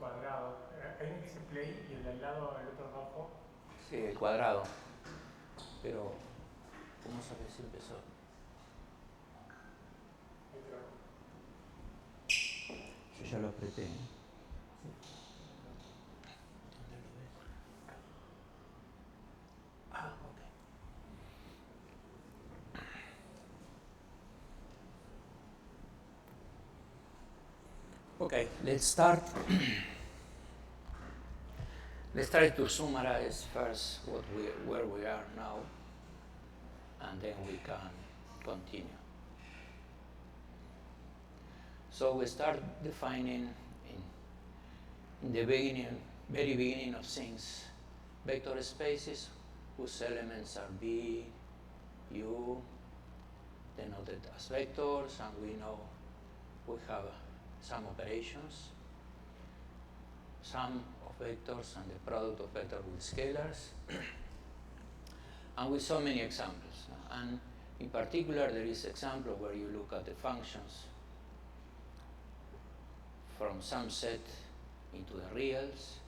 cuadrado. Hay uno que dice play y el de al lado, el otro rojo. Sí, el cuadrado. Pero, ¿cómo sabes si empezó? Yo ya lo apreté. ¿Dónde lo ves? Ah, ok. Okay, let's start. Let's try to summarize first where we are now, and then we can continue. So we start defining in the very beginning of things, vector spaces whose elements are V, U, denoted as vectors, and we know we have some operations, sum of vectors and the product of vectors with scalars, and with so many examples. And in particular, there is example where you look at the functions from some set into the reals,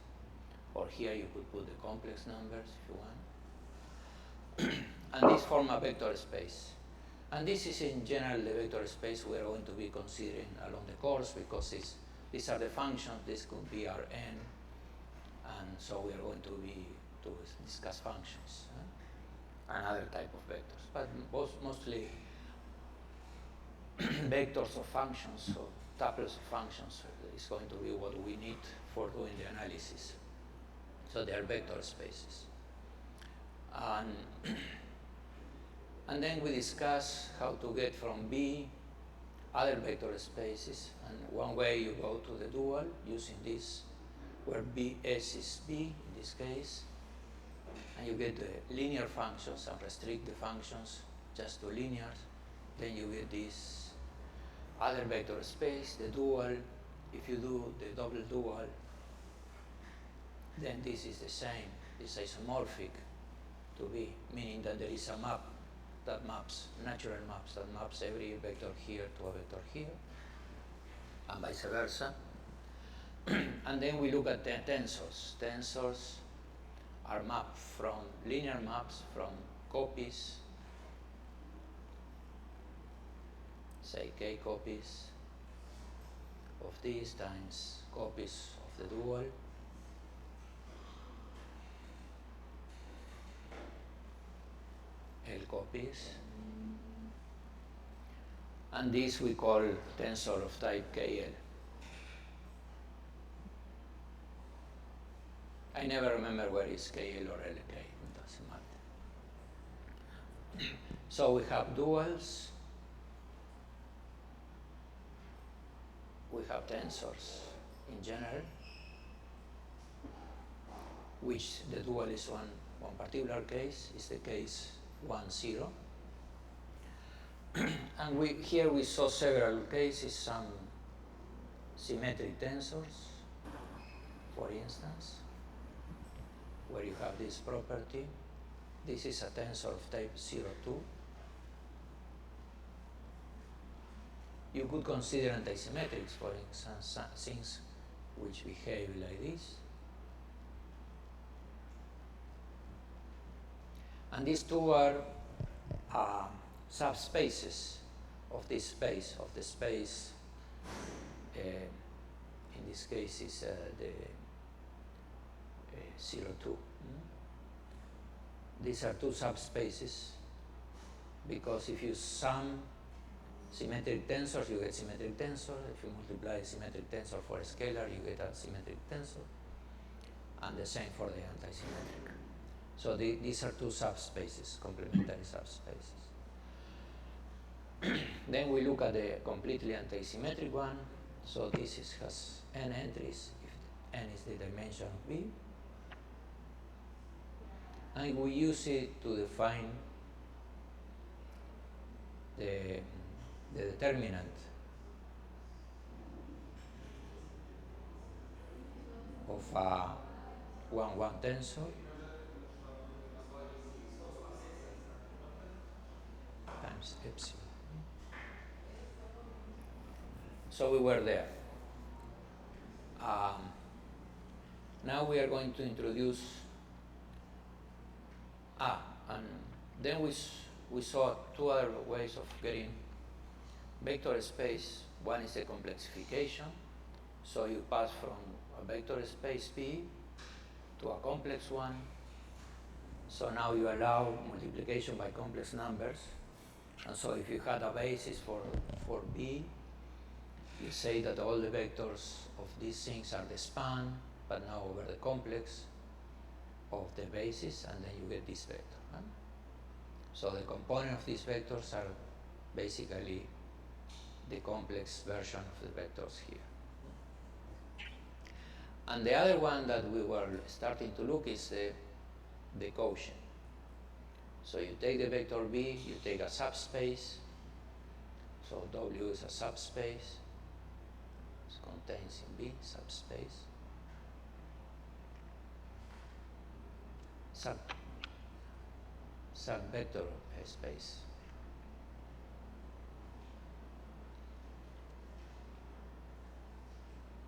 or here you could put the complex numbers if you want. And these form a vector space. And this is in general the vector space we are going to be considering along the course, because these are the functions. This could be Rn, and so we are going to discuss functions and other type of vectors, but mostly vectors of functions, so tuples of functions is going to be what we need for doing the analysis. So they are vector spaces. And then we discuss how to get from B other vector spaces, and one way you go to the dual using this, where Bs is B in this case, and you get the linear functions and restrict the functions just to linears. Then you get this other vector space, the dual. If you do the double dual, then this is the same, it's isomorphic to B, meaning that there is a map that maps, natural maps that maps every vector here to a vector here, and vice versa. And then we look at the tensors. Tensors are mapped from linear maps from copies, say k copies of this times copies of the dual, L copies, and this we call tensor of type KL. I never remember where is KL or LK, it doesn't matter. So we have duals, we have tensors in general, which the dual is one particular case, is the case 1, 0. And here we saw several cases, some symmetric tensors, for instance, where you have this property. This is a tensor of type 0, 2. You could consider antisymmetrics, for instance, things which behave like this. And these two are subspaces of this space, of the space, in this case is the 0, 2. These are two subspaces, because if you sum symmetric tensors, you get symmetric tensor. If you multiply symmetric tensor for a scalar, you get a symmetric tensor. And the same for the antisymmetric. So these are two subspaces, complementary subspaces. Then we look at the completely antisymmetric one. So this has n entries, if n is the dimension of B. And we use it to define the determinant of a 1, tensor times epsilon. So we were there. Now we are going to introduce, and then we saw two other ways of getting vector space. One is a complexification, so you pass from a vector space P to a complex one. So now you allow multiplication by complex numbers. And so if you had a basis for B, you say that all the vectors of these things are the span, but now over the complex of the basis, and then you get this vector. Huh? So the component of these vectors are basically the complex version of the vectors here. And the other one that we were starting to look is the quotient. So you take the vector B, you take a subspace. So W is a subspace. It contains in B, subspace. Subvector space.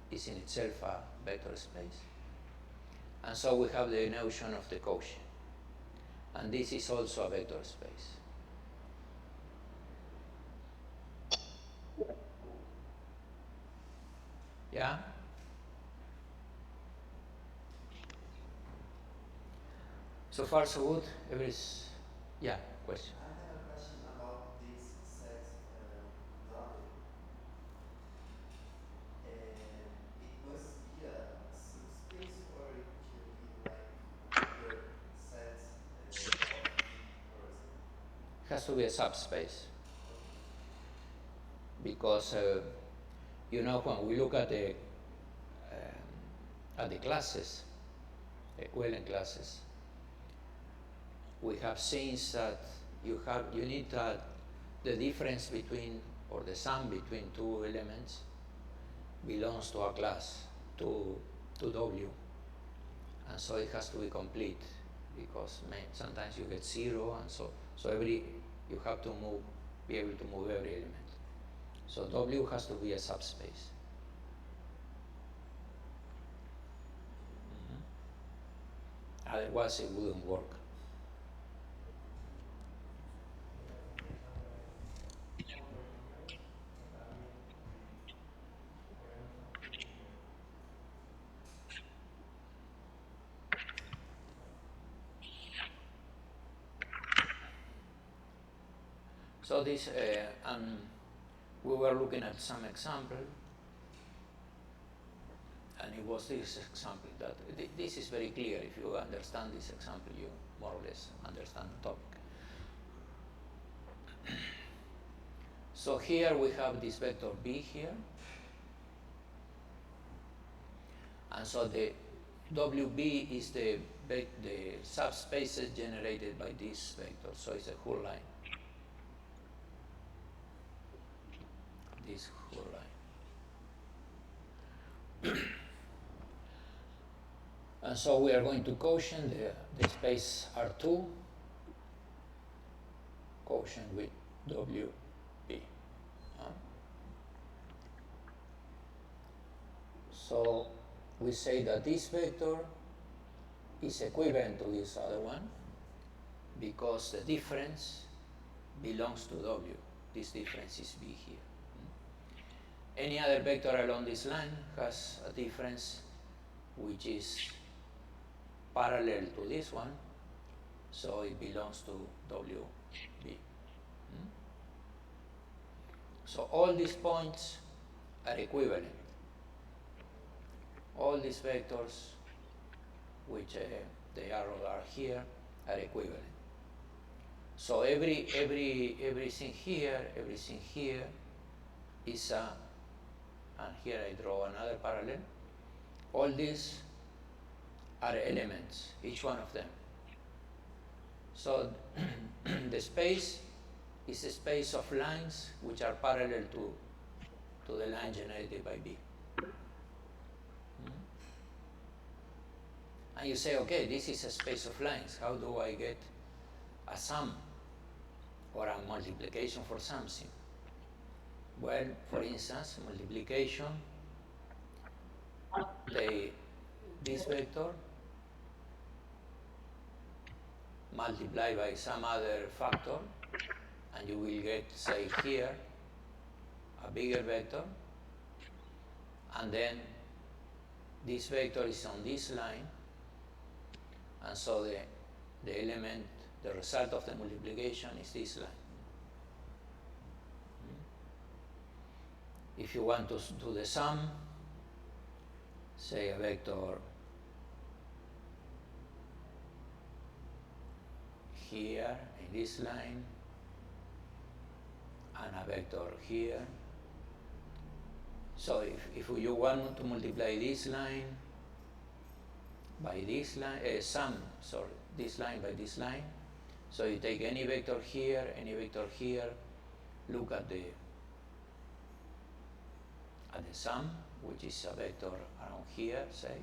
Is in itself a vector space. And so we have the notion of the quotient. And this is also a vector space. Yeah? So far so good? Yeah, question? I have a question about this set W. It must be a subspace, or it can be like a bigger set of B, for example? It has to be a subspace. Okay. Because when we look at the classes, equivalent classes, we have seen that you need the difference between, or the sum between two elements belongs to a class, to W, and so it has to be complete, because sometimes you get 0, and so you have to be able to move every element. So W has to be a subspace. Otherwise it wouldn't work. So this, we were looking at some example, and it was this example that, this is very clear. If you understand this example, you more or less understand the topic. So here we have this vector B here, and so the WB is the subspaces generated by this vector, so it's a whole line. This whole line. And so we are going to quotient the space R2, quotient with WB. So we say that this vector is equivalent to this other one because the difference belongs to W. This difference is B here. Any other vector along this line has a difference which is parallel to this one, so it belongs to WB. So all these points are equivalent. All these vectors, which the arrows are here, are equivalent. So everything here is a, and here I draw another parallel. All these are elements, each one of them. So the space is a space of lines which are parallel to the line generated by B. And you say, okay, this is a space of lines. How do I get a sum or a multiplication for something? Well, for instance, multiplication, this vector multiply by some other factor, and you will get, say here, a bigger vector, and then this vector is on this line, and so the element, the result of the multiplication is this line. If you want to do the sum, say a vector here in this line, and a vector here. So if you want to multiply this line by this line, this line by this line, so you take any vector here, look at the sum, which is a vector around here, say,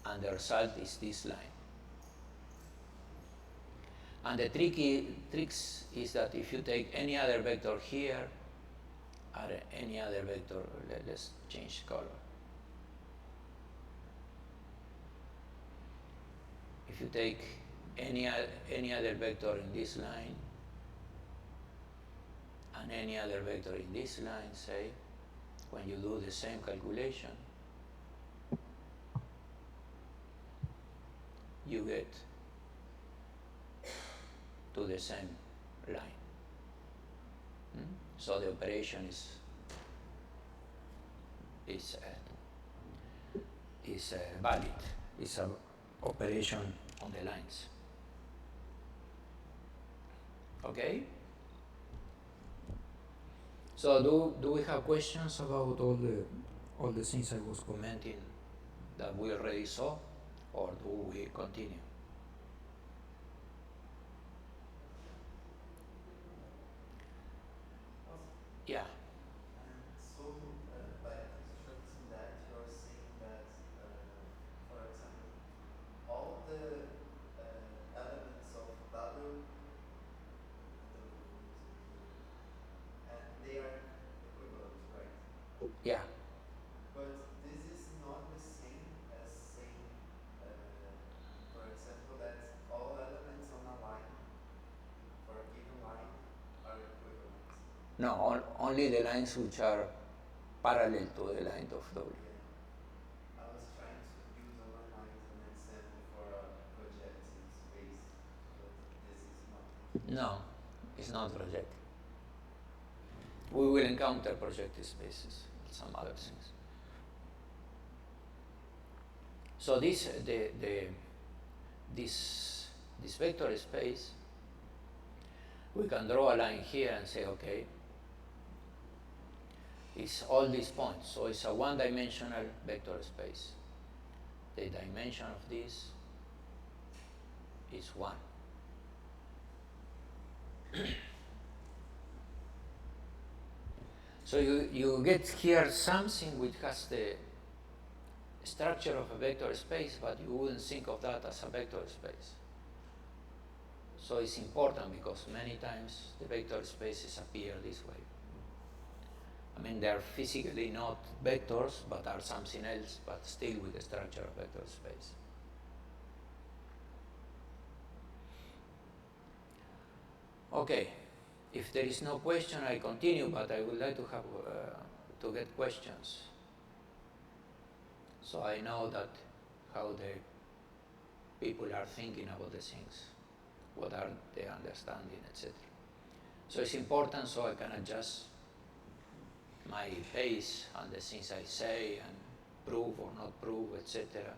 and the result is this line. And the tricks is that if you take any other vector here, or any other vector, let's change color. If you take any other vector in this line, and any other vector in this line, say, when you do the same calculation, you get to the same line. So the operation is valid. It's an operation on the lines. Okay? So do we have questions about all the things I was commenting that we already saw, or do we continue? Yeah. So, by constructing that, you're saying that, for example, all the elements of W, and they are equivalent, right? Yeah. But this is not the same as saying, for example, that all elements on a line, for a given line, are equivalent. No, only the lines which are parallel to the line of W. I was trying to use on my mind an example for a projective space, but this is not. No, it's not projective. We will encounter projective spaces, some other things. So this vector space, we can draw a line here and say, okay, it's all these points, so it's a one-dimensional vector space. The dimension of this is 1. So you get here something which has the structure of a vector space, but you wouldn't think of that as a vector space. So it's important because many times the vector spaces appear this way. I mean, they are physically not vectors, but are something else, but still with the structure of vector space. Okay, if there is no question, I continue, but I would like to have to get questions, so I know that how the people are thinking about the things, what are they understanding, etc. So it's important so I can adjust my pace and the things I say and prove or not prove, etc.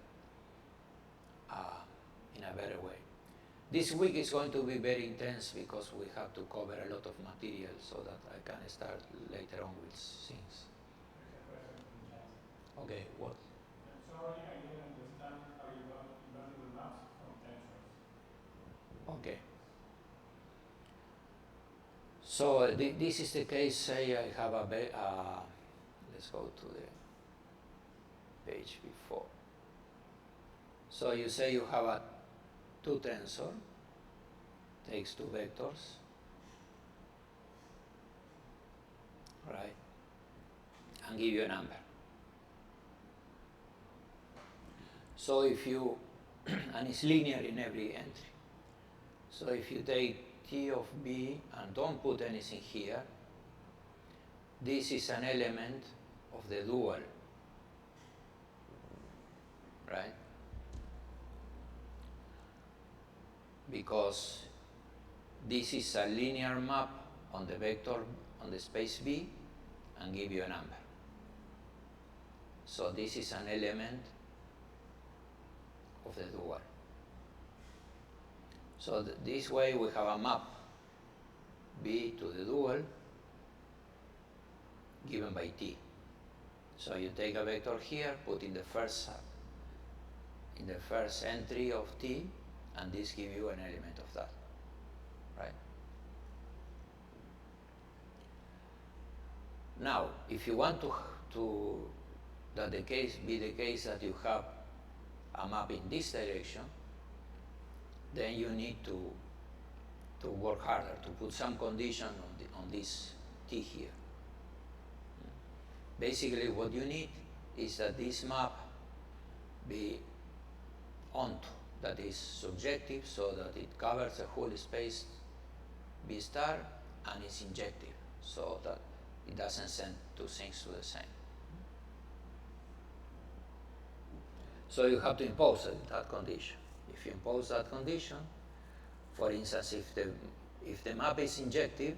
In a better way. This week is going to be very intense because we have to cover a lot of material so that I can start later on with things. There's a question from the chat. Okay, what? I'm sorry, I didn't understand how you got invertible maps from tensors. Okay. So this is the case, say I have let's go to the page before. So you say you have a 2 tensor, takes 2 vectors, right, and give you a number. So if you, and it's linear in every entry. So if you take T of B and don't put anything here, this is an element of the dual, right? Because this is a linear map on the vector, on the space B, and give you a number. So this is an element of the dual. So this way we have a map B to the dual given by T. So you take a vector here, put in the first entry of T, and this gives you an element of that, right? Now, if you want that the case be the case that you have a map in this direction, then you need to work harder, to put some condition on this T here. Basically, what you need is that this map be onto, that is surjective, so that it covers the whole space B star, and is injective, so that it doesn't send two things to the same. So you have to impose that condition. If you impose that condition, for instance, if the map is injective,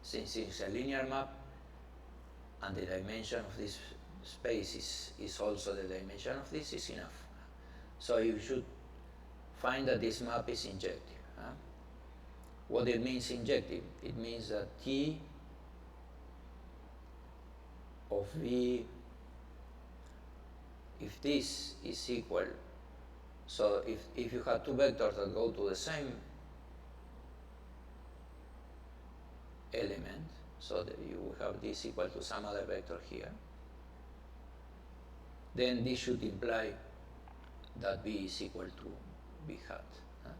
since it's a linear map, and the dimension of this space is also the dimension of this, is enough. So you should find that this map is injective. Huh? What it means injective? It means that T of V, if this is equal, so if you have two vectors that go to the same element, so that you have this equal to some other vector here, then this should imply that B is equal to B hat. Huh?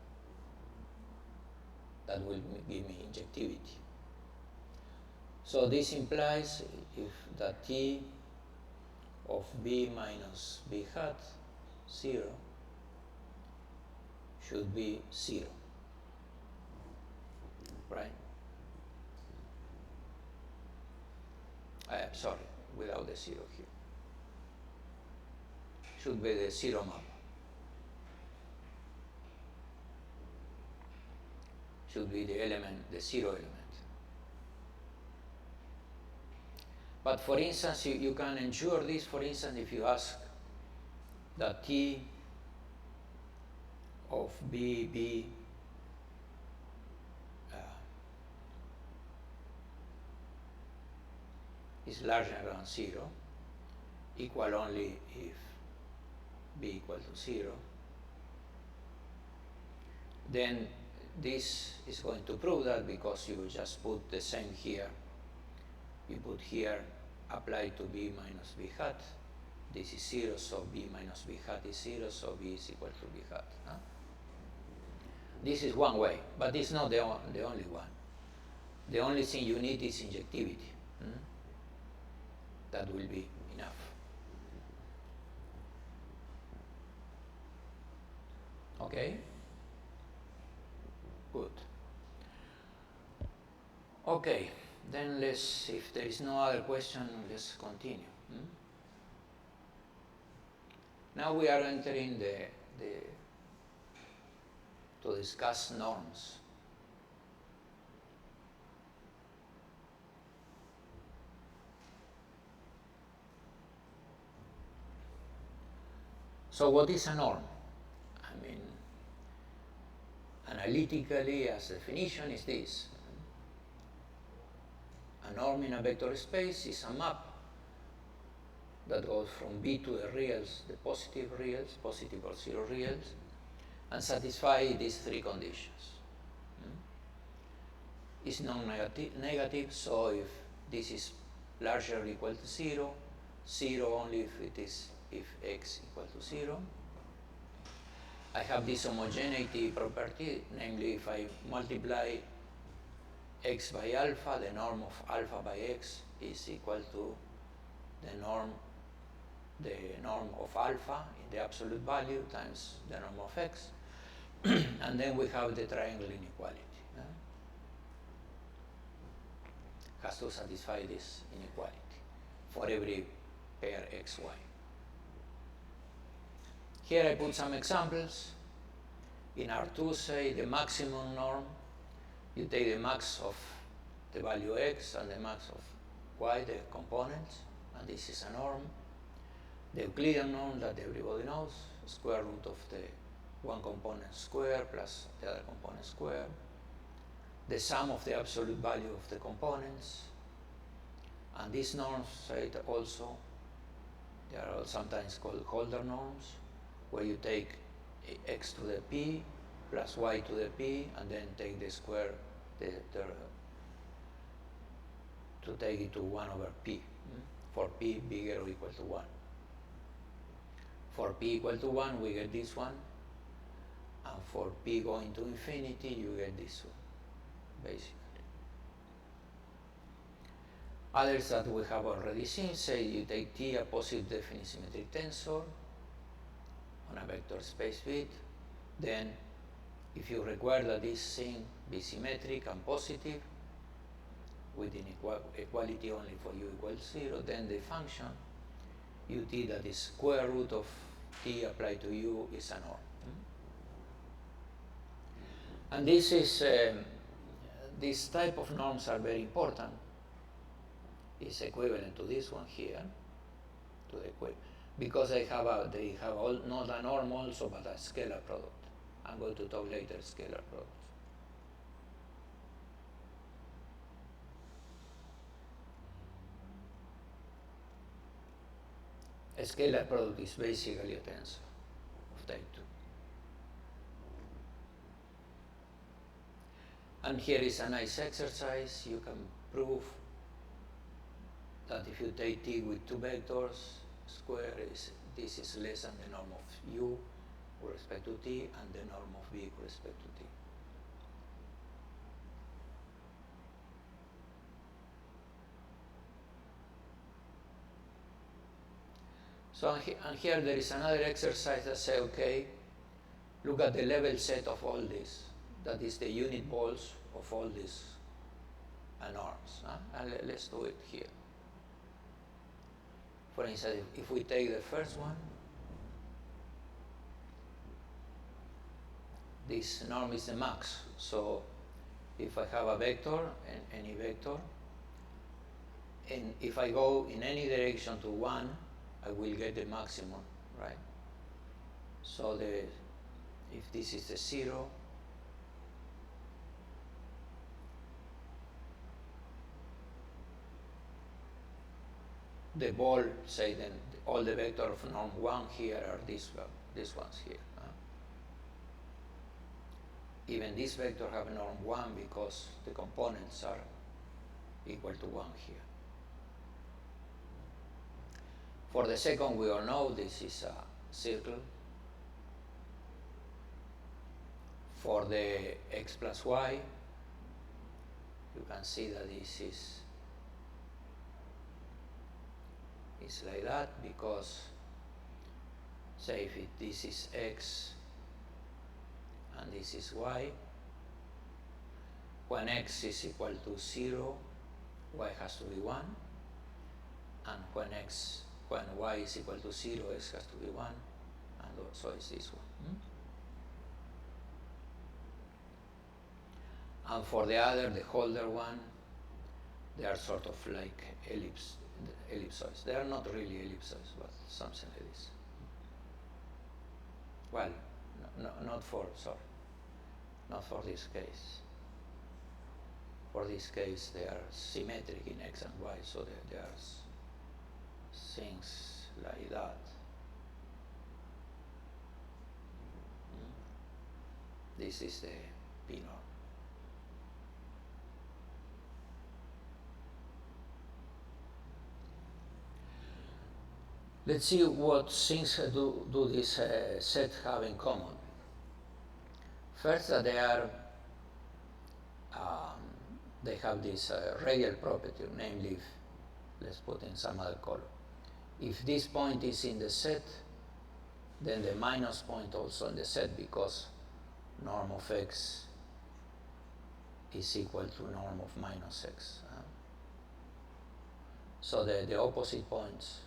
That will give me injectivity. So this implies if that T of B minus B hat 0 should be 0, right? Sorry, without the 0 here. Should be the 0 map. Should be the element, the 0 element. But for instance, you can ensure this, for instance, if you ask that T of B is larger than 0, equal only if B equal to 0, then this is going to prove that, because you just put the same here. You put here apply to B minus B hat. This is 0, so B minus B hat is 0, so B is equal to B hat. Huh? This is one way, but it's not the only one. The only thing you need is injectivity. That will be enough. Okay? Good. Okay, then if there is no other question, let's continue. Now we are entering to discuss norms. So what is a norm? I mean, analytically, as definition is this. A norm in a vector space is a map that goes from B to the reals, the positive reals, positive or 0 reals, and satisfy these three conditions. It's non-negative, so if this is larger or equal to 0, 0 only if x equal to 0. I have this homogeneity property, namely if I multiply x by alpha, the norm of alpha by x is equal to the norm the norm of alpha in the absolute value times the norm of x, and then we have the triangle inequality. Has to satisfy this inequality for every pair xy. Here I put some examples. In R2, say the maximum norm, you take the max of the value x and the max of y, the components, and this is a norm. The Euclidean norm that everybody knows, square root of the one component square plus the other component square. The sum of the absolute value of the components. And these norms, say also, they are sometimes called Holder norms, where you take x to the p plus y to the p, and then take the square to take it to 1 over p, for p bigger or equal to 1. For p equal to 1, we get this one, and for p going to infinity, you get this one, basically. Others that we have already seen, say you take T, a positive definite symmetric tensor, on a vector space fit, then if you require that this thing be symmetric and positive, with inequality only for u equals 0, then the function ut that is square root of t applied to u is a norm. And this is, this type of norms are very important. It's equivalent to this one here, to the because they have not a norm also, but a scalar product. I'm going to talk later scalar products. A scalar product is basically a tensor of type 2. And here is a nice exercise. You can prove that if you take t with two vectors, square this is less than the norm of u with respect to t and the norm of v with respect to t. So and here there is another exercise that say, okay, look at the level set of all this. That is the unit balls of all these norms. And let's do it here. For instance, if we take the first one, this norm is the max. So if I have a vector, any vector, and if I go in any direction to 1, I will get the maximum, right? So if this is the 0, the ball, say then all the vector of norm 1 here are these ones here. Even this vector have norm 1 because the components are equal to 1 here. For the second, we all know this is a circle. For the x plus y, you can see that this is like that, because say if this is x and this is y, when x is equal to 0, y has to be 1, and when y is equal to 0, x has to be 1, and so is this one. And for the other, the Holder one, they are sort of like ellipsoids. They are not really ellipsoids, but something like this. Well, not for this case. For this case, they are symmetric in x and y, so they are things like that. This is the p norm. Let's see what things do this set have in common. First, that they have this radial property, namely, let's put in some other color. If this point is in the set, then the minus point also in the set, because norm of x is equal to norm of minus x. So the opposite points,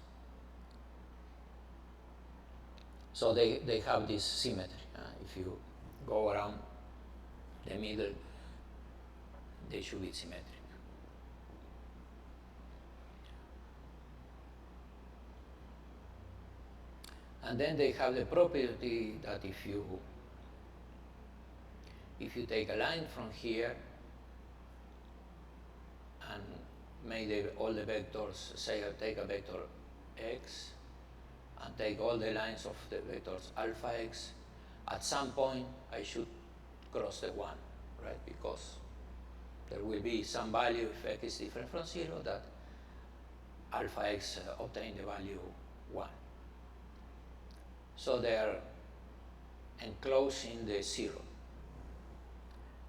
so they have this symmetry. If you go around the middle, they should be symmetric. And then they have the property that if you take a line from here and make all the vectors, say I take a vector x and take all the lines of the vectors alpha x, at some point I should cross the 1, right? Because there will be some value if x is different from 0 that alpha x obtain the value 1. So they are enclosing the 0.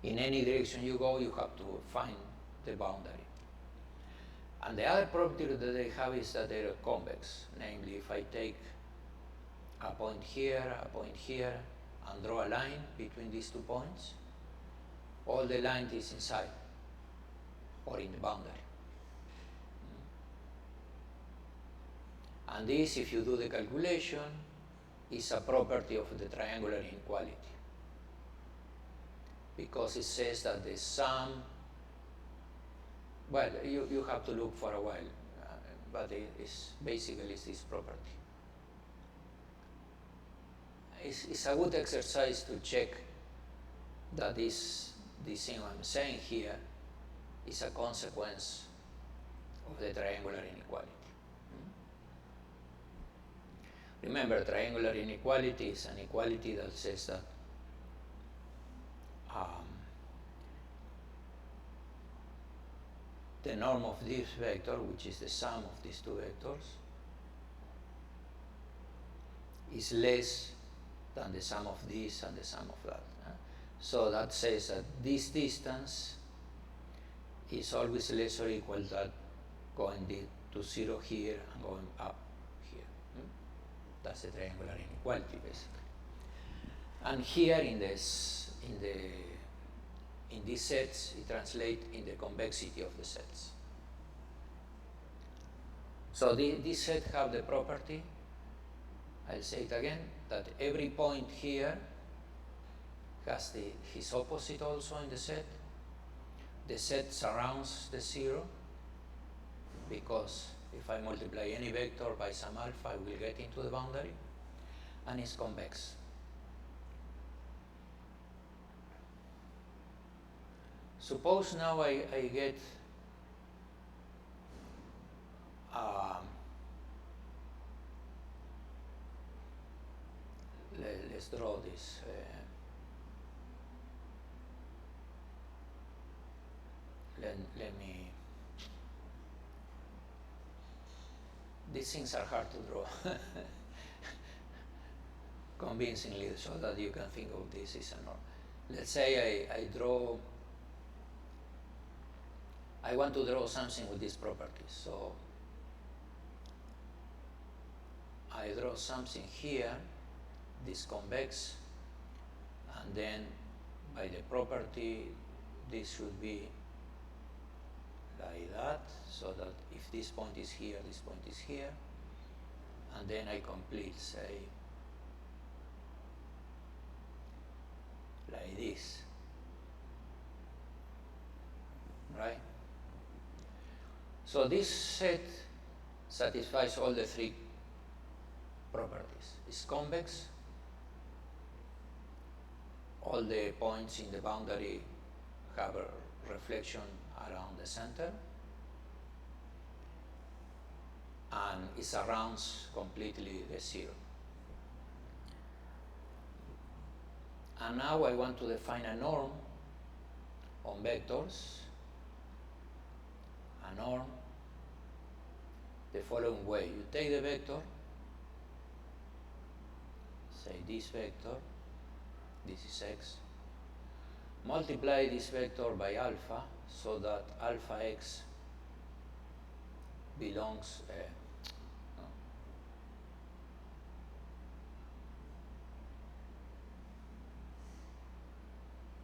In any direction you go, you have to find the boundary. And the other property that they have is that they are convex. Namely, if I take a point here, and draw a line between these 2 points, all the line is inside or in the boundary. And this, if you do the calculation, is a property of the triangular inequality, because it says that the sum, well, you have to look for a while, but it's basically this property. It's a good exercise to check that this thing I'm saying here is a consequence of the triangular inequality. Remember, triangular inequality is an equality that says that the norm of this vector, which is the sum of these 2 vectors, is less than the sum of this and the sum of that. So that says that this distance is always less or equal to going to 0 here and going up here. That's the triangular inequality, basically. And here in these sets, it translates in the convexity of the sets. So this set have the property, I'll say it again, that every point here has his opposite also in the set. The set surrounds the 0, because if I multiply any vector by some alpha, I will get into the boundary, and it's convex. Suppose now I get let's draw this. Let me. These things are hard to draw convincingly, so that you can think of this as a norm. Let's say I want to draw something with these properties. So I draw something here, this convex, and then by the property, this should be like that, so that if this point is here, this point is here, and then I complete, say, like this, right? So this set satisfies all the 3 properties. It's convex, all the points in the boundary have a reflection around the center, and it surrounds completely the 0. And now I want to define a norm on vectors, a norm the following way. You take the vector, say this vector, this is x, multiply this vector by alpha, so that alpha x belongs,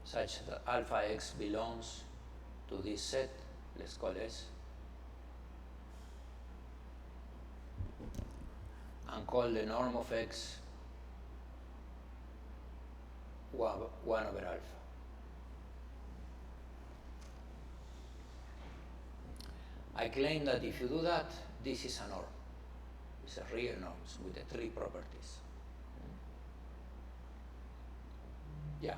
such that alpha x belongs to this set, let's call S, and call the norm of x 1 over alpha. I claim that if you do that, this is a norm. It's a real norm with the three properties. Yeah.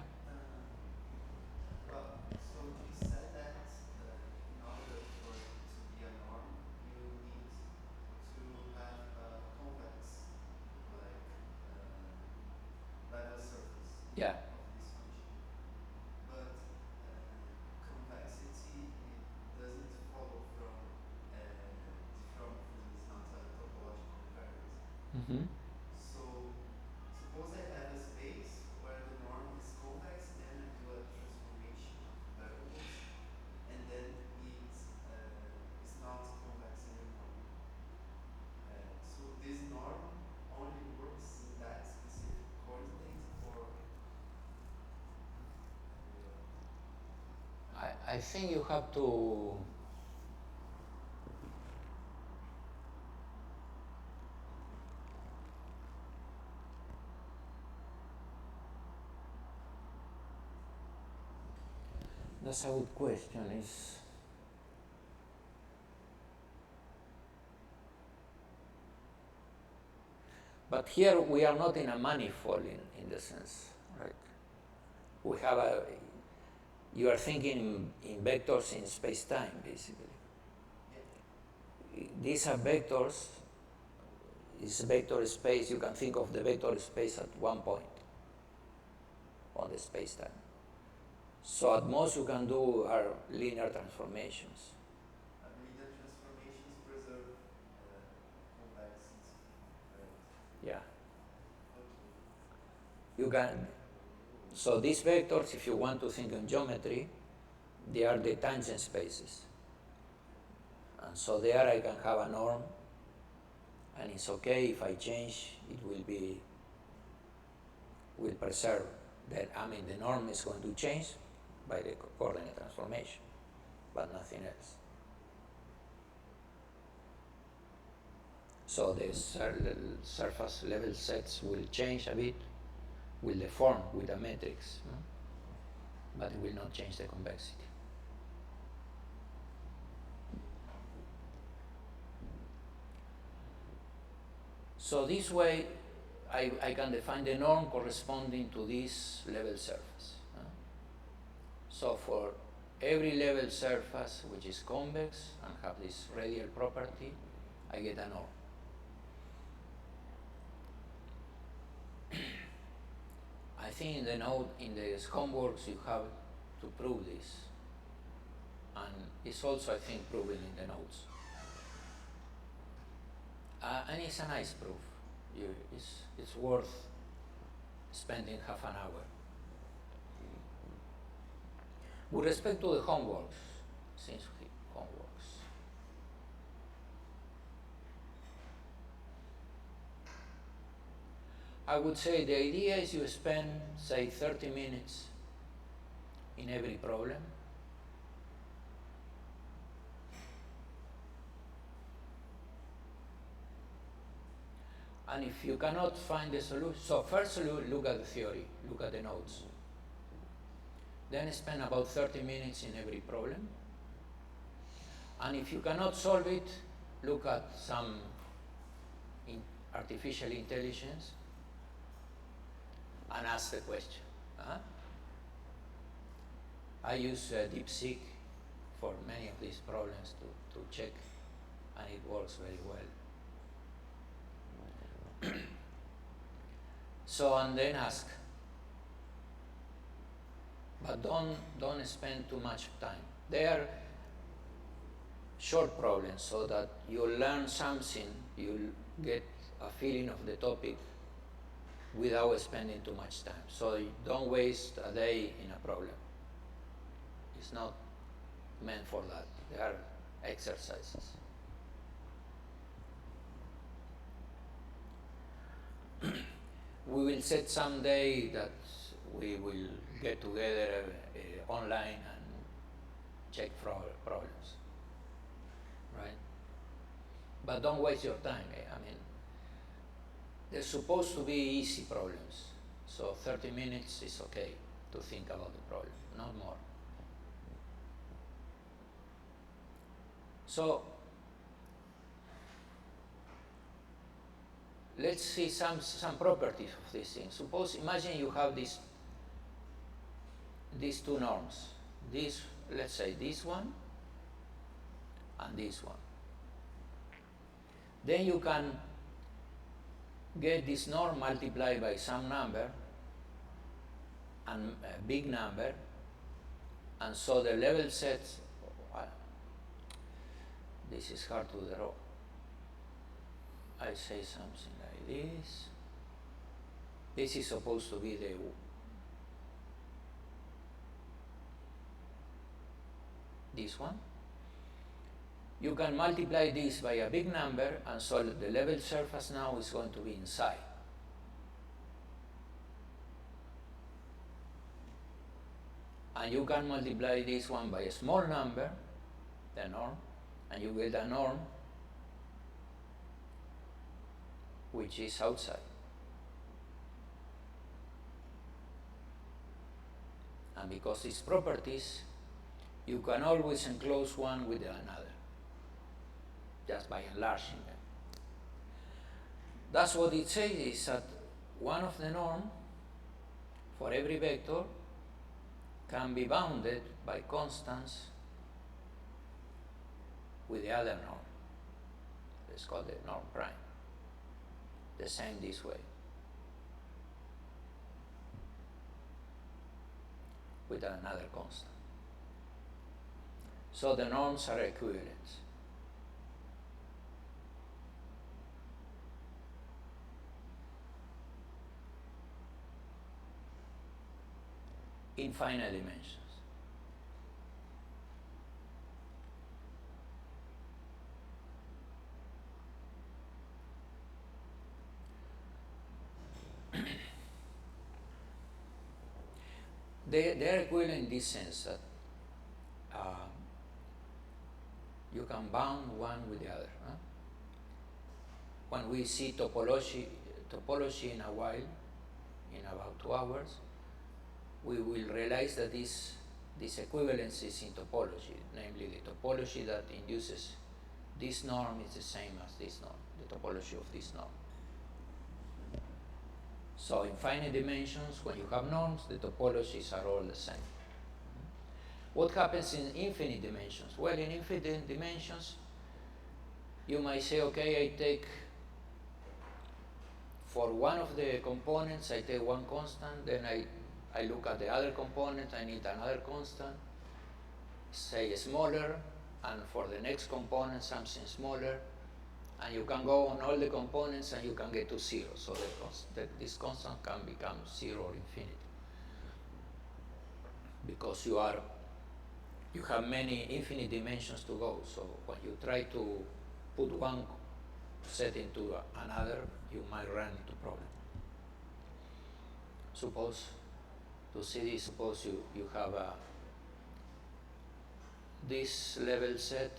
Well, so you said that in order for it to be a norm, you need to have a convex, like level surface Yeah. of this function. But convexity it doesn't follow from diffeomorphism is not a topological invariant. Mm-hmm. So suppose I have a space where the norm is convex, then I do a transformation of variables, and then it's not convex anymore. So this norm only works in that specific coordinate, or I think you have to that's a good question. But here we are not in a manifold in the sense, right? We have you are thinking in vectors in space-time, basically. These are vectors, it's a vector space. You can think of the vector space at one point on the space-time. So at most you can do are linear transformations. linear transformations preserve convexity, right? Yeah. Okay. You can. So these vectors, if you want to think in geometry, they are the tangent spaces. And so there I can have a norm, and it's okay if I change, it will preserve that. I mean, the norm is going to change by the coordinate transformation, but nothing else. So the surface level sets will change a bit, will deform with the matrix, but it will not change the convexity. So this way, I can define the norm corresponding to this level surface. So for every level surface which is convex and have this radial property, I get a norm. I think in the note, in the homeworks, you have to prove this. And it's also, I think, proven in the notes. And it's a nice proof. It's worth spending half an hour. With respect to the homeworks, since homeworks, I would say the idea is you spend, say, 30 minutes in every problem. And if you cannot find the solution, so first look at the theory, look at the notes. Then spend about 30 minutes in every problem. And if you cannot solve it, look at some artificial intelligence and ask the question. I use DeepSeek for many of these problems to check, and it works very well. So, and then ask. But don't spend too much time. They are short problems so that you'll learn something, you'll get a feeling of the topic without spending too much time. So don't waste a day in a problem. It's not meant for that. They are exercises. We will set someday that we will get together online and check problems, right? But don't waste your time. I mean, they're supposed to be easy problems, so 30 minutes is okay to think about the problem, not more. So let's see some properties of this thing. Imagine you have these two norms. Let's say this one and this one. Then you can get this norm multiplied by some number and a big number, and so the level set, this is hard to draw. I say something like this. This is supposed to be this one. You can multiply this by a big number, and so the level surface now is going to be inside. And you can multiply this one by a small number, the norm, and you get a norm which is outside. And because these properties, you can always enclose one with another, just by enlarging them. That's what it says, is that one of the norm for every vector can be bounded by constants with the other norm. Let's call it norm prime. The same this way, with another constant. So the norms are equivalent. In finite dimensions. They are equivalent in this sense that you can bound one with the other. Huh? When we see topology in a while, in about 2 hours, we will realize that this equivalence is in topology, namely the topology that induces this norm is the same as this norm, the topology of this norm. So in finite dimensions, when you have norms, the topologies are all the same. What happens in infinite dimensions? Well, in infinite dimensions, you might say, okay, I take, for one of the components, I take one constant, then I look at the other component, I need another constant, say smaller, and for the next component, something smaller, and you can go on all the components and you can get to 0. So this constant can become 0 or infinity. Because you have many infinite dimensions to go. So when you try to put one set into another, you might run into problem. Suppose, to see this, suppose you have this level set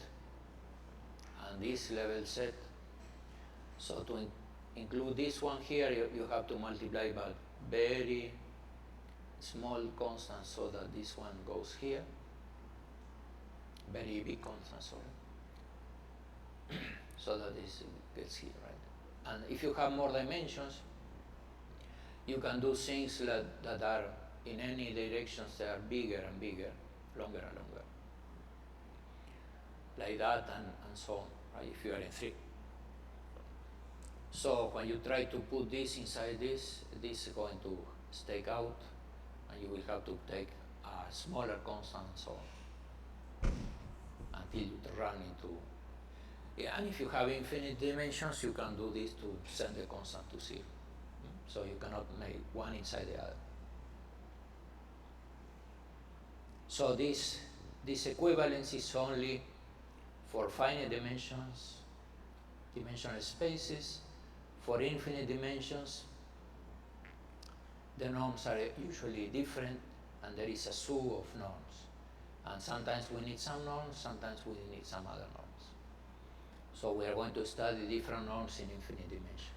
and this level set. So to include this one here, you have to multiply by very small constants so that this one goes here. Very big constant, sorry. So that this gets here, right? And if you have more dimensions, you can do things that are in any directions, they are bigger and bigger, longer and longer. Like that and so on, right? If you are in 3. So when you try to put this inside this is going to stake out, and you will have to take a smaller constant and so on, until you run into. Yeah, and if you have infinite dimensions, you can do this to send the constant to 0. So you cannot make one inside the other. So this equivalence is only for finite dimensions, dimensional spaces. For infinite dimensions, the norms are usually different, and there is a zoo of norms. And sometimes we need some norms, sometimes we need some other norms. So we are going to study different norms in infinite dimension.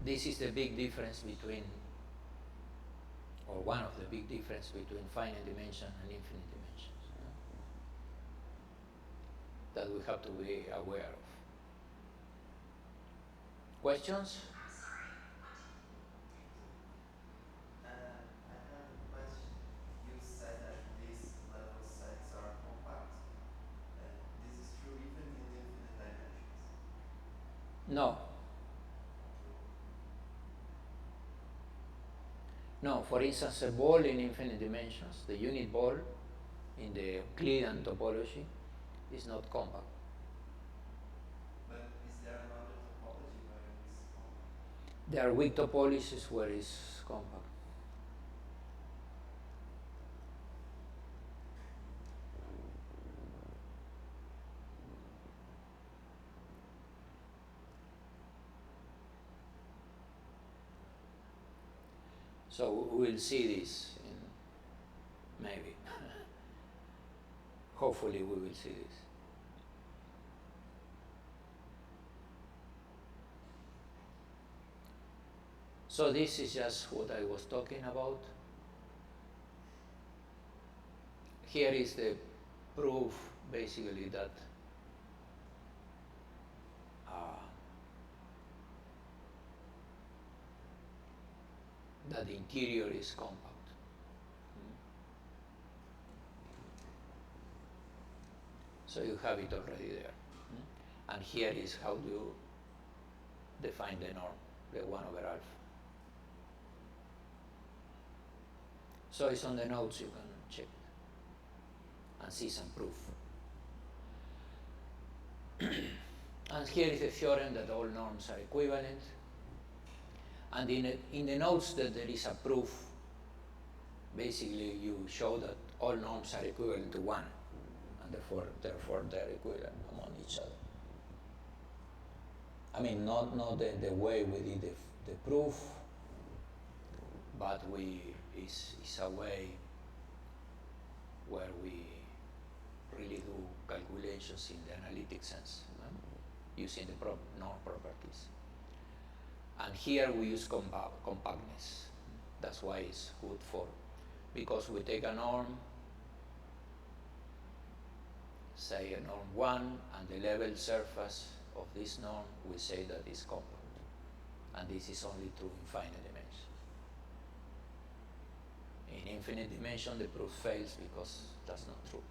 This is the big difference between, or one of the big difference between finite dimension and infinite dimensions, that we have to be aware of. Questions? I have a question. You said that these level sets are compact. This is true even in infinite dimensions. No. No, for instance, a ball in infinite dimensions, the unit ball in the Euclidean topology is not compact. But is there another topology where it's compact? There are weak topologies where it's compact. So we'll see this in maybe. Hopefully we will see this. So this is just what I was talking about. Here is the proof basically that that the interior is compact. So you have it already there. And here is how you define the norm, the 1 over alpha. So it's on the notes, you can check it and see some proof. And here is the theorem that all norms are equivalent. And in the notes that there is a proof, basically you show that all norms are equivalent to 1, and therefore they're equivalent among each other. I mean, not the way we did the proof, but it's a way where we really do calculations in the analytic sense, using the norm properties. And here we use compactness. That's why it's good for, because we take a norm, say a norm 1, and the level surface of this norm, we say that it's compact. And this is only true in finite dimension. In infinite dimension, the proof fails because that's not true.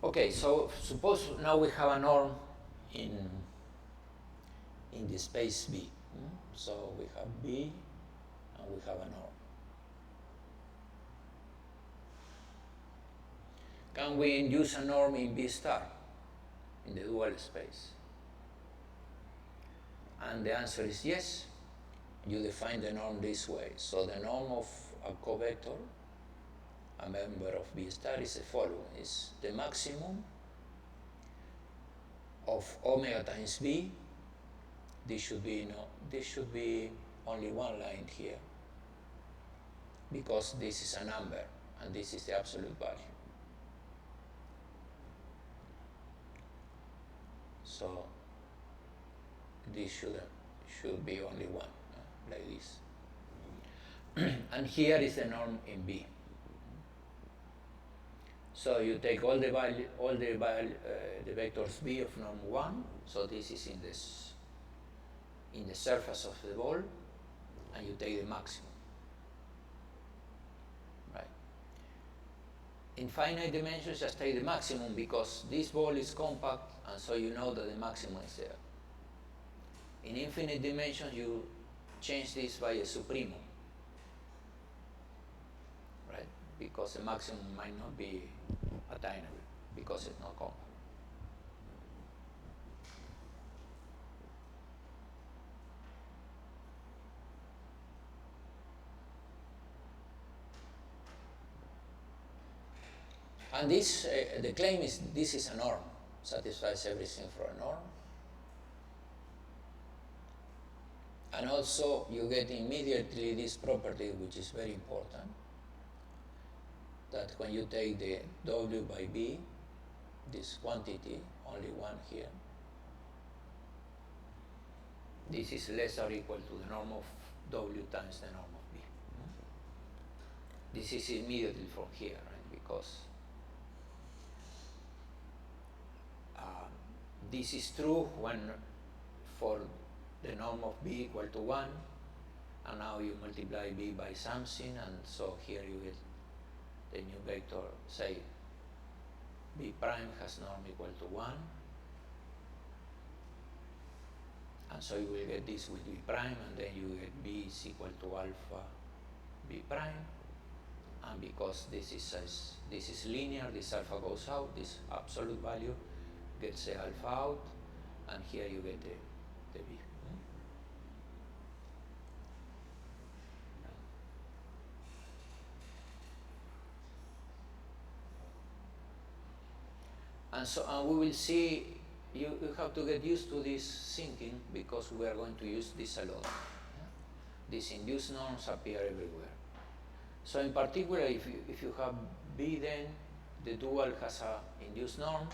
Okay, so suppose now we have a norm in the space B. So we have B and we have a norm. Can we induce a norm in B star, in the dual space? And the answer is yes. You define the norm this way. So the norm of a covector, a member of B star, is the following: is the maximum of omega times B. This should be only one line here, because this is a number and this is the absolute value. So this should be only one, like this. And here is the norm in B. So you take all the vectors B of norm 1. So this is in the surface of the ball, and you take the maximum. Right. In finite dimensions, just take the maximum, because this ball is compact, and so you know that the maximum is there. In infinite dimensions, you change this by a supremum, right? Because the maximum might not be attainable, because it's not compact. And this, the claim is this is a norm, satisfies everything for a norm. And also you get immediately this property, which is very important, that when you take the W by B, this quantity, only one here, this is less or equal to the norm of W times the norm of B. This is immediately from here, right? Because this is true when for the norm of B equal to 1, and now you multiply B by something, and so here you get the new vector, say B prime has norm equal to 1, and so you will get this with B prime, and then you get B is equal to alpha B prime, and because this is linear, this alpha goes out, this absolute value gets the alpha out, and here you get the B. And so we will see, you have to get used to this thinking, because we are going to use this a lot. These induced norms appear everywhere. So in particular, if you have B, then the dual has an induced norm,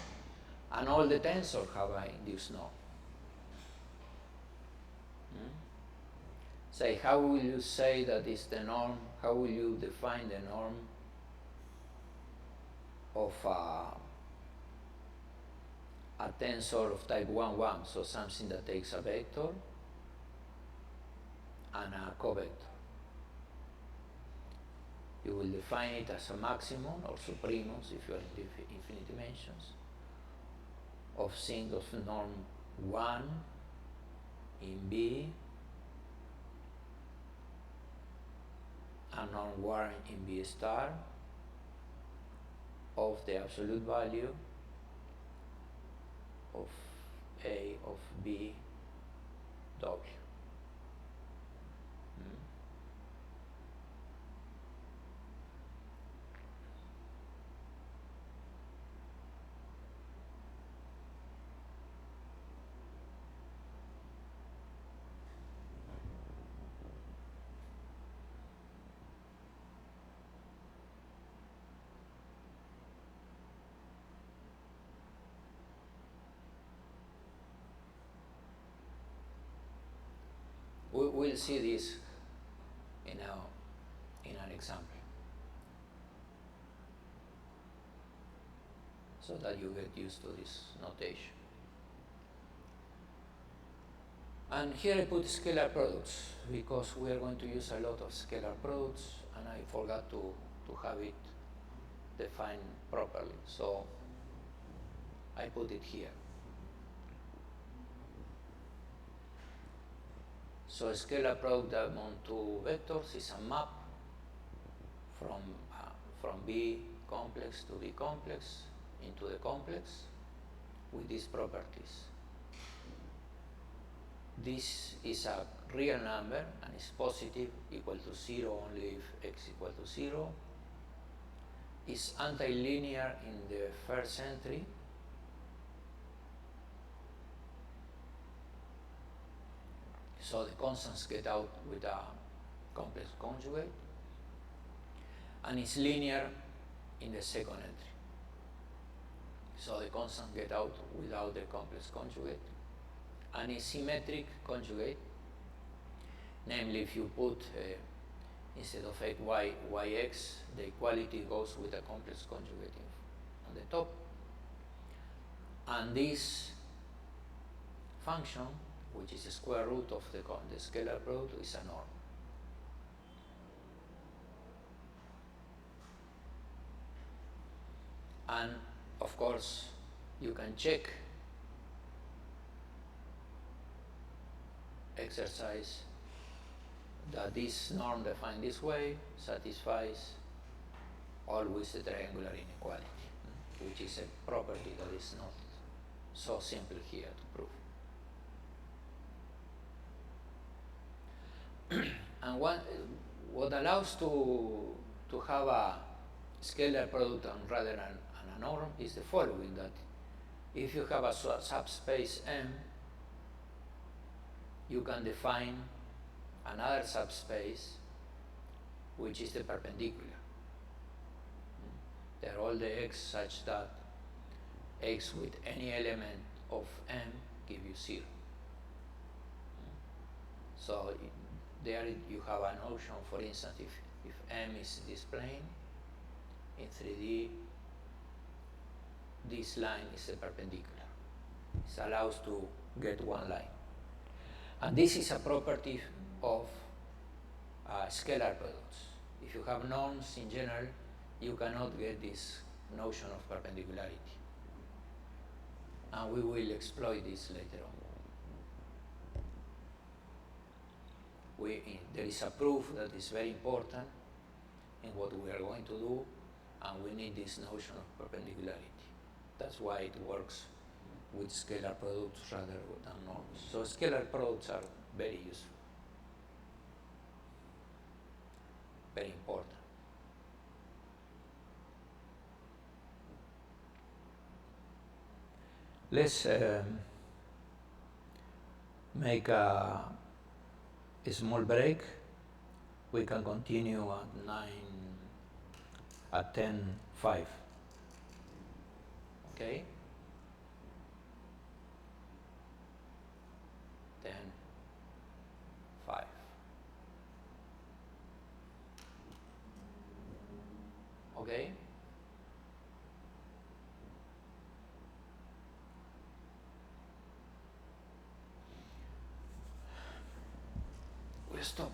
and all the tensors have an induced norm. Say, how will you say that is the norm? How will you define the norm of a tensor of type 1, 1, so something that takes a vector and a covector? You will define it as a maximum or supremos, if you are in infinite dimensions, of things of norm 1 in B and norm 1 in B star of the absolute value of A of B W. We'll see this in an example, so that you get used to this notation. And here I put scalar products, because we are going to use a lot of scalar products, and I forgot to have it defined properly, so I put it here. So a scalar product among two vectors is a map from B complex to B complex into the complex with these properties. This is a real number and is positive, equal to 0 only if x equal to 0. Is antilinear in the first entry. So the constants get out with a complex conjugate, and it's linear in the second entry. So the constants get out without the complex conjugate, and it's symmetric conjugate. Namely, if you put instead of yx, the equality goes with a complex conjugate on the top, and this function, which is the square root of the scalar product, is a norm. And of course, you can check exercise that this norm defined this way satisfies always the triangular inequality, which is a property that is not so simple here to prove. And what allows to have a scalar product and rather than norm is the following, that if you have a subspace M, you can define another subspace which is the perpendicular. They're all the x such that x with any element of M give you 0. So there you have a notion, for instance, if M is this plane, in 3D, this line is a perpendicular. It allows to get one line. And this is a property of scalar products. If you have norms in general, you cannot get this notion of perpendicularity. And we will exploit this later on. There is a proof that is very important in what we are going to do, and we need this notion of perpendicularity. That's why it works with scalar products rather than norms. So scalar products are very useful, very important. Let's make a small break. We can continue at 10:05. Okay? 10:05. Okay? We stop.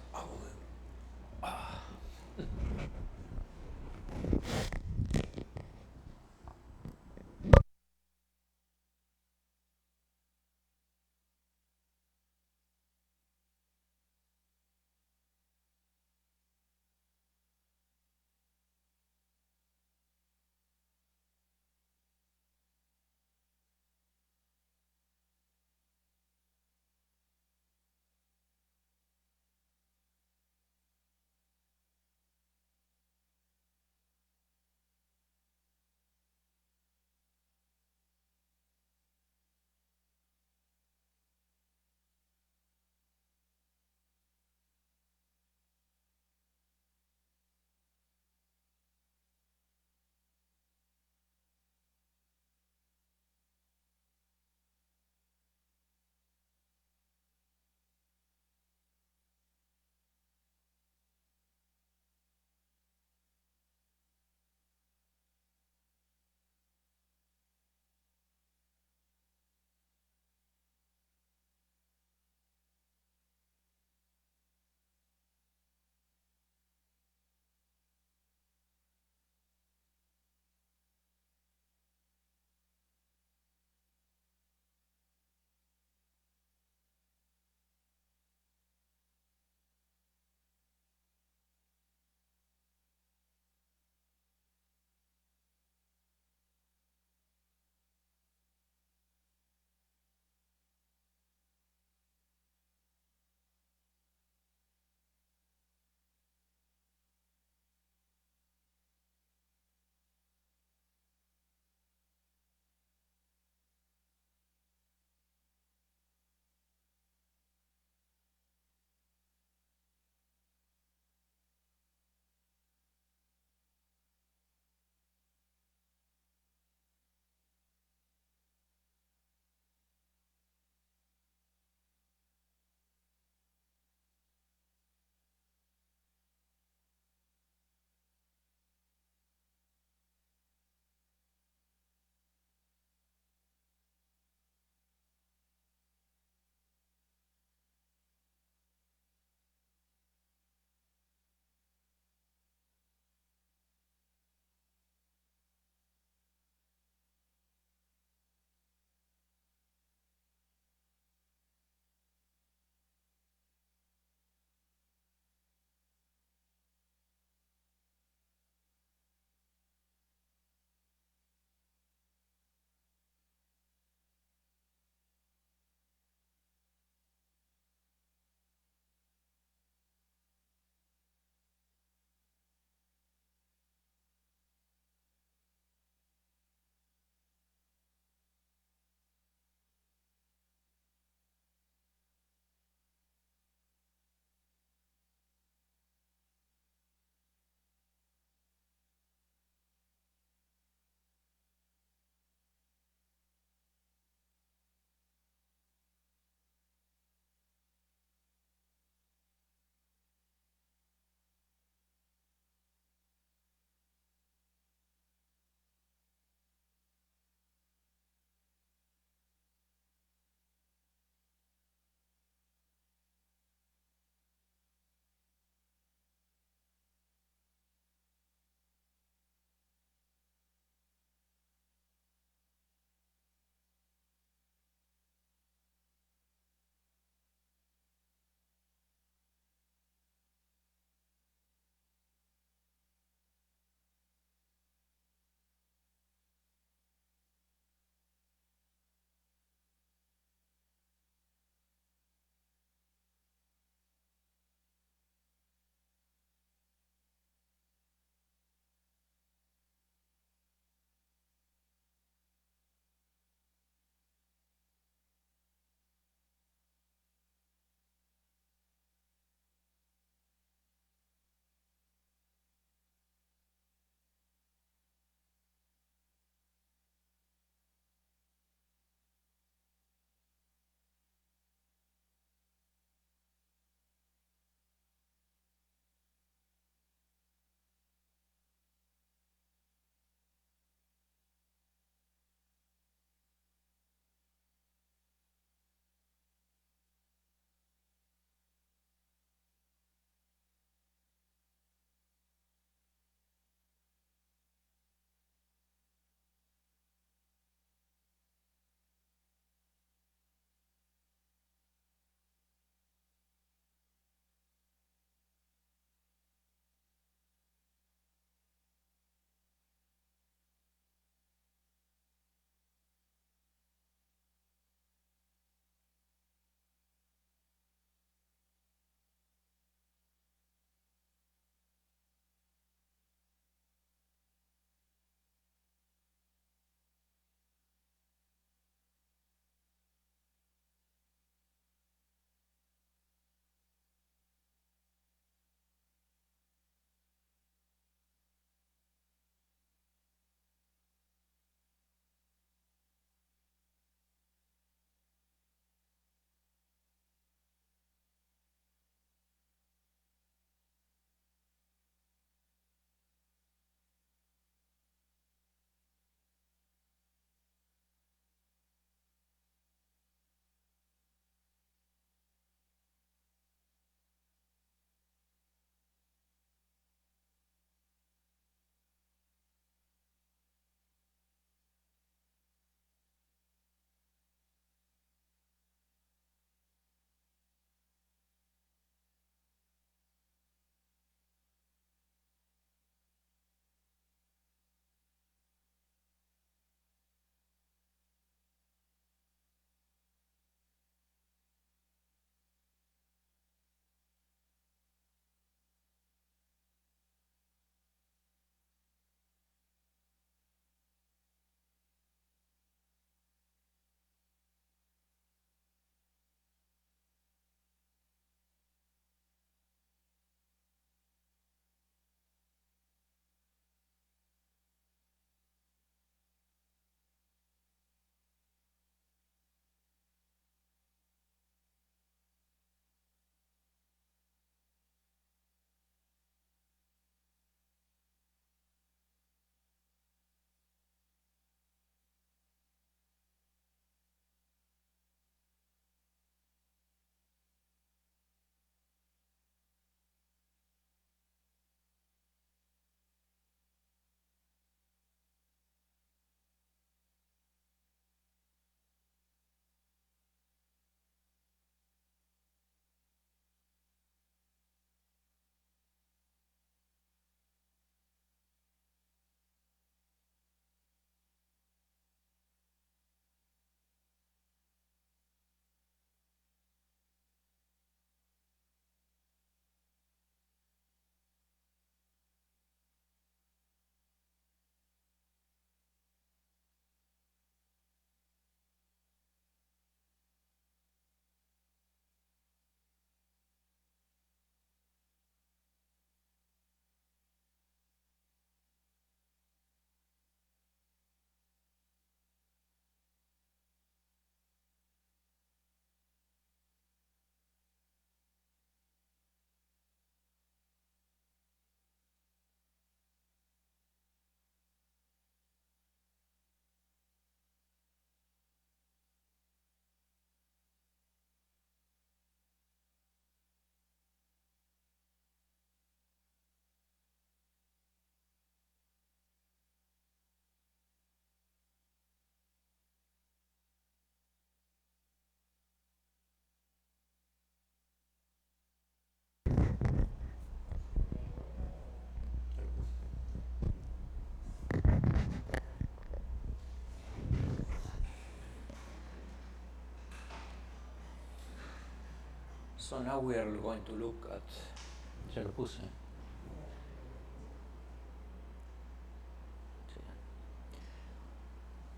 So now we are going to look at, ya lo puse. Sí.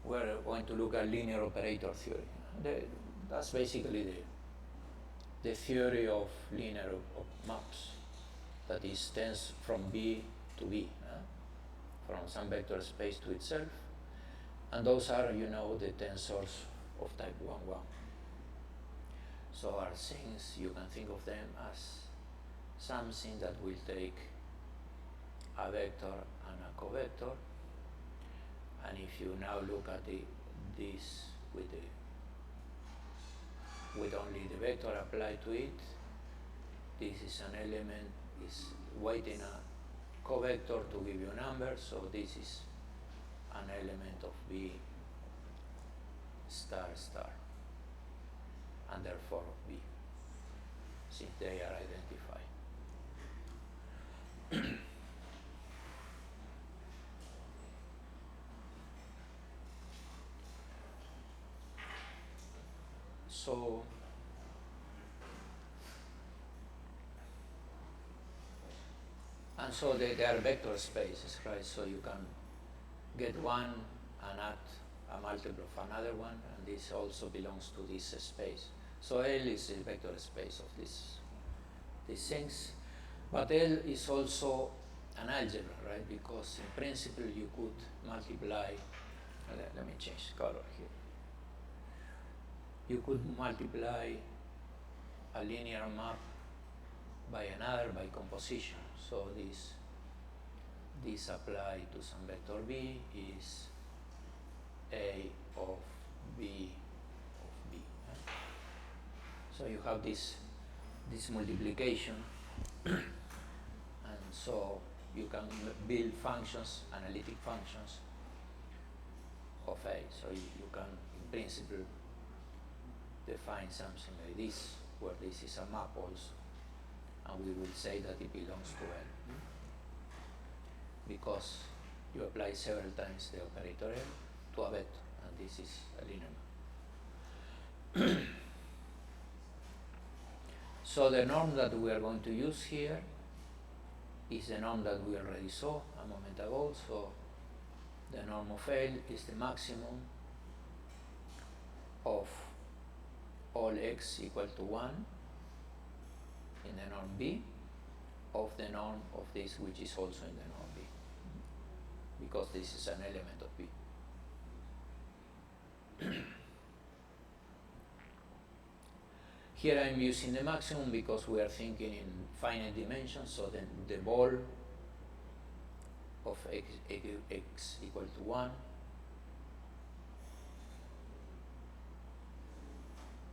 We're going to look at linear operator theory. That's basically the theory of linear maps, that is tends from B to B, from some vector space to itself, and those are, you know, the tensors of type 1, 1. So are things, you can think of them as something that will take a vector and a covector, and if you now look at this with only the vector applied to it, this is an element, is waiting a covector to give you a number, so this is an element of B star star, and therefore of B, since they are identified. So and so they are vector spaces, right? So you can get one and add a multiple of another one, and this also belongs to this space. So L is a vector space of these things, but L is also an algebra, right? Because in principle you could multiply, let me change color here. You could multiply a linear map by another by composition. So this applied to some vector B is A of B of B. So you have this multiplication, and so you can build functions, analytic functions of A. So you can, in principle, define something like this, where this is a map also, and we will say that it belongs to L, because you apply several times the operator L to a vector, and this is a linear map. So the norm that we are going to use here is the norm that we already saw a moment ago. So the norm of L is the maximum of all x equal to 1 in the norm B of the norm of this, which is also in the norm B, because this is an element of B. Here I'm using the maximum because we are thinking in finite dimensions, so then the ball of x equal to 1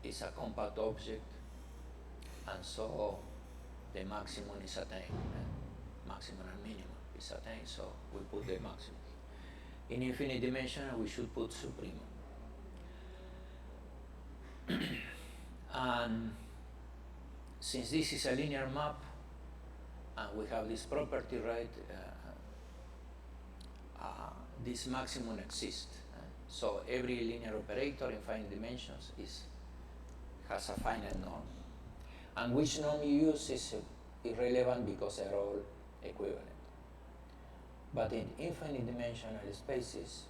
is a compact object, and so the maximum is attained, maximum and minimum is attained, so we put the maximum. In infinite dimension we should put supremum. And since this is a linear map and we have this property, right, this maximum exists. So every linear operator in finite dimensions has a finite norm. And which norm you use is irrelevant because they're all equivalent. But in infinite dimensional spaces,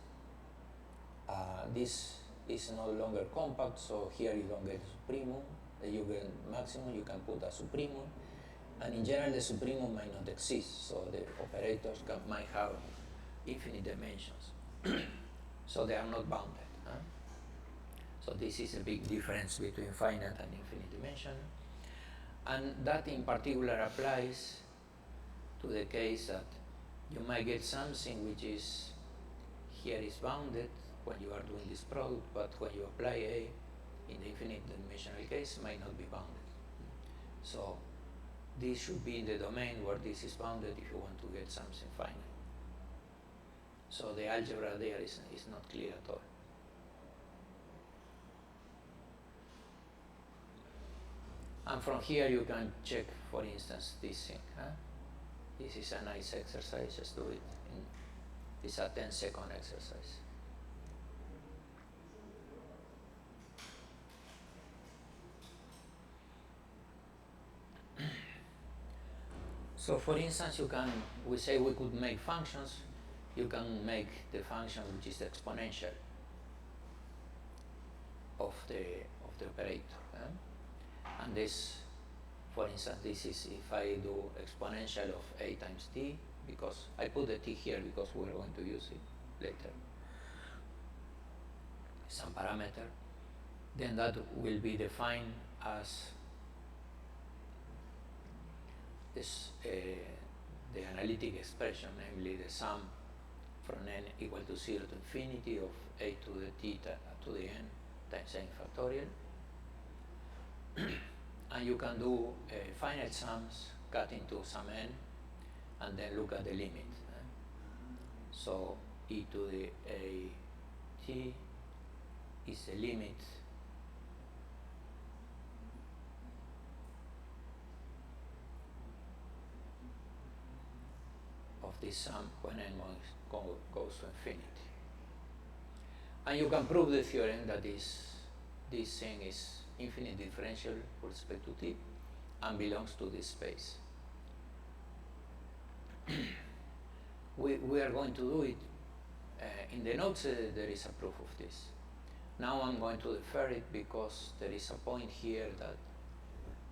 this is no longer compact, so here you don't get a supremum, you get maximum, you can put a supremum, and in general the supremum might not exist, so the operators might have infinite dimensions, so they are not bounded. So this is a big difference between finite and infinite dimension, and that in particular applies to the case that you might get something which is here is bounded when you are doing this product, but when you apply A in the infinite dimensional case, it might not be bounded. So this should be in the domain where this is bounded if you want to get something finite. So the algebra there is not clear at all. And from here you can check, for instance, this thing. This is a nice exercise, just do it. It's a 10-second exercise. So for instance, we say we could make functions. You can make the function which is the exponential of the operator. And this, for instance, this is if I do exponential of a times t, because I put the t here because we're going to use it later, some parameter, then that will be defined as this, the analytic expression, namely the sum from n equal to 0 to infinity of a to the t to the n times n factorial. And you can do finite sums cut into some n and then look at the limit. So e to the a t is the limit of this sum when n goes to infinity. And you can prove the theorem that this thing is infinite differential with respect to t and belongs to this space. We are going to do it. In the notes there is a proof of this. Now I'm going to defer it because there is a point here that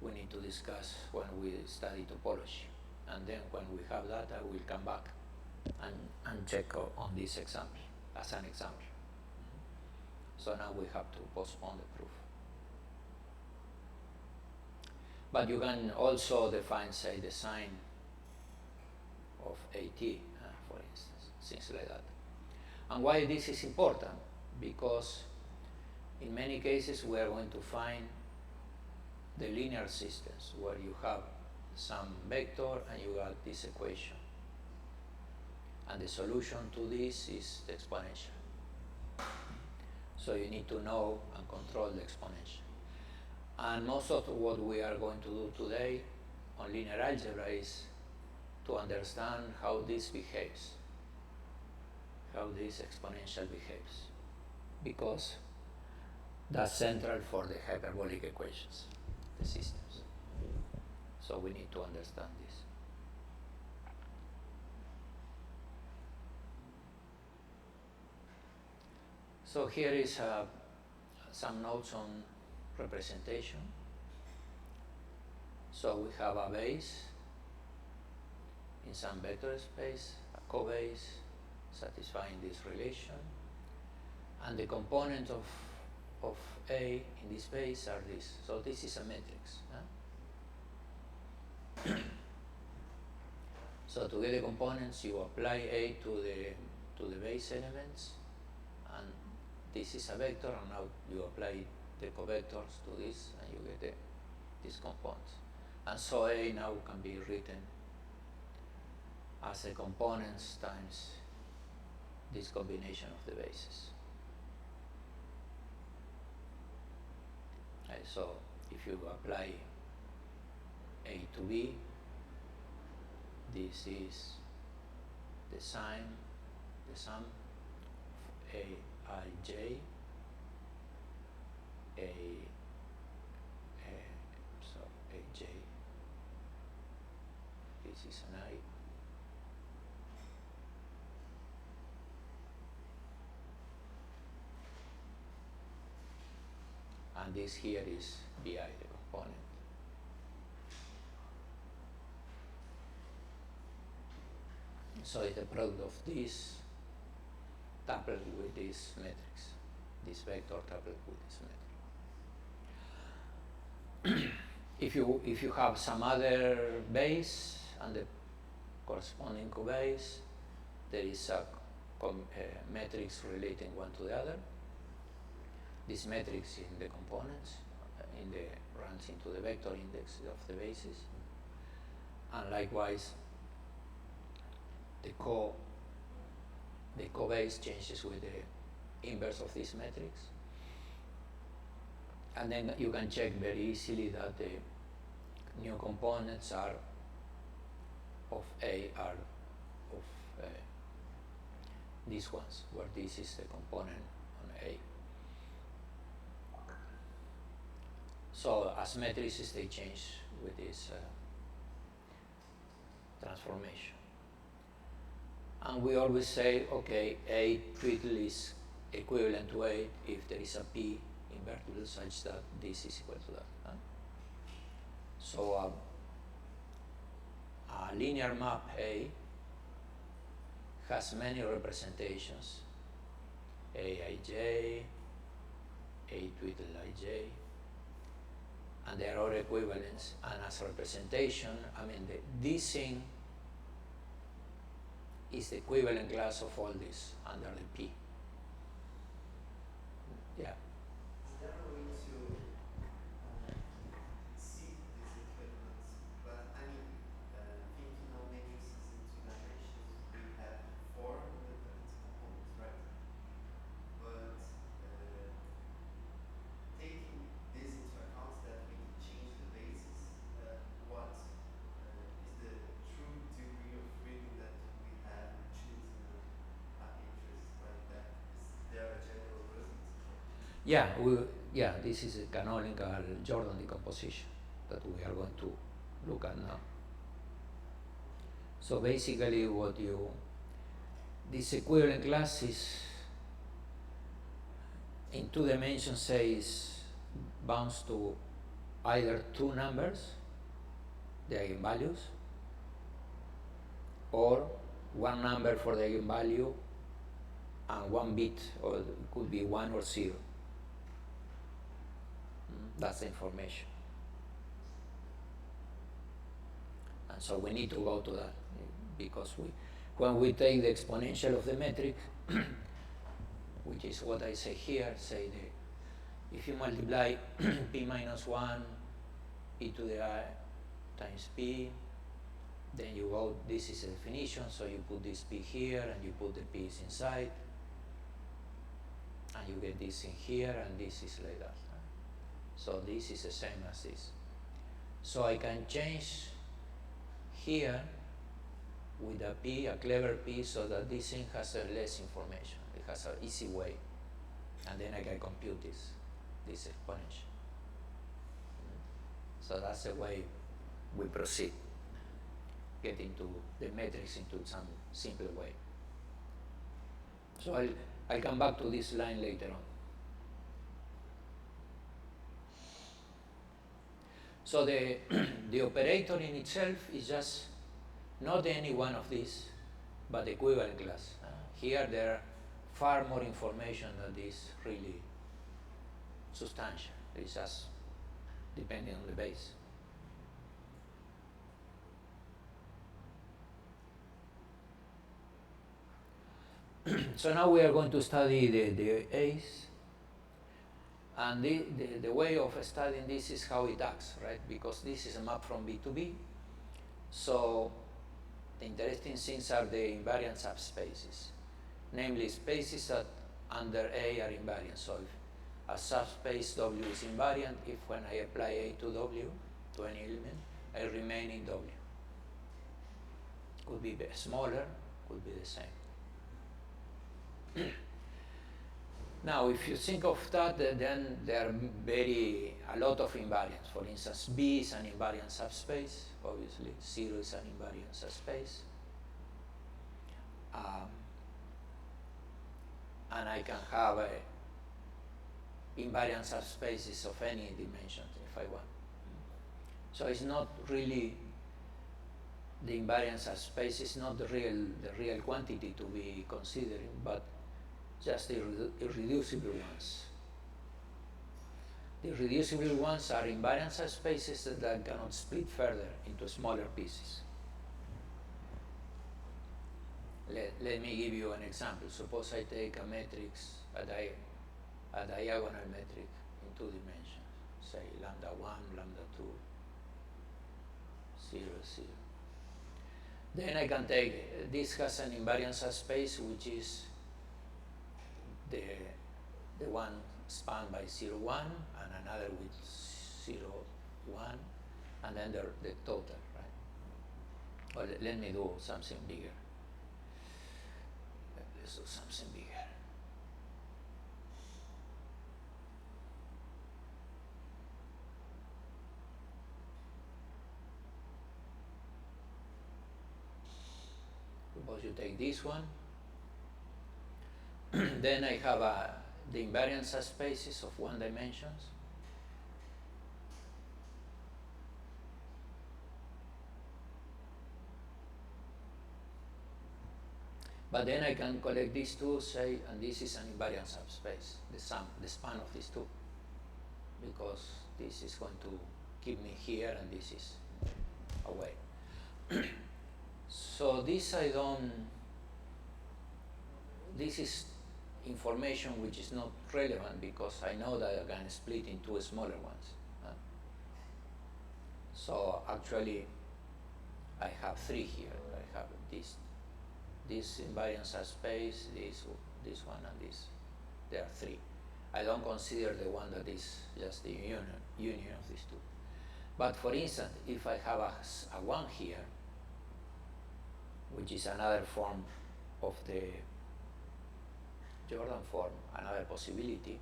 we need to discuss when we study topology. And then when we have that, I will come back and check on this example, as an example. So now we have to postpone the proof. But you can also define, say, the sign of AT, for instance, things like that. And why this is important? Because in many cases we are going to find the linear systems where you have some vector and you got this equation. And the solution to this is the exponential. So you need to know and control the exponential. And most of what we are going to do today on linear algebra is to understand how this behaves, how this exponential behaves, because that's central for the hyperbolic equations, the systems. So we need to understand this. So here is some notes on representation. So we have a base in some vector space, a cobase satisfying this relation, and the component of A in this base are this. So this is a matrix. So to get the components, you apply A to the base elements, and this is a vector, and now you apply the covectors to this, and you get these components. And so A now can be written as the components times this combination of the bases. So if you apply A to B, this is the sum of Aij, so Aj, this is an I, and this here is Bi, the component. So it's the product of this coupled with this matrix, this vector coupled with this matrix. If you have some other base and the corresponding cobase, there is a matrix relating one to the other. This matrix in the components runs into the vector index of the bases, and likewise the cobase changes with the inverse of this matrix, and then you can check very easily that the new components are of A are of these ones, where this is the component on A. So as matrices they change with this transformation. And we always say, okay, 8 twiddle is equivalent to 8 if there is a p invertible such that this is equal to that. Huh? So a linear map A has many representations, Aij, A twiddle ij, and there are equivalents, and as a representation, I mean, this thing is the equivalent class of all this under the P. Yeah. Is there a way to see these equivalents? But I mean, thinking of matrices in 2 dimensions, we have 4 independent components, right? But taking this into account that we can change the basis, what is the true degree of freedom that we have in choosing a matrix like that? Is there a general result? Yeah, this is a canonical Jordan decomposition that we are going to look at now. So basically this equivalent class is in 2 dimensions says bounds to either 2 numbers, the eigenvalues, or 1 number for the eigenvalue and 1 bit, or it could be 1 or 0. That's the information. And so we need to go to that because when we take the exponential of the metric, which is what I say here, say if you multiply p minus 1 e to the I times p, then you go, this is a definition, so you put this p here and you put the p's inside, and you get this in here, and this is like that. So this is the same as this. So I can change here with a p, a clever p, so that this thing has less information. It has an easy way. And then I can compute this exponential. So that's the way we proceed, get into the matrix into some simple way. So I'll come back to this line later on. So the operator in itself is just not any one of these, but the equivalent class. Here there are far more information that is really substantial. It's just depending on the base. So now we are going to study the A's. And the way of studying this is how it acts, right? Because this is a map from B to B. So the interesting things are the invariant subspaces, namely spaces that under A are invariant. So if a subspace W is invariant, if when I apply A to W, to any element, I remain in W. Could be smaller, could be the same. Now, if you think of that, then there are a lot of invariants. For instance, B is an invariant subspace, obviously. 0 is an invariant subspace. And I can have invariant subspaces of any dimension if I want. So it's not really, the invariant subspace is not the real quantity to be considering, but just the irreducible ones. The irreducible ones are invariant subspaces that cannot split further into smaller pieces. Let me give you an example. Suppose I take a matrix, a diagonal metric in 2 dimensions, say lambda 1, lambda 2, 0, 0. Then I can take, this has an invariant subspace which is the one spanned by 0, 1, and another with 0, 1, and then the total, right? Well, let me do something bigger. Let's do something bigger. Suppose you take this one. Then I have the invariant subspaces of one dimensions. But then I can collect these two, say, and this is an invariant subspace, the span of these two, because this is going to keep me here and this is away. So this this is information which is not relevant because I know that I can split in two smaller ones. So actually I have three here. I have this invariant subspace, this one and this. There are three. I don't consider the one that is just the union of these two. But for instance, if I have a 1 here, which is another form of the Jordan form, another possibility,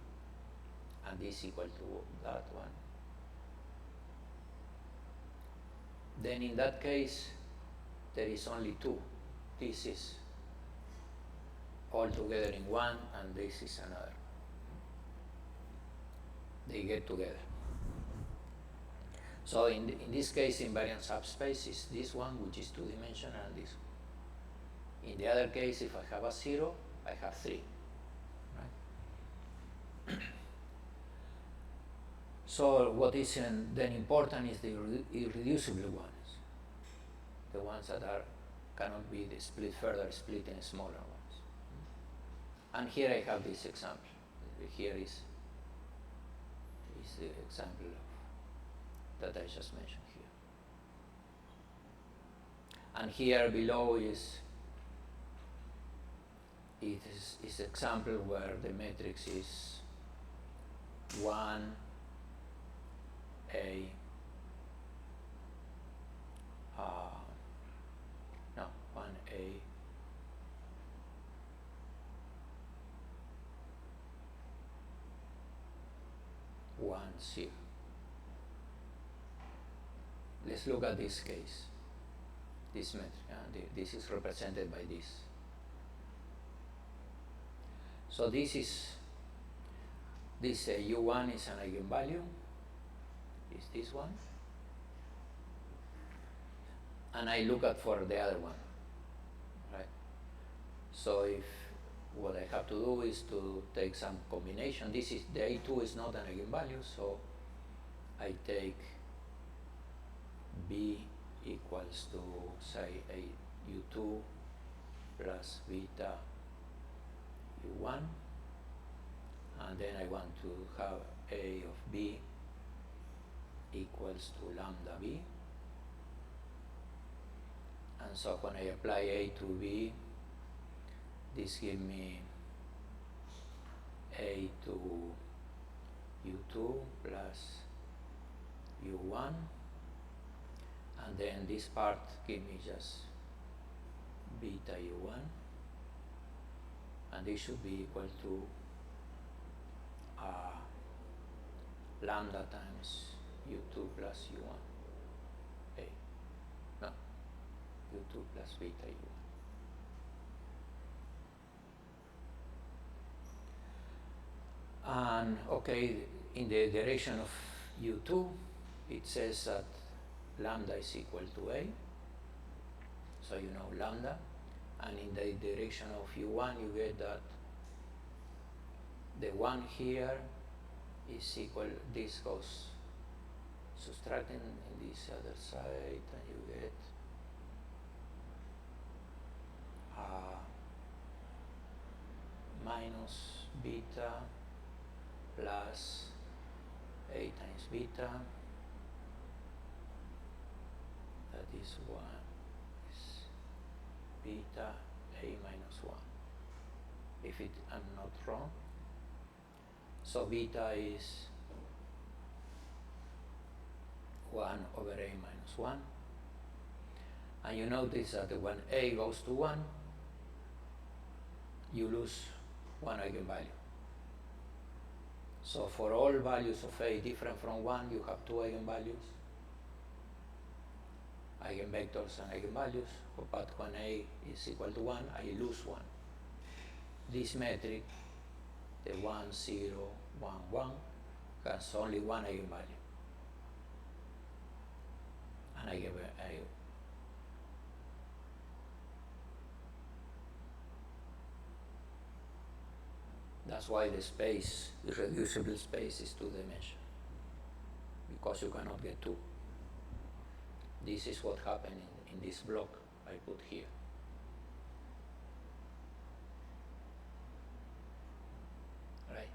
and this equal to that one, then in that case there is only 2. This is all together in one and this is another. They get together. So in this case, invariant subspace is this one, which is 2-dimensional, and this one. In the other case, if I have a 0, I have 3. Right? So what is then important is the irreducible ones, the ones that cannot be further split in smaller ones. And here I have this example. Here is the example that I just mentioned here. And here below is example where the matrix is 1, A, 1A, one zero. Let's look at this case, this metric. This is represented by this. So this U1 is an eigenvalue, is this one, and I look at for the other one, right? So if what I have to do is to take some combination. The A2 is not an eigenvalue, so I take B equals to, say, U2 plus beta U1, and then I want to have A of B equals to lambda B, and so when I apply A to B, this gives me A to U2 plus U1, and then this part gives me just beta U1, and this should be equal to lambda times U2 plus U1, A, no, U2 plus beta U1. And okay, in the direction of U2, it says that lambda is equal to A, so you know lambda, and in the direction of U1 you get that the 1 here is equal, this goes subtracting in this other side, and you get minus beta plus A times beta, that is 1 is beta A minus 1, if I'm not wrong. So beta is 1 over A minus 1, and you notice that when A goes to 1, you lose one eigenvalue. So for all values of A different from 1, you have 2 eigenvalues, eigenvectors and eigenvalues, but when A is equal to 1, I lose 1. This metric, the 1, 0, 1, 1, has only one eigenvalue. And that's why the space, the reducible space, is two-dimensional, because you cannot get two. This is what happened in this block I put here. Right?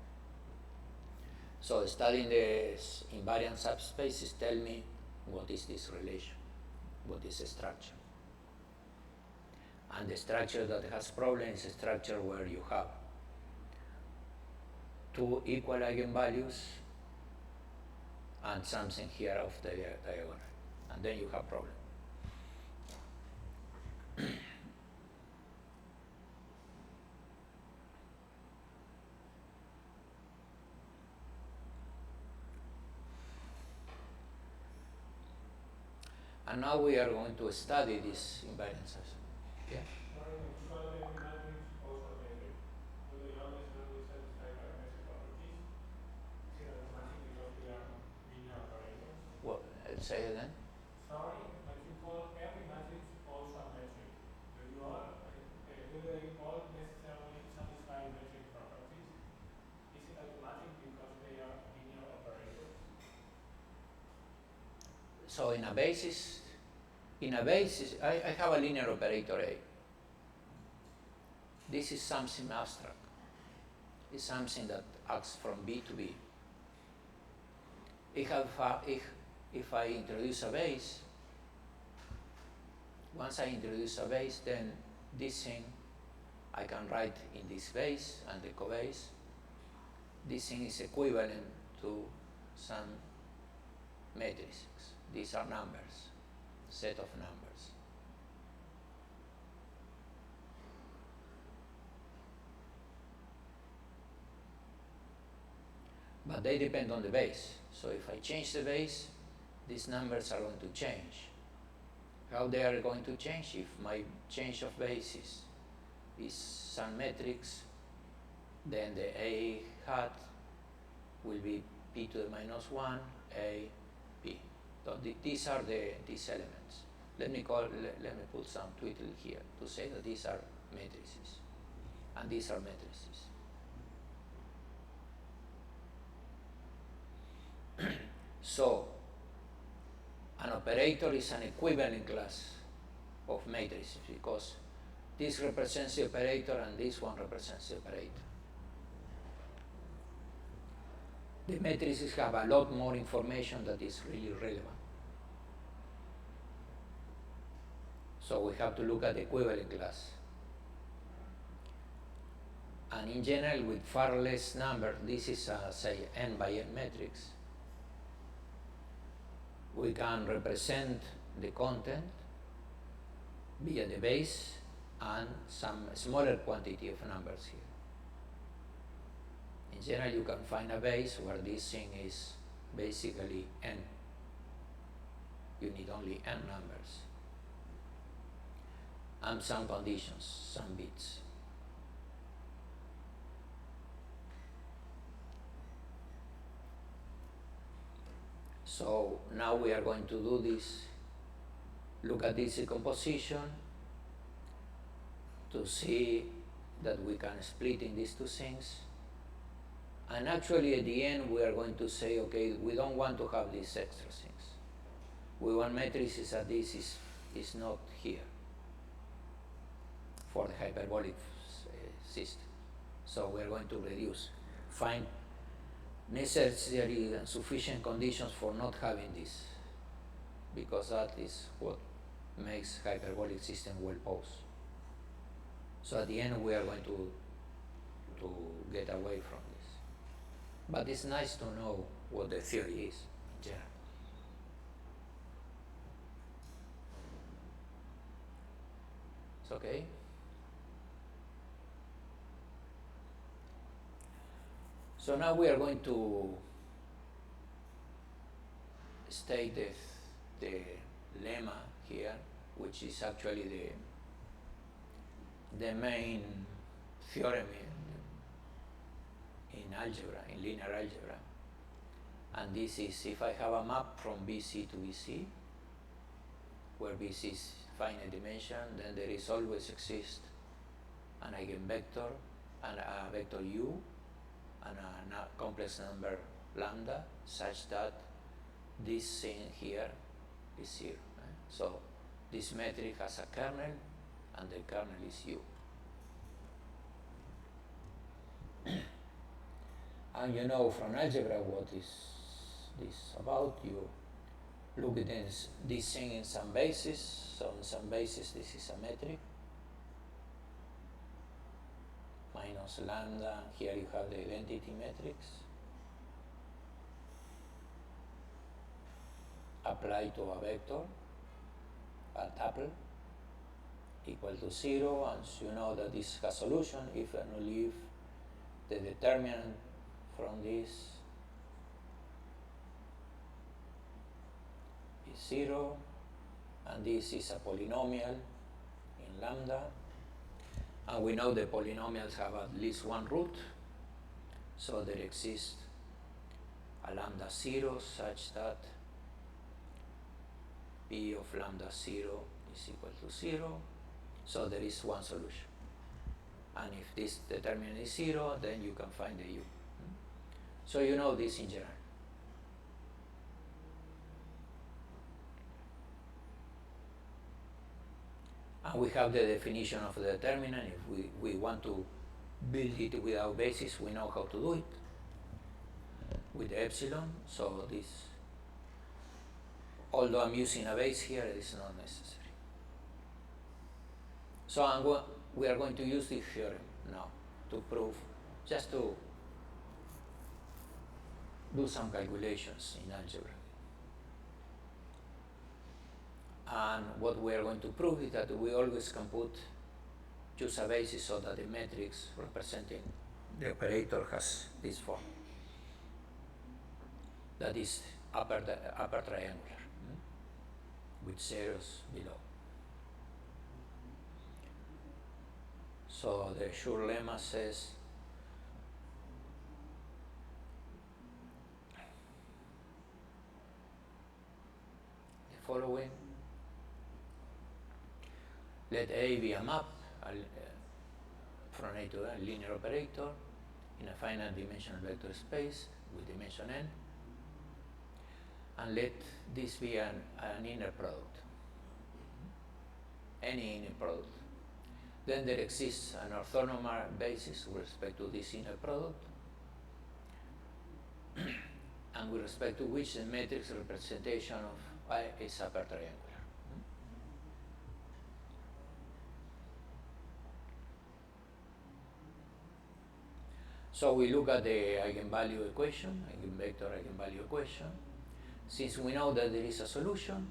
So studying the invariant subspaces tell me what is this relation, what is the structure. And the structure that has problems is a structure where you have two equal eigenvalues and something here of the diagonal, and then you have problem. And now we are going to study these invariances. Yeah. Sorry, equal every matrix also metric. Do they always satisfy parametric properties? Is it automatic because we are linear operators? Well, say it again. Sorry, but you call every matrix also a metric. Do they all necessarily satisfy metric properties? Is it automatic because they are linear operators? So in a basis, I have a linear operator A. This is something abstract. It's something that acts from B to B. If I introduce a base, once I introduce a base, then this thing I can write in this base and the cobase. This thing is equivalent to some matrices. These are numbers, set of numbers. But they depend on the base. So if I change the base, these numbers are going to change. How they are going to change? If my change of basis is some matrix, then the A hat will be P to the minus 1, A, P. So these are these elements. Let me put some twiddle here to say that these are matrices, and these are matrices. So an operator is an equivalent class of matrices because this represents the operator and this one represents the operator. The matrices have a lot more information that is really relevant. So we have to look at the equivalent class. And in general, with far less number, this is a, say, n by n matrix, we can represent the content via the base and some smaller quantity of numbers here. In general, you can find a base where this thing is basically n. You need only n numbers. And some conditions, some bits. So now we are going to do this, look at this decomposition to see that we can split in these two things. And actually at the end we are going to say, okay, we don't want to have these extra things. We want matrices that this is not here for the hyperbolic system. So we are going to reduce, find necessary and sufficient conditions for not having this, because that is what makes hyperbolic system well posed. So at the end we are going to get away from this. But it's nice to know what the theory is in general. It's okay? So now we are going to state the lemma here, which is actually the main theorem in algebra, in linear algebra. And this is if I have a map from BC to BC, where BC is finite dimension, then there is always exist an eigenvector and a vector u and a complex number lambda such that this thing here is 0. So this metric has a kernel and the kernel is u. And you know from algebra what is this about. You look at this thing in some basis. So in some basis this is a metric minus lambda. Here you have the identity matrix applied to a vector, a tuple equal to 0, and you know that this has solution if and only if the determinant from this is 0, and this is a polynomial in lambda, and we know the polynomials have at least one root, so there exists a lambda 0 such that p of lambda 0 is equal to 0, so there is one solution. And if this determinant is 0, then you can find the u. So you know this in general. And we have the definition of the determinant. If we want to build it without basis, we know how to do it with the epsilon. So this, although I'm using a base here, it is not necessary. So we are going to use this theorem now to prove, just to do some calculations in algebra. And what we are going to prove is that we always can choose a basis so that the matrix representing the operator has this form. That is upper triangular, with zeros below. So the Schur lemma says the following: let A be a map from A to a linear operator in a finite dimensional vector space with dimension n, and let this be an inner product, any inner product. Then there exists an orthonormal basis with respect to this inner product, and with respect to which the matrix representation of I is upper triangular. So we look at the eigenvalue equation, eigenvector eigenvalue equation. Since we know that there is a solution,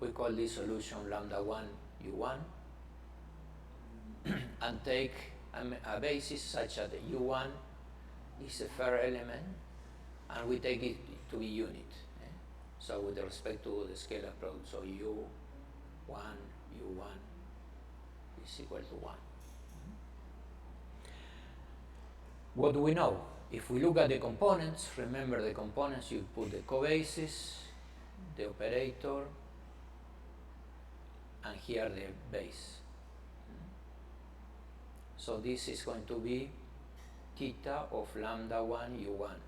we call this solution lambda 1 u1, and take a basis such that u1 is a fair element, and we take it to be unit. So with respect to the scalar product, so u1 is equal to 1. What do we know? If we look at the components, remember the components, you put the cobasis, the operator, and here the base. So this is going to be theta of lambda 1 u1.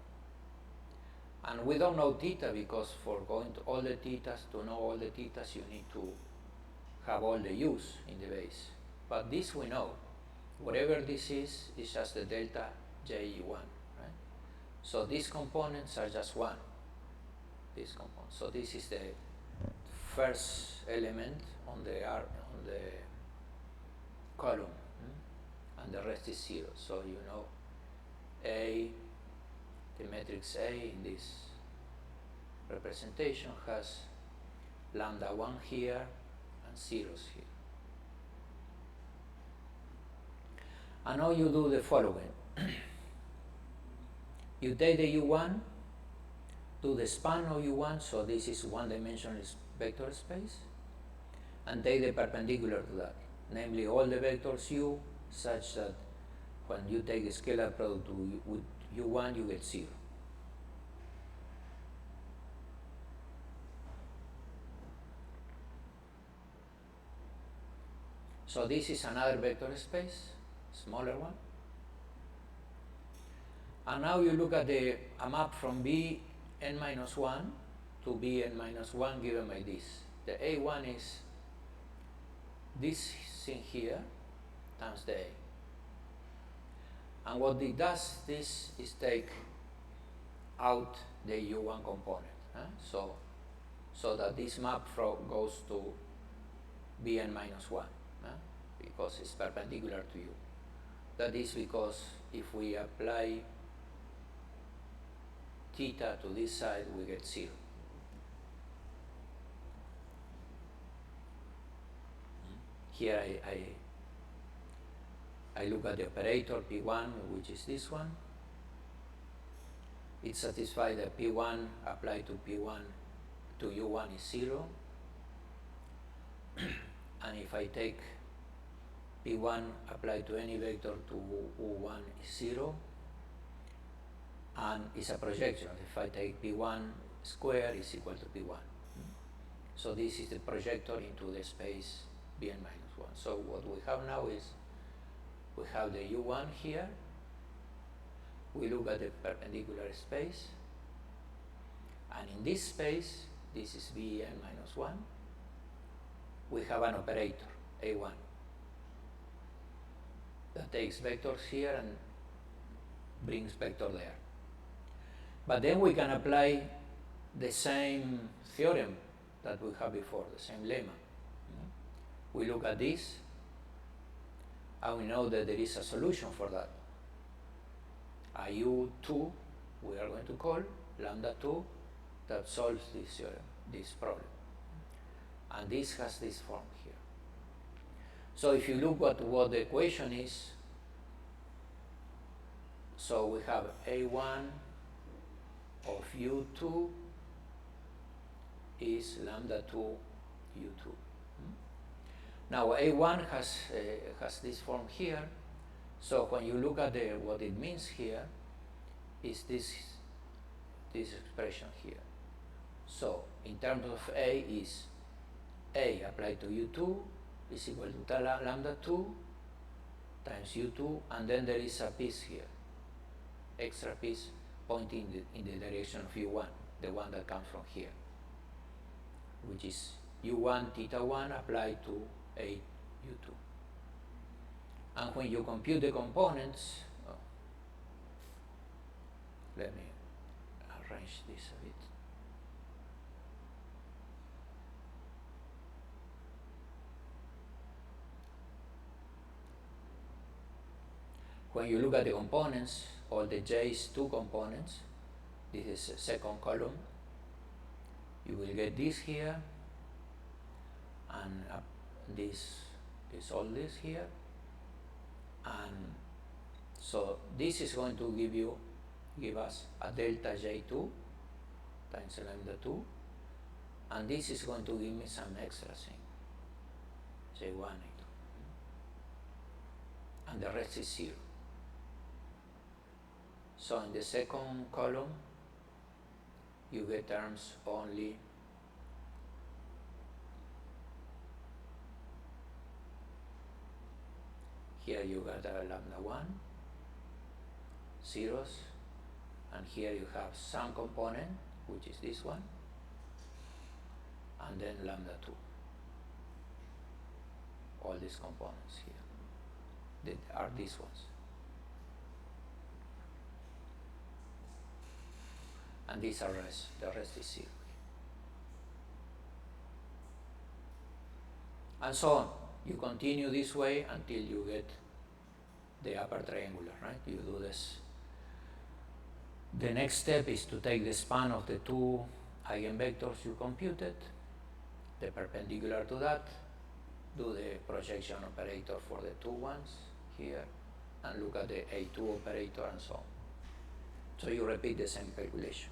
And we don't know theta because for going to all the thetas, to know all the thetas, you need to have all the u's in the base. But this we know. Whatever this is just the delta j1, right? So these components are just 1. These components. So this is the first element on the column, and the rest is 0. So you know A, the matrix A in this representation has lambda 1 here and zeros here. And now you do the following. You take the u1, do the span of u1, so this is one-dimensional vector space, and take the perpendicular to that, namely all the vectors u such that when you take the scalar product with u1, you get 0. So this is another vector space, smaller one. And now you look at a map from Bn minus 1 to Bn minus 1 given by this. The A1 is this thing here times the A. And what it does this is take out the U1 component. So that this map goes to Bn minus 1 because it's perpendicular to U. That is because if we apply theta to this side, we get 0. Here I look at the operator P1, which is this one. It satisfies that P1 applied to P1 to U1 is 0. And if I take P1 applied to any vector to U1 is 0. And it's a projection. If I take P1 square is equal to P1. So this is the projector into the space Bn minus 1. So what we have now is we have the U1 here. We look at the perpendicular space. And in this space, this is Bn minus 1. We have an operator, A1, that takes vectors here and brings vector there. But then we can apply the same theorem that we had before, the same lemma. We look at this, and we know that there is a solution for that. A U2, we are going to call lambda 2, that solves this theorem, this problem. And this has this form here. So if you look at what the equation is, so we have A1 of U2 is lambda 2 U2. Now A1 has this form here, so when you look at what it means here, is this expression here. So in terms of A is A applied to U2 is equal to lambda 2 times U2, and then there is a piece here, extra piece pointing in the direction of U1, the one that comes from here, which is U1 theta 1 applied to A U2. And when you compute the components, let me arrange this a bit. When you look at the components, all the J's 2 components, this is the second column, you will get this here, and this is all this here, and so this is going to give us a delta J2 times lambda 2, and this is going to give me some extra thing, J1, J2, and the rest is 0. So in the second column, you get terms only here you got a lambda 1, zeros, and here you have some component, which is this one, and then lambda 2. All these components here, that are these ones. And these are the rest is 0. And so on. You continue this way until you get the upper triangular, right? You do this. The next step is to take the span of the 2 eigenvectors you computed, the perpendicular to that, do the projection operator for the 2 ones here, and look at the A2 operator and so on. So you repeat the same calculation.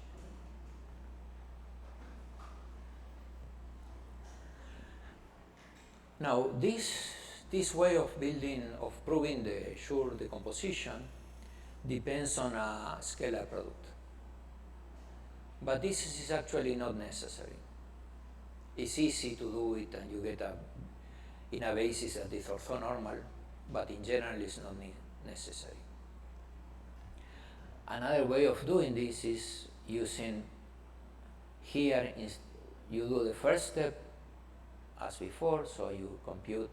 Now, this way of proving the sure decomposition depends on a scalar product. But this is actually not necessary. It's easy to do it, and you get in a basis that is orthonormal, but in general it's not necessary. Another way of doing this is using here, you do the first step as before, so you compute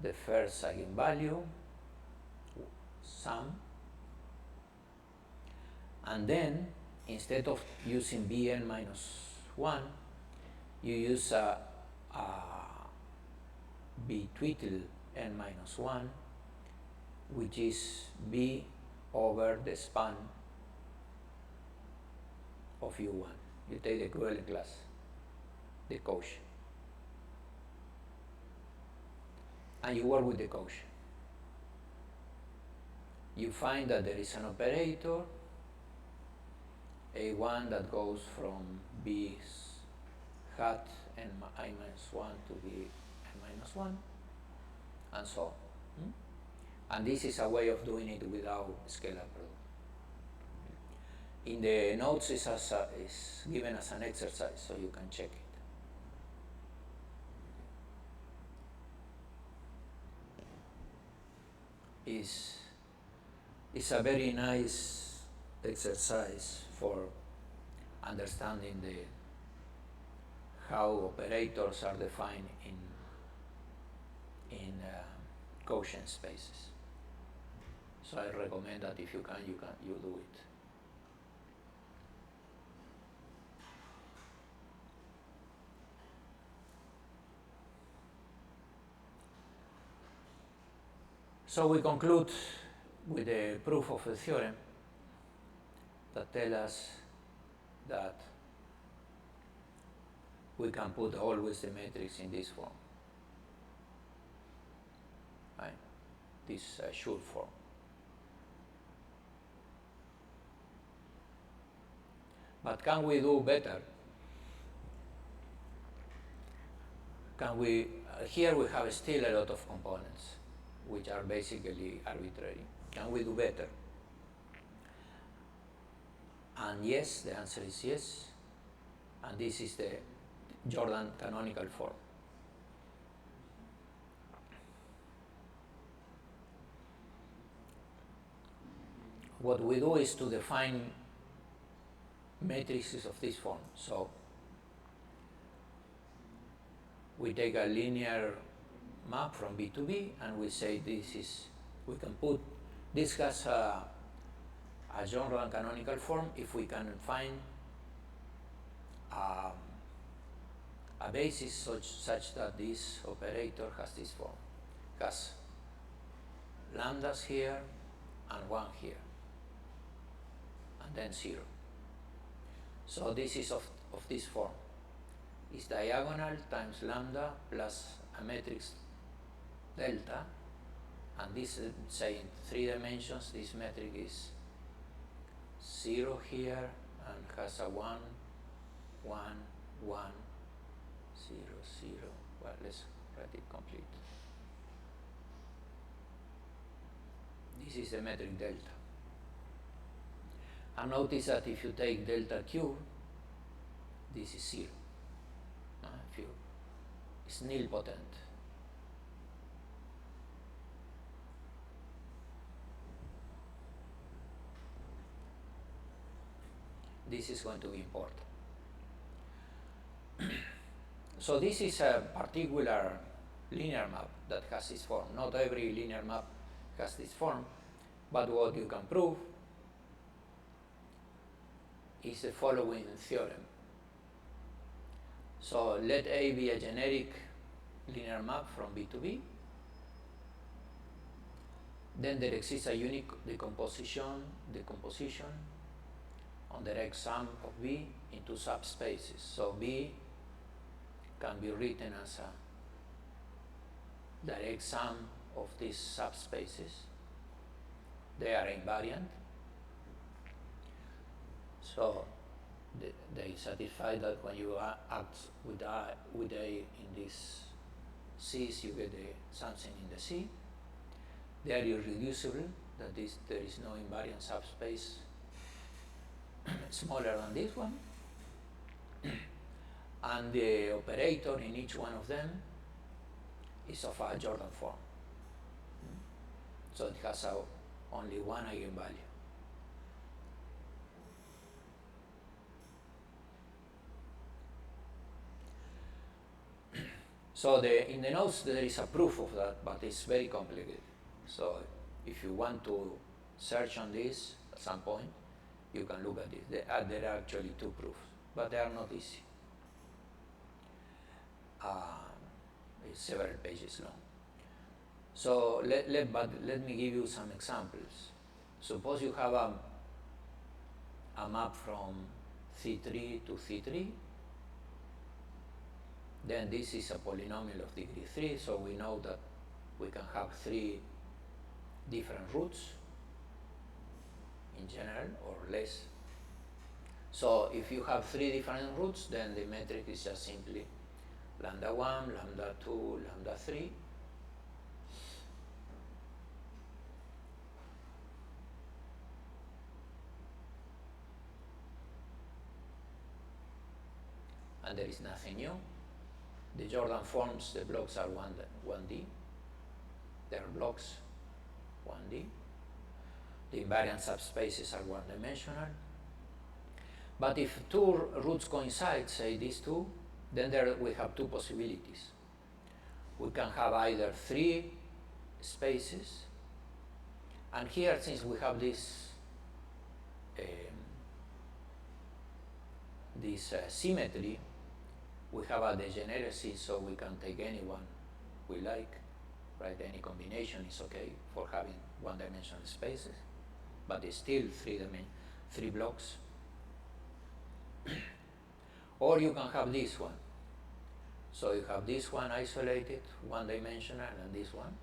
the first eigenvalue, sum, and then instead of using Bn minus 1, you use a B twiddle n minus 1, which is B over the span of U1. You take the equivalent class, the quotient, and you work with the quotient. You find that there is an operator, A1, that goes from B hat n I minus 1 to B n minus 1, and so on. And this is a way of doing it without scalar product. In the notes is given as an exercise, so you can check it. It's a very nice exercise for understanding how operators are defined in quotient spaces. So I recommend that if you do it. So we conclude with the proof of the theorem that tells us that we can put always the matrix in this form, right? This sure form. But can we do better? Can we? Here we have still a lot of components, which are basically arbitrary. Can we do better? And yes, the answer is yes. And this is the Jordan canonical form. What we do is to define matrices of this form. So we take a linear map from B to B, and we say we can put, this has a Jordan canonical form if we can find a basis such that this operator has this form, has lambdas here and 1 here, and then 0. So this is of this form. It's diagonal times lambda plus a matrix delta, and this say in 3 dimensions this metric is 0 here and has a 1, 1, 1, 0, 0. Well, let's write it complete. This is the metric delta. And notice that if you take delta Q, this is 0. It's nilpotent. This is going to be important. So this is a particular linear map that has this form. Not every linear map has this form, but what you can prove is the following theorem. So let A be a generic linear map from B to B. Then there exists a unique decomposition on the direct sum of B into subspaces. So B can be written as a direct sum of these subspaces. They are invariant. So they satisfy that when you act with A in this C's you get something in the C. They are irreducible, that is, there is no invariant subspace smaller than this one. And the operator in each one of them is of a Jordan form. So it has only one eigenvalue. So in the notes there is a proof of that, but it's very complicated. So if you want to search on this at some point, you can look at it. There are actually two proofs, but they are not easy. It's several pages long. So let me give you some examples. Suppose you have a map from C3 to C3. Then this is a polynomial of degree 3, so we know that we can have 3 different roots in general, or less. So if you have 3 different roots, then the metric is just simply lambda 1, lambda 2, lambda 3. And there is nothing new. The Jordan forms, the blocks are 1D. They are blocks 1D. The invariant subspaces are one-dimensional. But if 2 roots coincide, say these two, then there we have 2 possibilities. We can have either 3 spaces, and here, since we have this symmetry, we have a degeneracy, so we can take any one we like, right? Any combination is okay for having one-dimensional spaces, but it's still 3 blocks. Or you can have this one. So you have this one isolated, one-dimensional, and this one.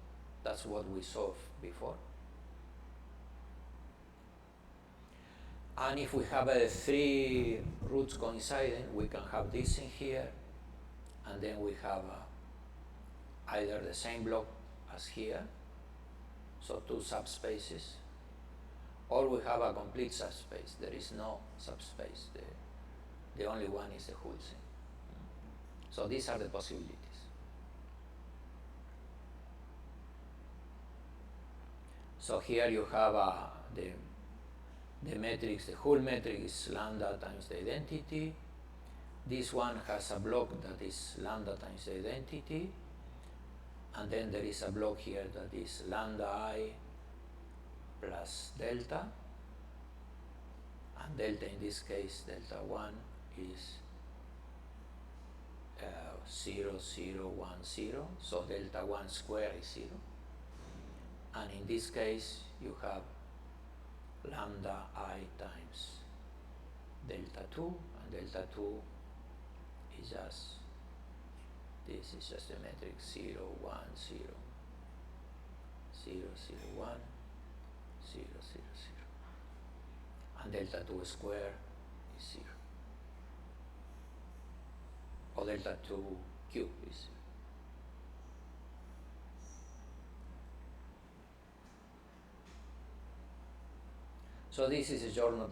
That's what we saw before. And if we have 3 roots coinciding, we can have this in here, and then we have either the same block as here, so 2 subspaces, or we have a complete subspace. There is no subspace. The only one is the whole thing. So these are the possibilities. So here you have the matrix, the whole matrix is lambda times the identity. This one has a block that is lambda times the identity, and then there is a block here that is lambda I plus delta, and delta in this case, delta 1 is 0, 0, 1, 0, so delta 1 square is 0. And in this case, you have lambda I times delta 2, and delta 2 is just, this is just the metric 0, 1, 0, 0, 0, 1, 0, 0, 0. And delta 2 square is 0. Or delta 2 cube is 0. So this is a Jordan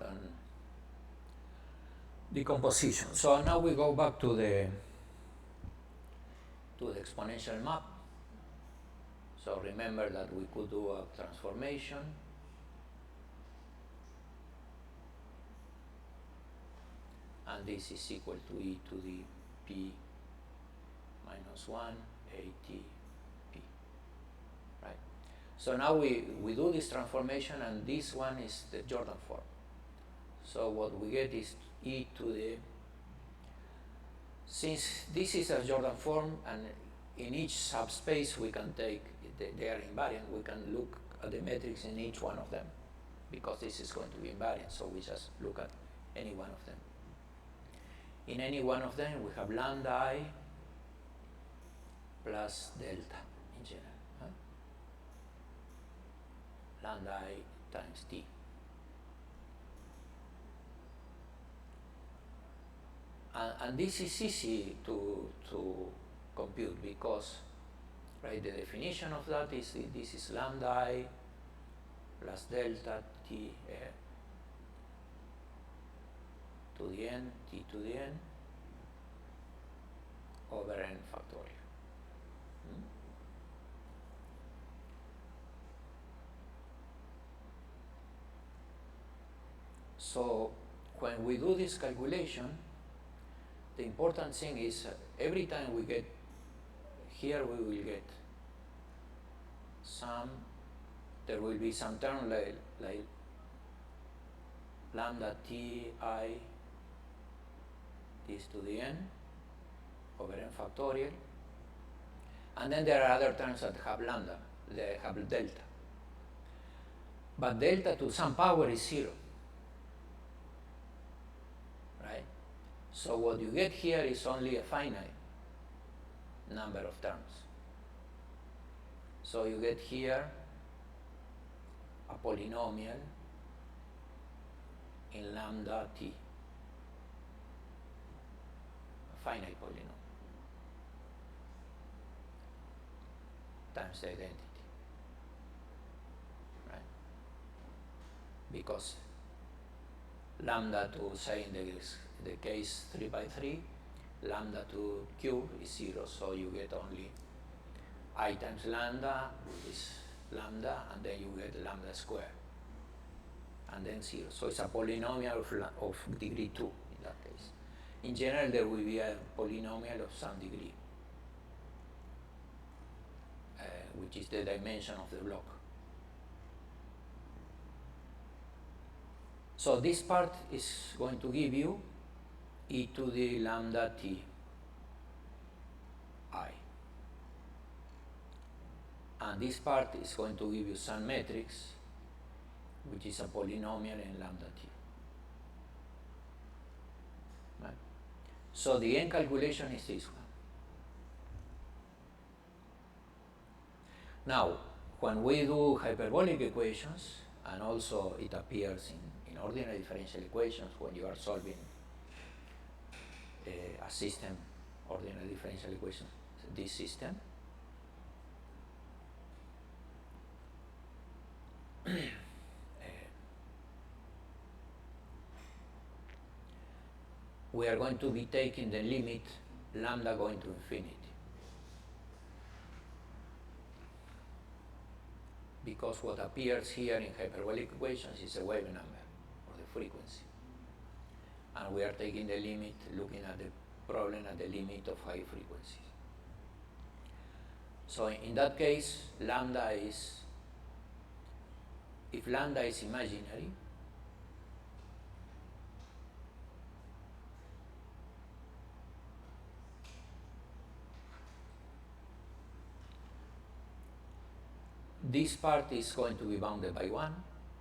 decomposition. So now we go back to the exponential map. So remember that we could do a transformation. And this is equal to e to the p minus 1 AT p, right? So now we do this transformation, and this one is the Jordan form. So what we get is e to the, since this is a Jordan form, and in each subspace we can take, they are invariant, we can look at the metrics in each one of them, because this is going to be invariant, so we just look at any one of them. In any one of them, we have lambda I plus delta in general. Lambda I times t. And this is easy to compute, because right? The definition of that is this is lambda I plus delta t to the n, t to the n, over n factorial. So when we do this calculation, the important thing is every time we get here, we will get some, there will be some term like lambda t I this to the n over n factorial, and then there are other terms that have lambda, they have delta. But delta to some power is 0, right? So what you get here is only a finite number of terms. So you get here a polynomial in lambda t, a finite polynomial, times the identity, right? Because lambda to, say in the case 3 by 3, lambda to cube is 0, so you get only I times lambda is lambda, and then you get lambda squared, and then 0. So it's a polynomial of degree 2 in that case. In general, there will be a polynomial of some degree, which is the dimension of the block. So this part is going to give you e to the lambda t I. And this part is going to give you some matrix, which is a polynomial in lambda t. Right? So the end calculation is this one. Now, when we do hyperbolic equations, and also it appears in ordinary differential equations when you are solving a system, ordinary differential equations, this system, we are going to be taking the limit lambda going to infinity, because what appears here in hyperbolic equations is a wave number, or the frequency, and we are taking the limit, looking at the problem at the limit of high frequencies. So in that case, lambda is, if lambda is imaginary, this part is going to be bounded by 1,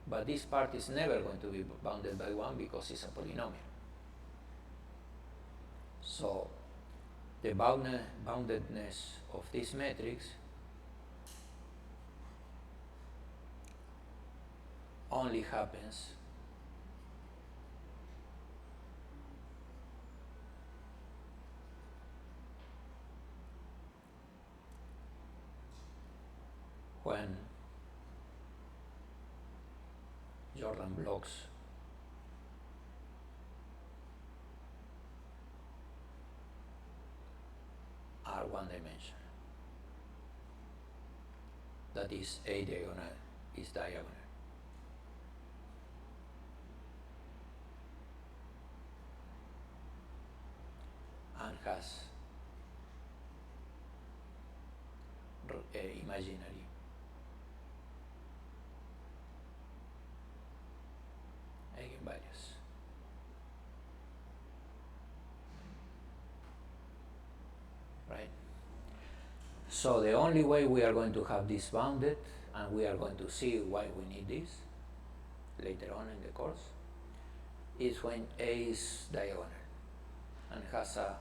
but this part is never going to be bounded by 1 because it's a polynomial. So the boundedness of this matrix only happens when Jordan blocks are one dimensional. That is, a diagonal is diagonal. And has imaginary eigenvalues. Right? So the only way we are going to have this bounded, and we are going to see why we need this later on in the course, is when A is diagonal and has a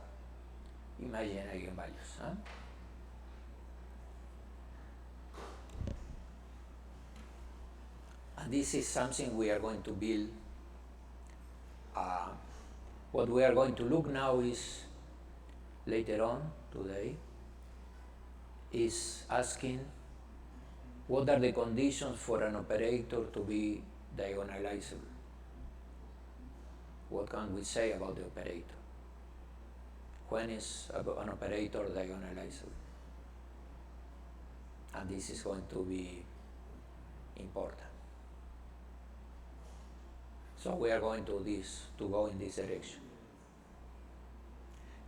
imaginary eigenvalues. Huh? And this is something we are going to build. What we are going to look now is, later on today, is asking what are the conditions for an operator to be diagonalizable. What can we say about the operator? When is an operator diagonalizable? And this is going to be important. So we are going to go in this direction.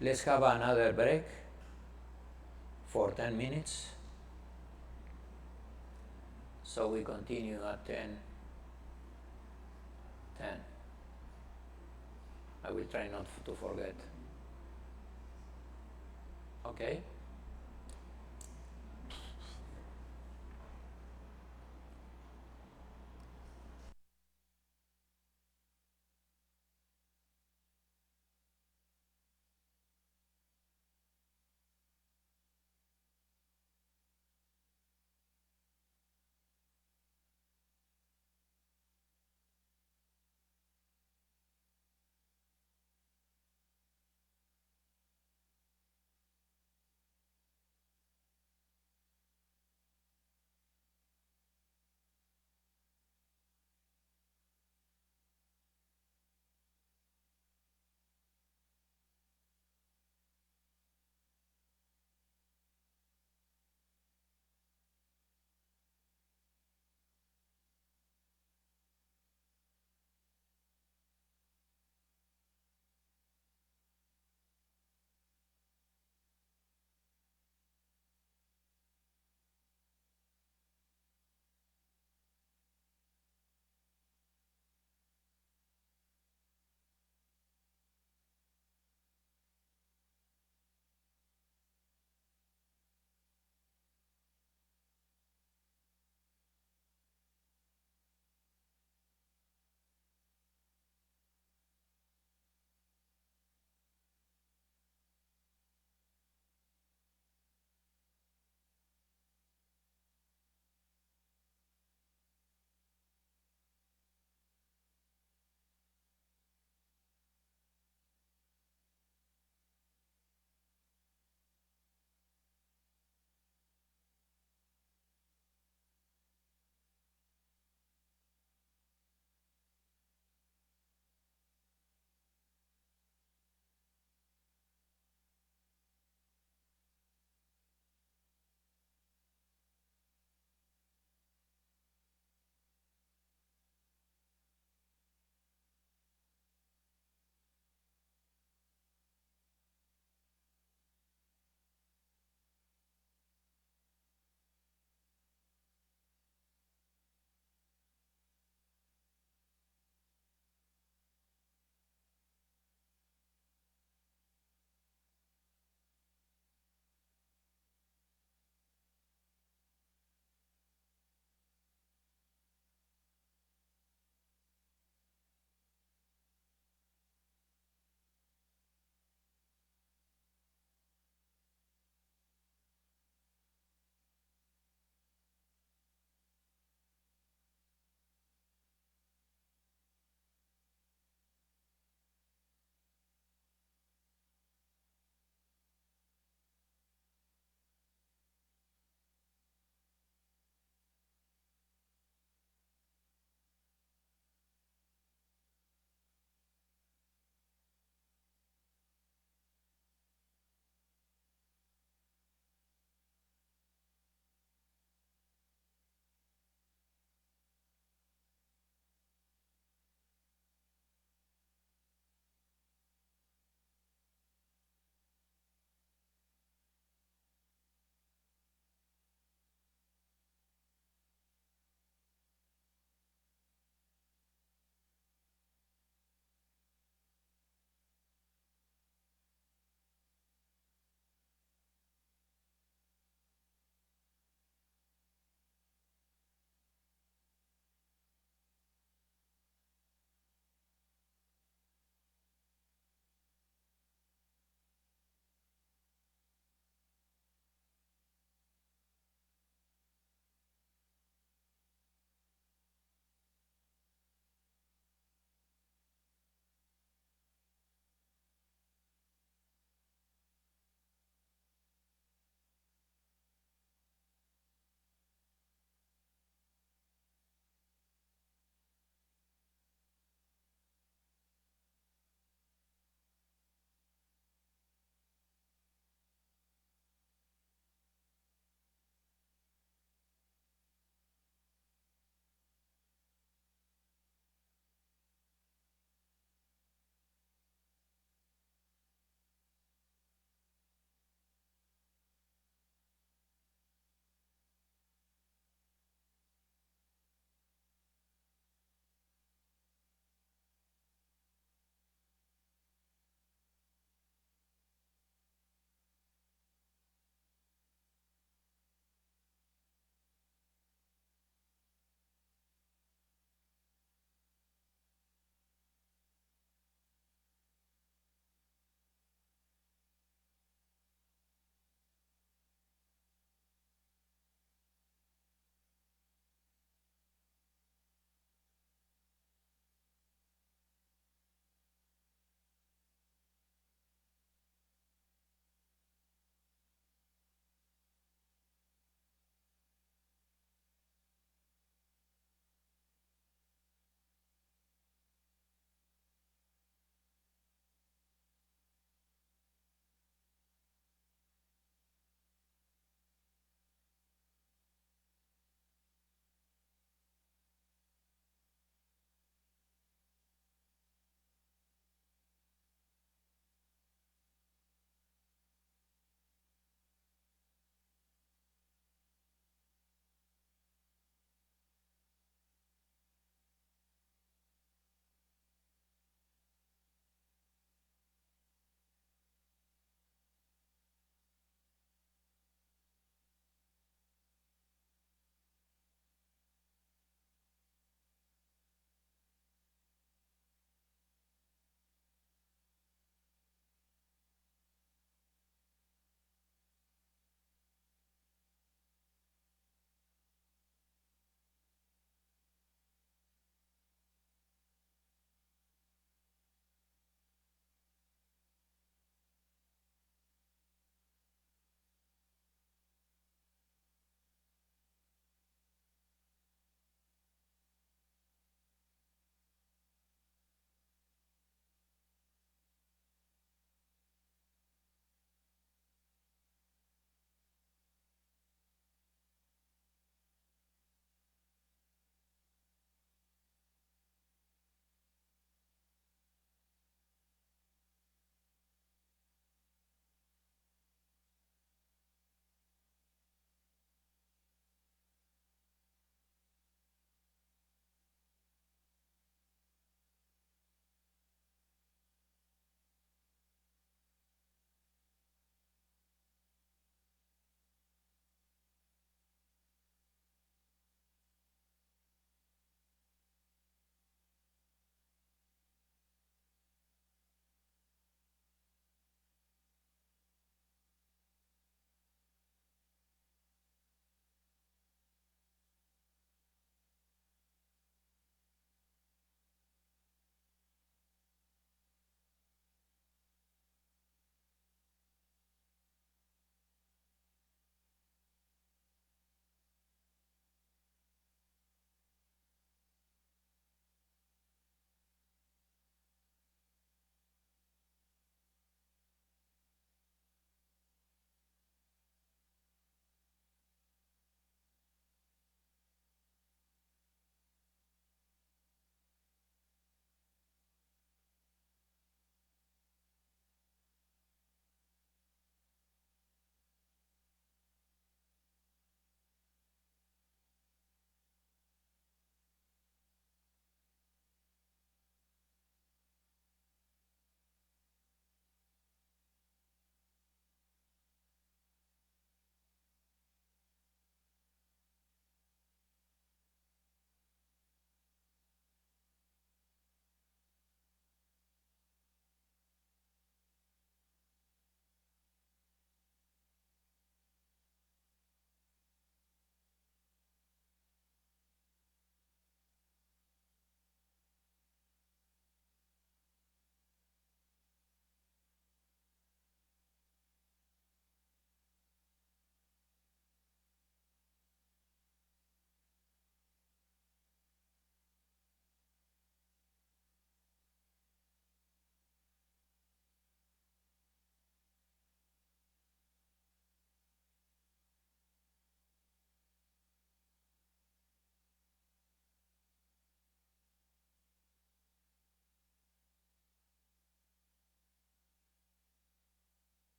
Let's have another break for 10 minutes. So we continue at 10. I will try not to forget. Okay?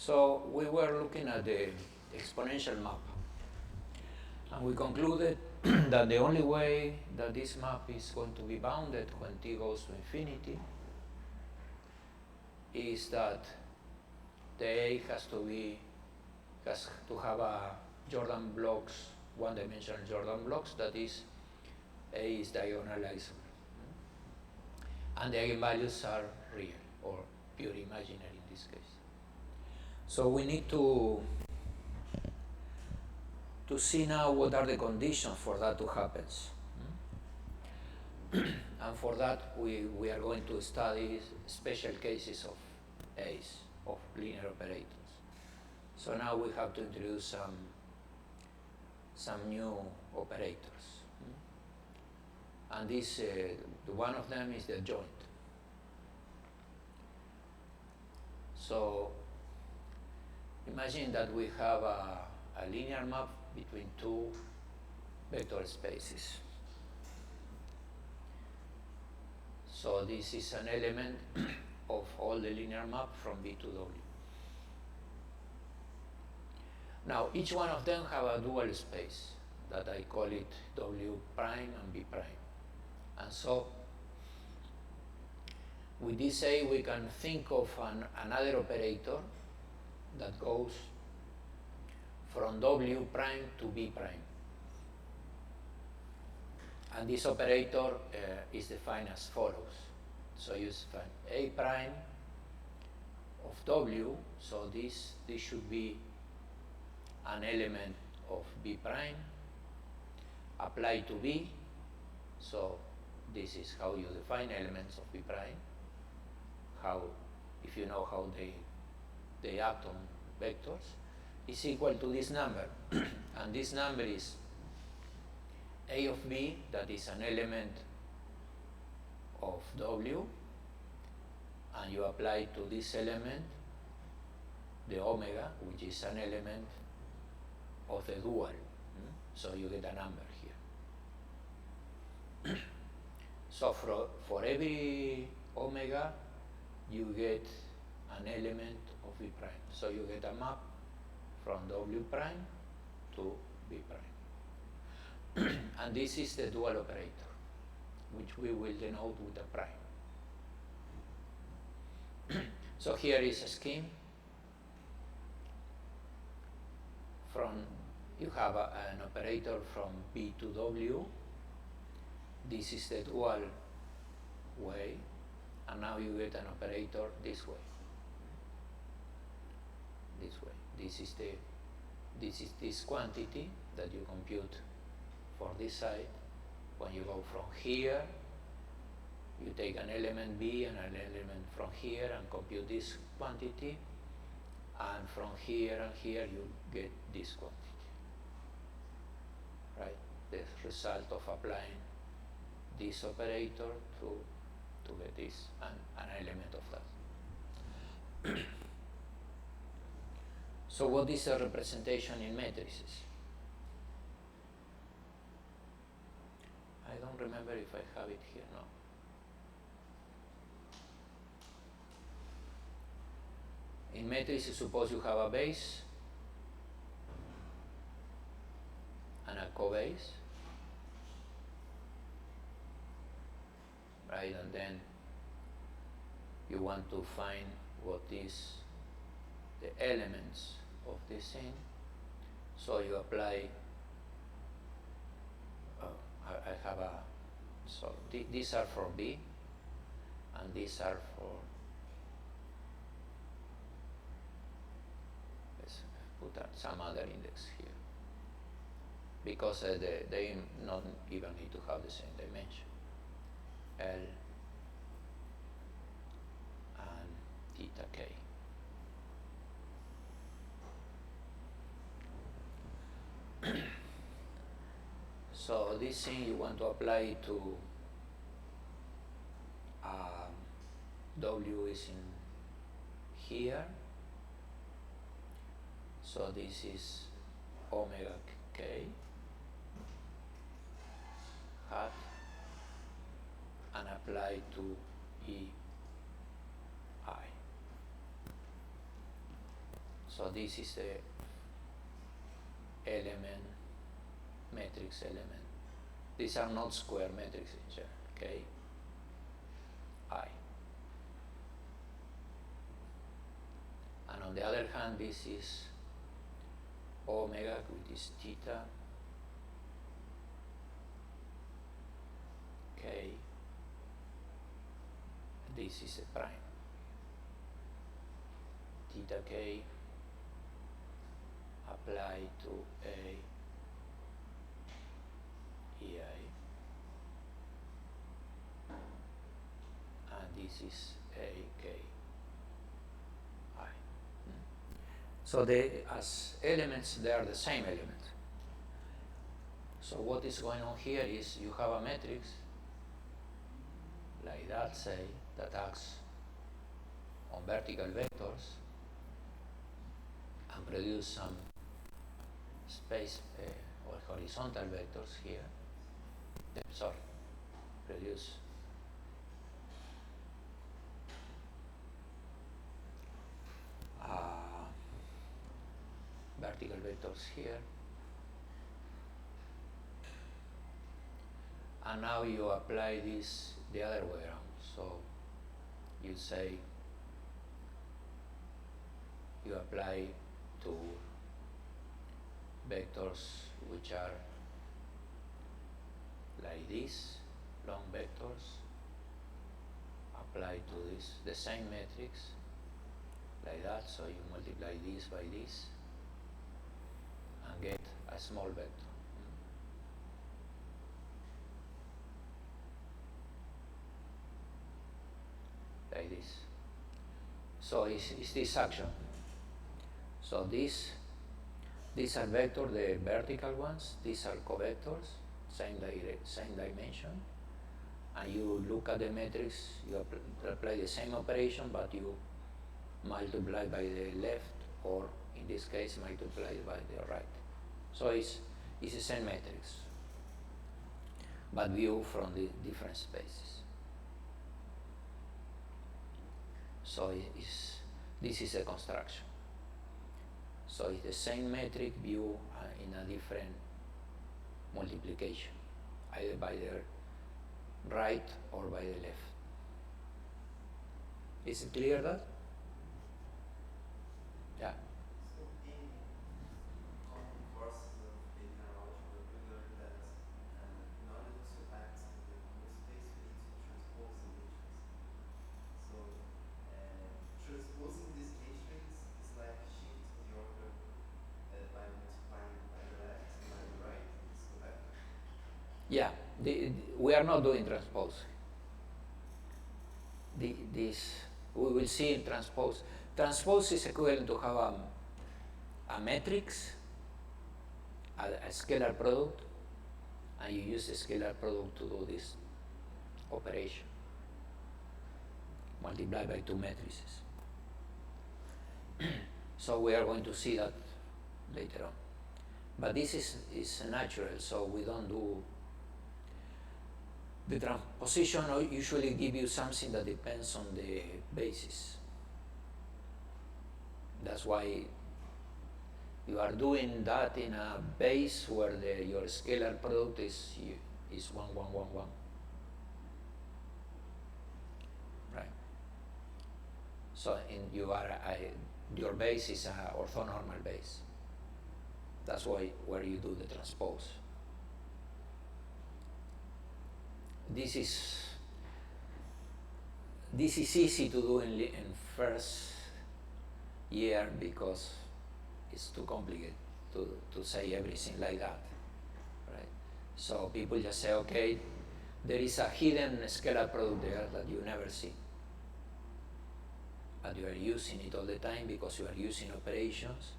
So we were looking at the exponential map, and we concluded that the only way that this map is going to be bounded when t goes to infinity is that the A has to have a Jordan blocks, one-dimensional Jordan blocks, that is, A is diagonalizable. And the eigenvalues are real, or pure imaginary in this case. So we need to see now what are the conditions for that to happen. And for that, we are going to study special cases of A's, of linear operators. So now we have to introduce some new operators. And this, one of them is the joint. So imagine that we have a linear map between two vector spaces. So this is an element of all the linear map from B to W. Now each one of them have a dual space that I call it W prime and B prime. And so with this A we can think of another operator that goes from W prime to B prime. And this operator is defined as follows. So you define A prime of W, so this should be an element of B prime applied to B. So this is how you define elements of B prime. How, if you know how they act on vectors, is equal to this number. And this number is A of B, that is an element of W, and you apply to this element the omega, which is an element of the dual. So you get a number here. So for every omega, you get an element of B prime. So you get a map from W prime to B prime. And this is the dual operator, which we will denote with a prime. So here is a scheme. You have an operator from B to W. This is the dual way, and now you get an operator this way. This way. This is this quantity that you compute for this side. When you go from here, you take an element B and an element from here and compute this quantity, and from here and here you get this quantity. Right? The result of applying this operator to get this, an element of that. So what is a representation in matrices? I don't remember if I have it here, no. In matrices, suppose you have a base and a cobase, right? And then you want to find what is the elements of this thing. So you apply, I have a, so these are for B, and these are for, let's put some other index here, because they not even need to have the same dimension. L and theta k. So this thing you want to apply to W is in here. So this is omega k hat, and apply to E I. So this is the element, matrix element. These are not square matrices in general, K, I. And on the other hand, this is omega, which is theta, K, this is a prime. Theta K apply to A, EI, and this is A, K, I. So they, as elements, they are the same element. So what is going on here is you have a matrix like that, say, that acts on vertical vectors and produce some space or horizontal vectors here. Sorry, produce vertical vectors here. And now you apply this the other way around. So you say you apply to vectors which are like this, long vectors, apply to this, the same matrix, like that, so you multiply this by this, and get a small vector. Like this. So it's this action. So these are vectors, the vertical ones, these are covectors, same dimension, and you look at the matrix, you apply the same operation, but you multiply by the left, or in this case multiply by the right. So it's the same matrix, but view from the different spaces. So this is a construction. So it's the same metric view in a different multiplication, either by the right or by the left. Is it clear that? Yeah. So in common courses of linear algebra, we learned that in order to act in the number space, we need to transpose the matrix. So transposing this matrix is like shifting the order by multiplying by the left and by the right. Is correct? Yeah. We are not doing transpose. This we will see in transpose. Transpose is equivalent to have a matrix, a scalar product, and you use the scalar product to do this operation. Multiply by two matrices. So we are going to see that later on. But this is natural, so we don't do the transposition. Usually give you something that depends on the basis. That's why you are doing that in a base where your scalar product is 1, 1, 1, 1. Right. So your base is a orthonormal base. That's why where you do the transpose. This is easy to do in first year because it's too complicated to say everything like that, right? So people just say, okay, there is a hidden scalar product there that you never see, but you are using it all the time because you are using operations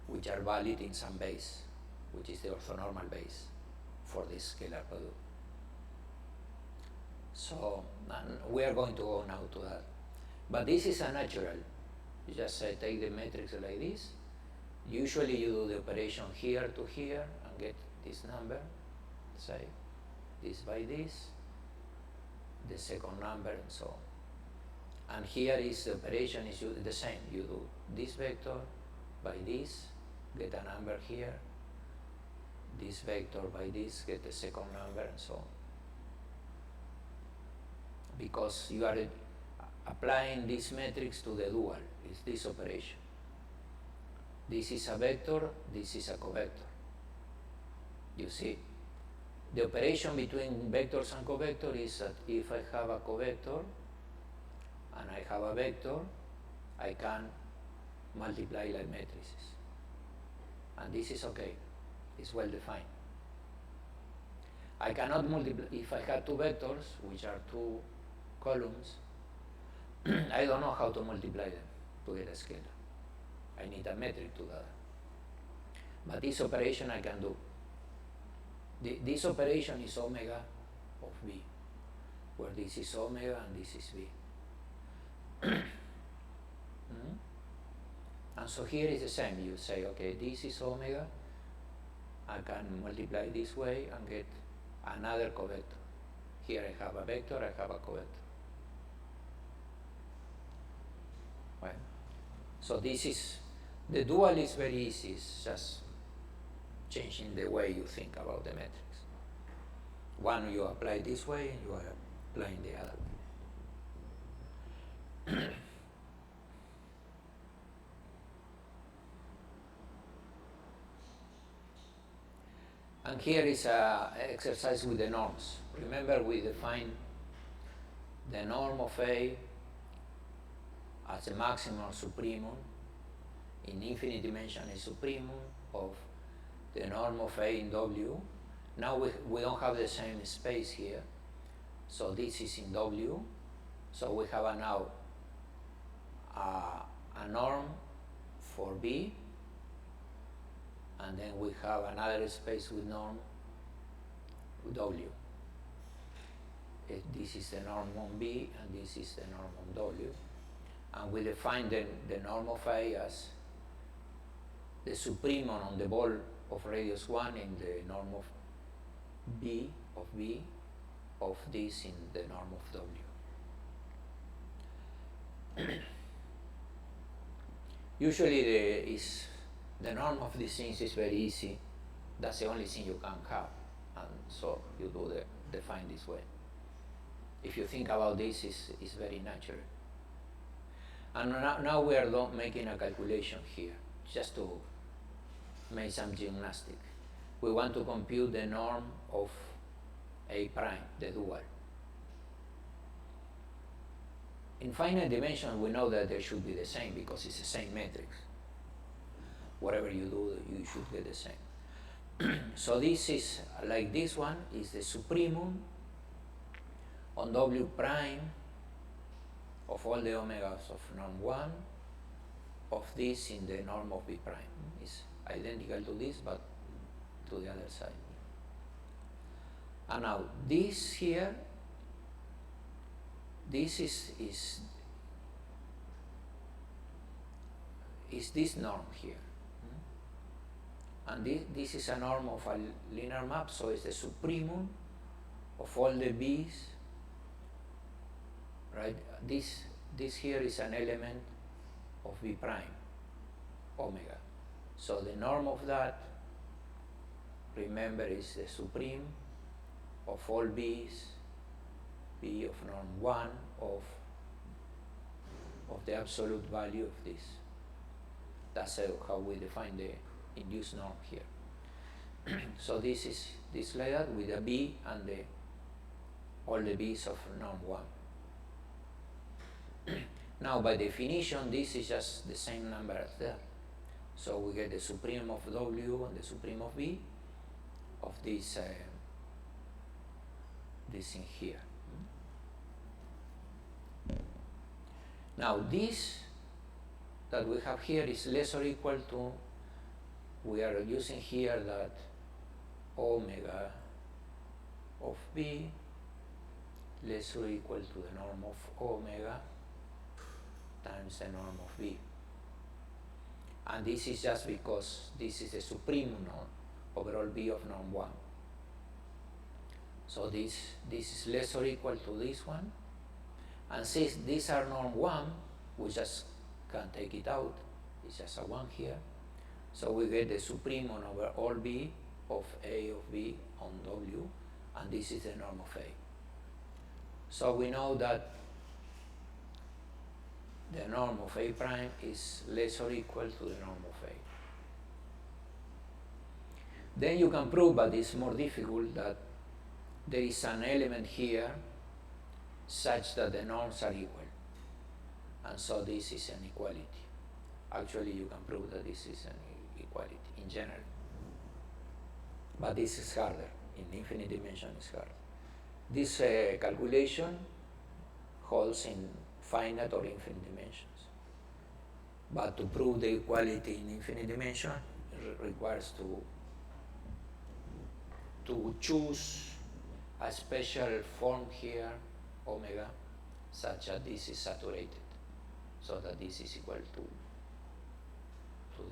which are valid in some base, which is the orthonormal base for this scalar product. So we are going to go now to that. But this is a natural. You just say take the matrix like this. Usually you do the operation here to here and get this number. Say this by this, the second number, and so on. And here is the operation is the same. You do this vector by this, get a number here, this vector by this, get a second number, and so on. Because you are applying this matrix to the dual, it's this operation. This is a vector, this is a covector. You see, the operation between vectors and covector is that if I have a covector and I have a vector, I can multiply like matrices. And this is okay, it's well defined. I cannot multiply, if I have two vectors, which are two columns, I don't know how to multiply them to get a scalar. I need a metric to that. But this operation I can do. This operation is omega of B, where this is omega and this is B. And so here is the same. You say, okay, this is omega. I can multiply this way and get another covector. Here I have a vector, I have a covector. Well, so this is, the dual is very easy. It's just changing the way you think about the matrix. One you apply this way, and you are applying the other way. And here is an exercise with the norms. Remember, we define the norm of A as a maximum supremum in infinite dimension, a supremum of the norm of A in W. Now we don't have the same space here, so this is in W. So we have now a norm for B, and then we have another space with norm with W. This is the norm on B, and this is the norm on W. And we define the norm of A as the supremum on the ball of radius 1 in the norm of B of this in the norm of W. Usually the norm of these things is very easy. That's the only thing you can have, and so you do define this way. If you think about this, it's very natural. And now we are making a calculation here, just to make some gymnastic. We want to compute the norm of A prime, the dual. In finite dimension, we know that they should be the same because it's the same matrix. Whatever you do, you should get the same. So this is, like this one, is the supremum on W prime of all the omegas of norm 1 of this in the norm of B prime. It's identical to this, but to the other side. And now this here, this is this norm here. And this is a norm of a linear map, so it's the supremum of all the B's, right? This here is an element of B prime, omega. So the norm of that, remember, is the supreme of all B's, B of norm 1 of the absolute value of this. That's how we define the induced norm here. So this like that with a B and all the B's of norm 1. Now by definition, this is just the same number as that. So we get the supreme of W and the supreme of B of this in here. Now this that we have here is less or equal to, we are using here that omega of B less or equal to the norm of omega times the norm of B. And this is just because this is the supreme norm over all B of norm 1. So this is less or equal to this one. And since these are norm 1, we just can take it out. It's just a 1 here. So we get the supreme on over all B of A of B on W, and this is the norm of A. So we know that the norm of A prime is less or equal to the norm of A. Then you can prove, but it's more difficult, that there is an element here such that the norms are equal. And so this is an equality. Actually, you can prove that this is an equality in general. But this is harder. In infinite dimension, it's harder. This calculation holds in finite or infinite dimensions. But to prove the equality in infinite dimension, it requires to choose a special form here, omega, such that this is saturated, so that this is equal to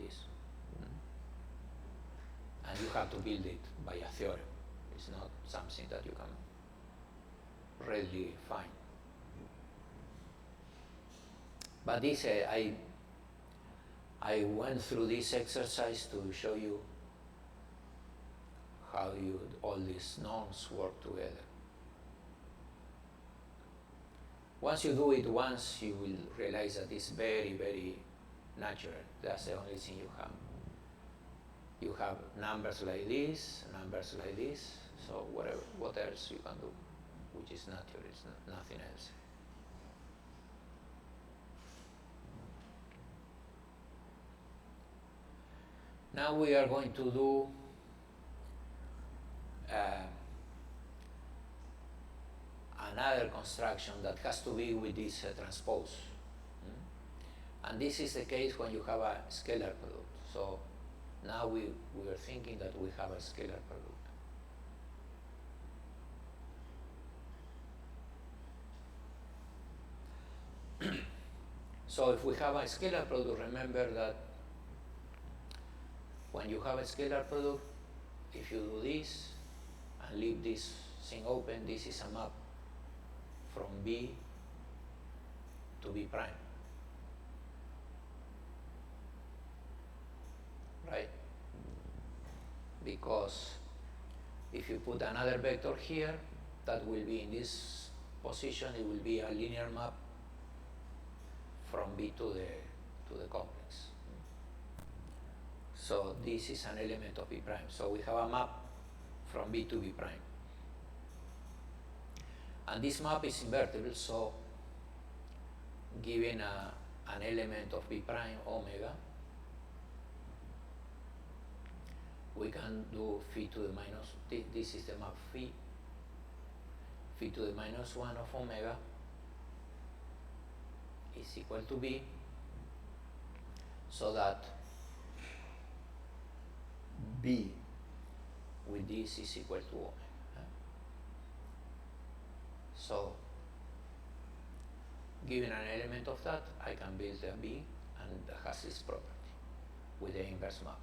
this. And you have to build it by a theorem. It's not something that you can readily find. But this, I went through this exercise to show you how all these norms work together. Once you do it once, you will realize that it's very, very natural. That's the only thing you have. You have numbers like this, so what else you can do, which is natural, it's nothing else. Now we are going to do another construction that has to be with this transpose. And this is the case when you have a scalar product. So now we are thinking that we have a scalar product. So if we have a scalar product, remember that when you have a scalar product, if you do this and leave this thing open, this is a map from B to B prime. Right? Because if you put another vector here, that will be in this position, it will be a linear map from B to the complex. So this is an element of B prime. So we have a map from B to B prime. And this map is invertible, so given an element of B prime omega, we can do phi to the minus, this is the map phi to the minus 1 of omega is equal to B, so that B with this is equal to omega. So, given an element of that, I can build a B and that has this property with the inverse map.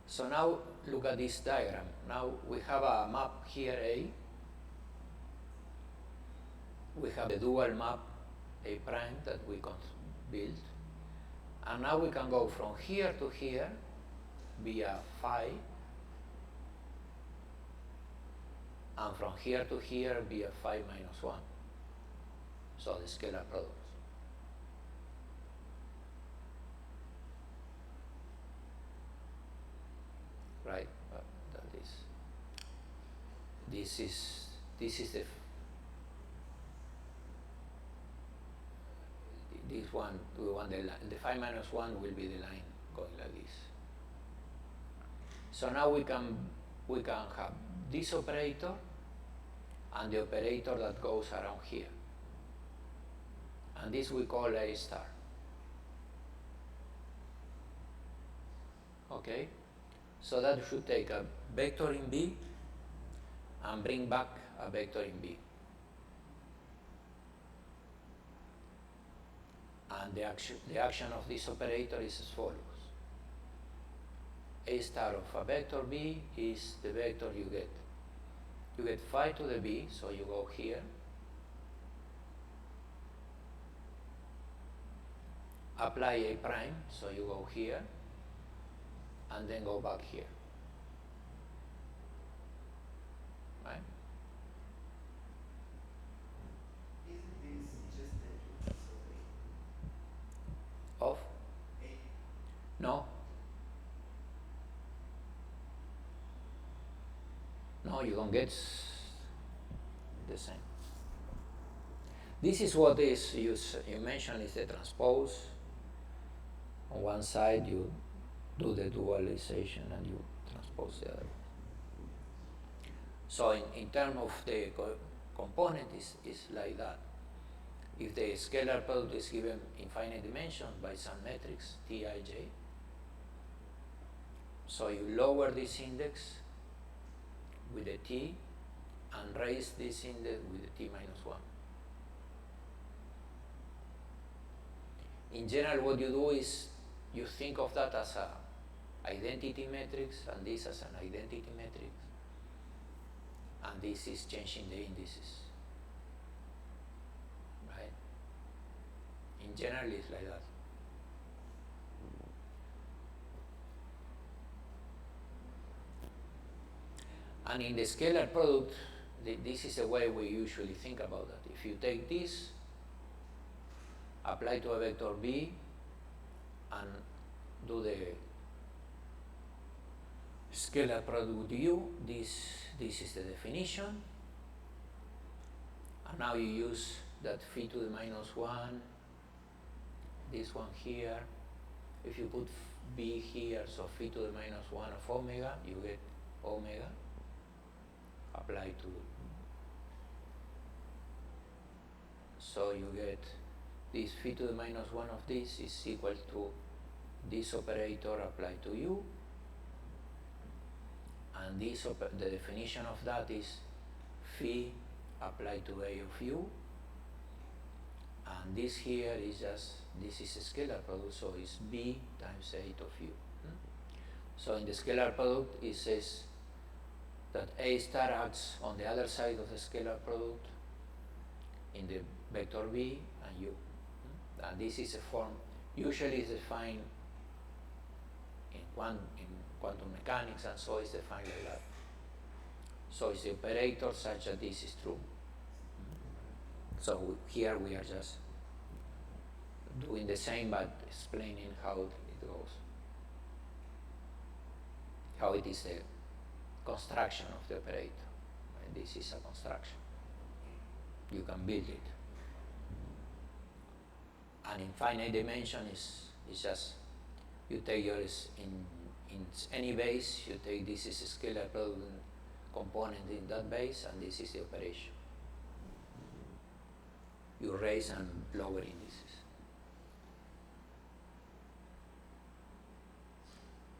So now look at this diagram. Now we have a map here A. We have the dual map A prime that we can build. And now we can go from here to here via phi, and from here to here via phi minus 1. So the scalar products. Right? This is the this one, we want the phi minus 1 will be the line going like this. So now we can have this operator and the operator that goes around here. And this we call A star. Okay? So that should take a vector in B and bring back a vector in B. And the action of this operator is as follows. A star of a vector B is the vector you get. You get phi to the B, so you go here. apply A prime, so you go here, and then go back here. Right? Isn't this just the inputs of Of? A? No. No, you don't get the same. This is what is you mentioned is the transpose. On one side you do the dualization and you transpose the other. So in terms of the component is like that. If the scalar product is given infinite dimensions by some matrix Tij, so you lower this index with the T and raise this index with the T minus 1. In general, what you do is you think of that as a identity matrix and this as an identity matrix, and this is changing the indices. Right? In general, it's like that. And in the scalar product, this is the way we usually think about that. If you take this, apply to a vector B, and do the scalar product with U, this is the definition. And now you use that phi to the minus 1, this one here. If you put B here, so phi to the minus 1 of omega, you get omega. Apply to, so you get this phi to the minus 1 of this is equal to this operator applied to U, and this the definition of that is phi applied to A of U, and this here is just, this is a scalar product, so it's B times 8 of U. So in the scalar product it says that A star acts on the other side of the scalar product in the vector B and U. And this is a form, usually is defined in quantum mechanics, and so it's defined like that. So it's the operator such that this is true. So here we are just doing the same but explaining how it goes. How it is the construction of the operator. And this is a construction. You can build it. And in finite dimension is just you take yours in any base, you take this is a scalar product component in that base, and this is the operation. You raise and lower indices.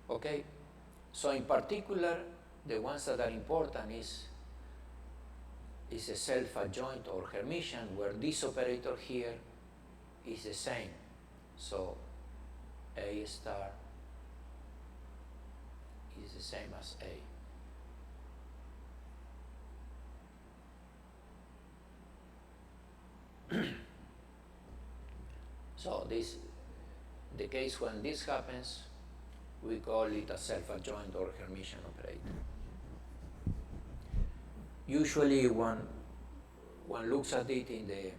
Okay? So in particular, the ones that are important is a self-adjoint or Hermitian, where this operator here is the same. So A star is the same as A. So the case when this happens, we call it a self-adjoint or Hermitian operator. Usually one looks at it in the,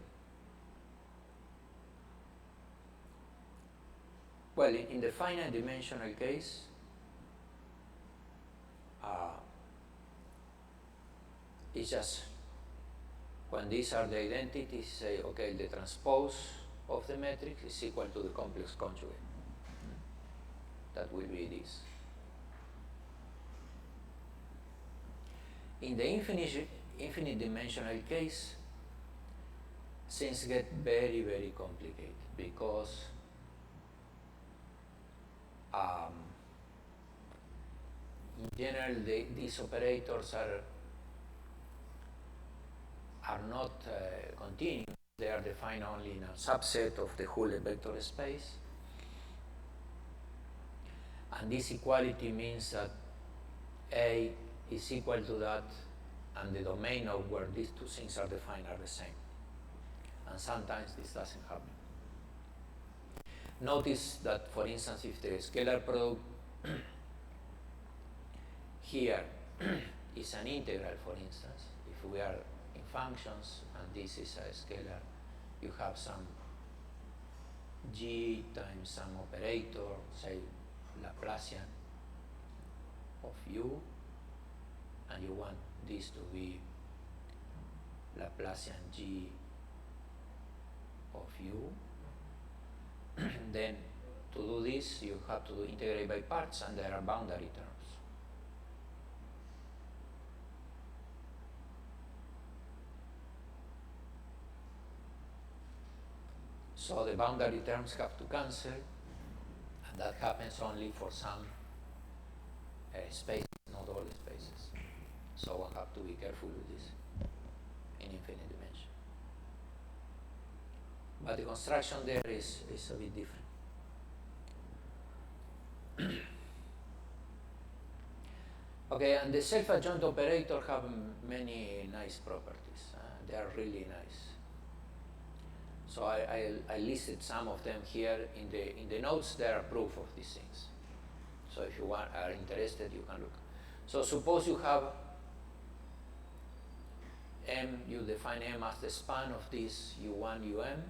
well, in the finite dimensional case, it's just when these are the identities, say, okay, the transpose of the matrix is equal to the complex conjugate. That will be this. In the infinite dimensional case, things get very, very complicated because in general these operators are not continuous. They are defined only in a subset of the whole vector space. And this equality means that A is equal to that, and the domain of where these two things are defined are the same. And sometimes this doesn't happen. Notice that, for instance, if the scalar product here is an integral, for instance, if we are in functions and this is a scalar, you have some g times some operator, say Laplacian of u, and you want this to be Laplacian g of u, then to do this you have to integrate by parts, and there are boundary terms. So the boundary terms have to cancel, and that happens only for some spaces, not all the spaces. So one have to be careful with this in infinite dimension. But the construction there is a bit different. Okay, and the self-adjoint operator have many nice properties. They are really nice. So I listed some of them here in the notes. There are proof of these things. So if you are interested, you can look. So suppose you have M, you define M as the span of this U1, Um,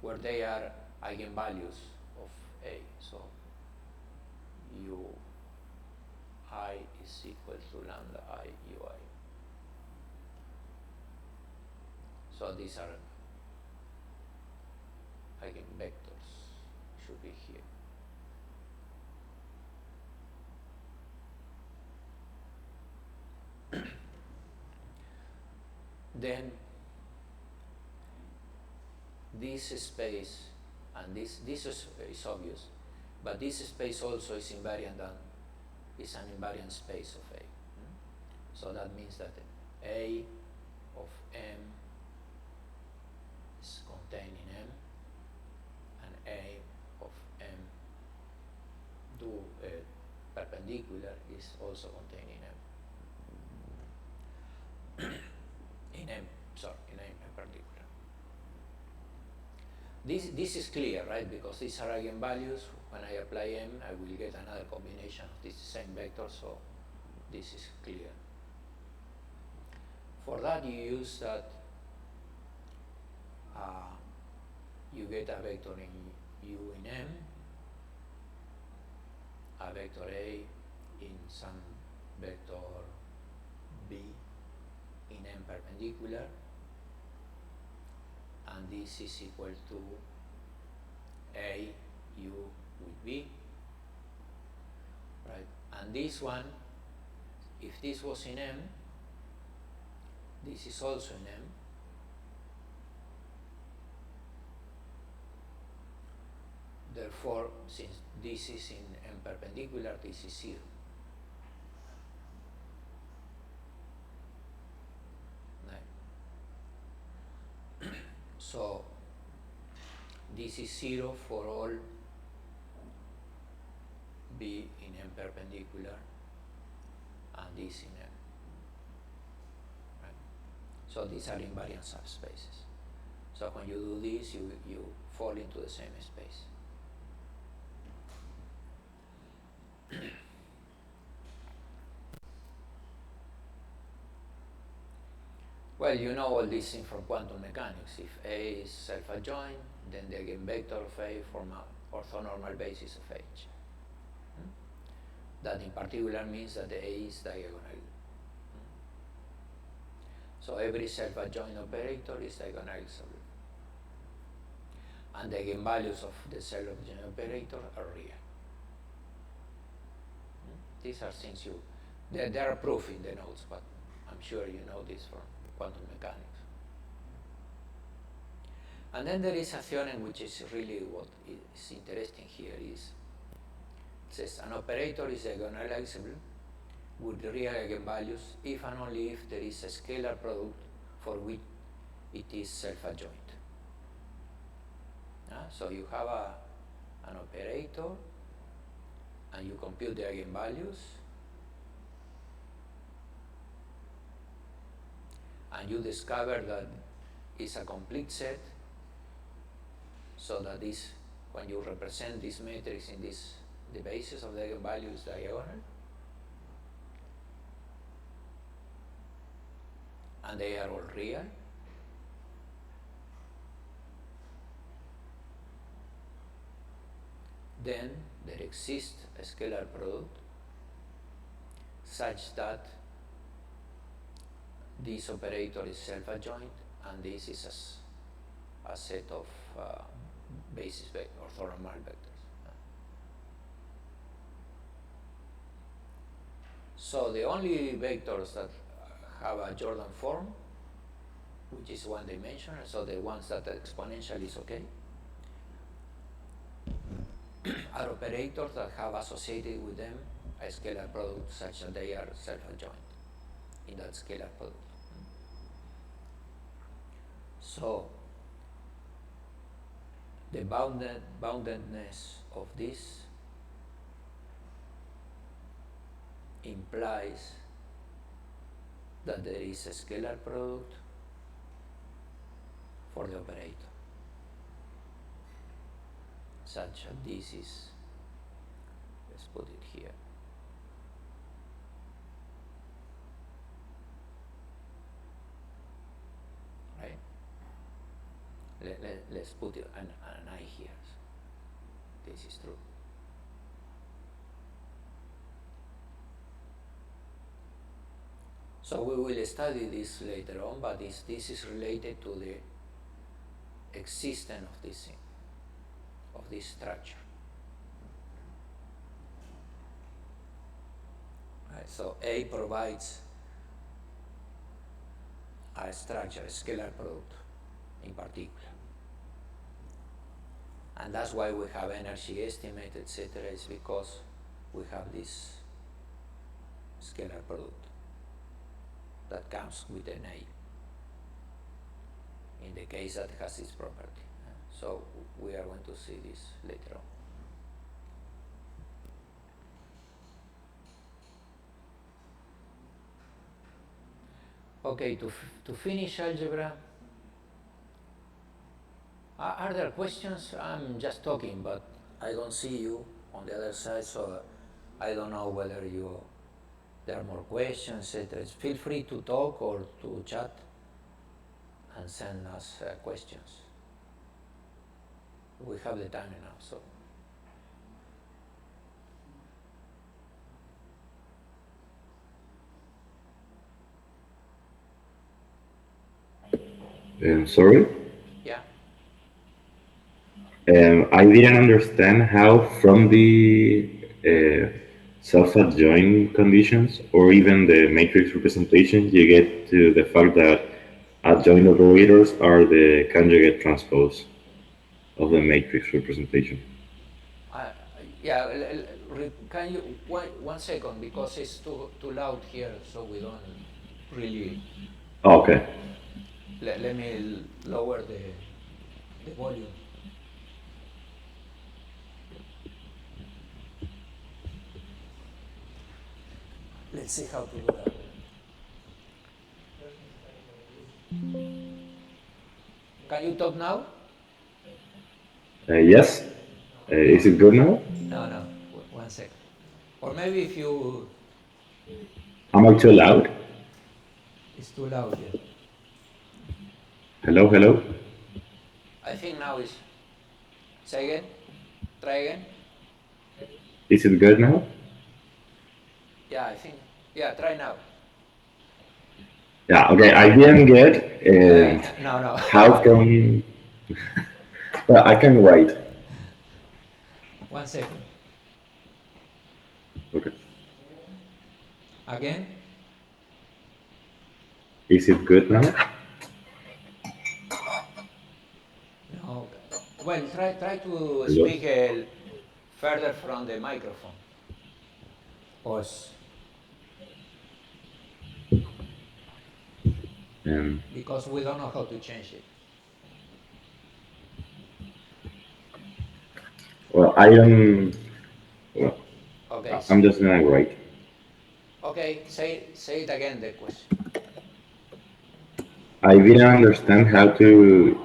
where they are eigenvalues of A. So Ui is equal to lambda I Ui. So these are eigenvectors, should be here. Then this space, and this is obvious, but this space also is invariant and is an invariant space of A. So that means that A of M is contained in M, and A of M perpendicular is also contained in M. In M particular. This is clear, right? Because these are eigenvalues. When I apply M, I will get another combination of this same vector, so this is clear. For that, you use that you get a vector in U in M, a vector A in some vector B in M perpendicular, and this is equal to A U with B, right? And this one, if this was in M, this is also in M. Therefore, since this is in M perpendicular, this is 0. So this is 0 for all B in M perpendicular, and this in M. Right? So these are invariant subspaces. So when you do this, you fall into the same space. Well, you know all these things from quantum mechanics. If A is self-adjoint, then the eigenvector of A form an orthonormal basis of H. That in particular means that the A is diagonal. So every self-adjoint operator is diagonalizable. And the eigenvalues of the self-adjoint operator are real. These are things there are proof in the notes, but I'm sure you know this from quantum mechanics. And then there is a theorem which is really what is interesting here is, it says an operator is diagonalizable with real eigenvalues if and only if there is a scalar product for which it is self-adjoint. So you have an operator and you compute the eigenvalues, and you discover that it's a complete set, so that this when you represent this matrix in this, the basis of the eigenvalue is diagonal, and they are all real. Then there exists a scalar product such that this operator is self-adjoint, and this is a set of basis orthonormal vectors. So the only vectors that have a Jordan form, which is one dimensional, so the ones that exponential is okay, are operators that have associated with them a scalar product such that they are self-adjoint in that scalar product. So the boundedness of this implies that there is a scalar product for the operator, such that this is, let's put it here. Right? Let's put an I here. This is true. So we will study this later on, but this is related to the existence of this thing, of this structure. Right, so A provides a structure, a scalar product in particular. And that's why we have energy estimate, etc., is because we have this scalar product that comes with an A in the case that has this property. So we are going to see this later on. Okay, to finish algebra, are there questions? I'm just talking, but I don't see you on the other side, so I don't know whether there are more questions, etc. Feel free to talk or to chat and send us questions. We have the time now, so. Sorry? Yeah. I didn't understand how from the self-adjoint conditions or even the matrix representation you get to the fact that adjoint operators are the conjugate transpose of the matrix representation. Yeah, can you, one second, because it's too loud here, so we don't really. Oh, okay. Let me lower the volume. Let's see how to do that. Can you talk now? Yes. Is it good now? No, 1 second. Or maybe if you. Am I too loud? It's too loud, yeah. Hello, hello? I think now is. Say again? Try again? Is it good now? Yeah, I think. Yeah, try now. Yeah, okay, I didn't get No. how come. Well, I can write. 1 second. Okay. Again? Is it good now? No. Well, try to Hello? speak further from the microphone. Pause. Because we don't know how to change it. Well, I don't. Well, Okay. I'm just gonna write. Okay, say it again, the question. I didn't understand how to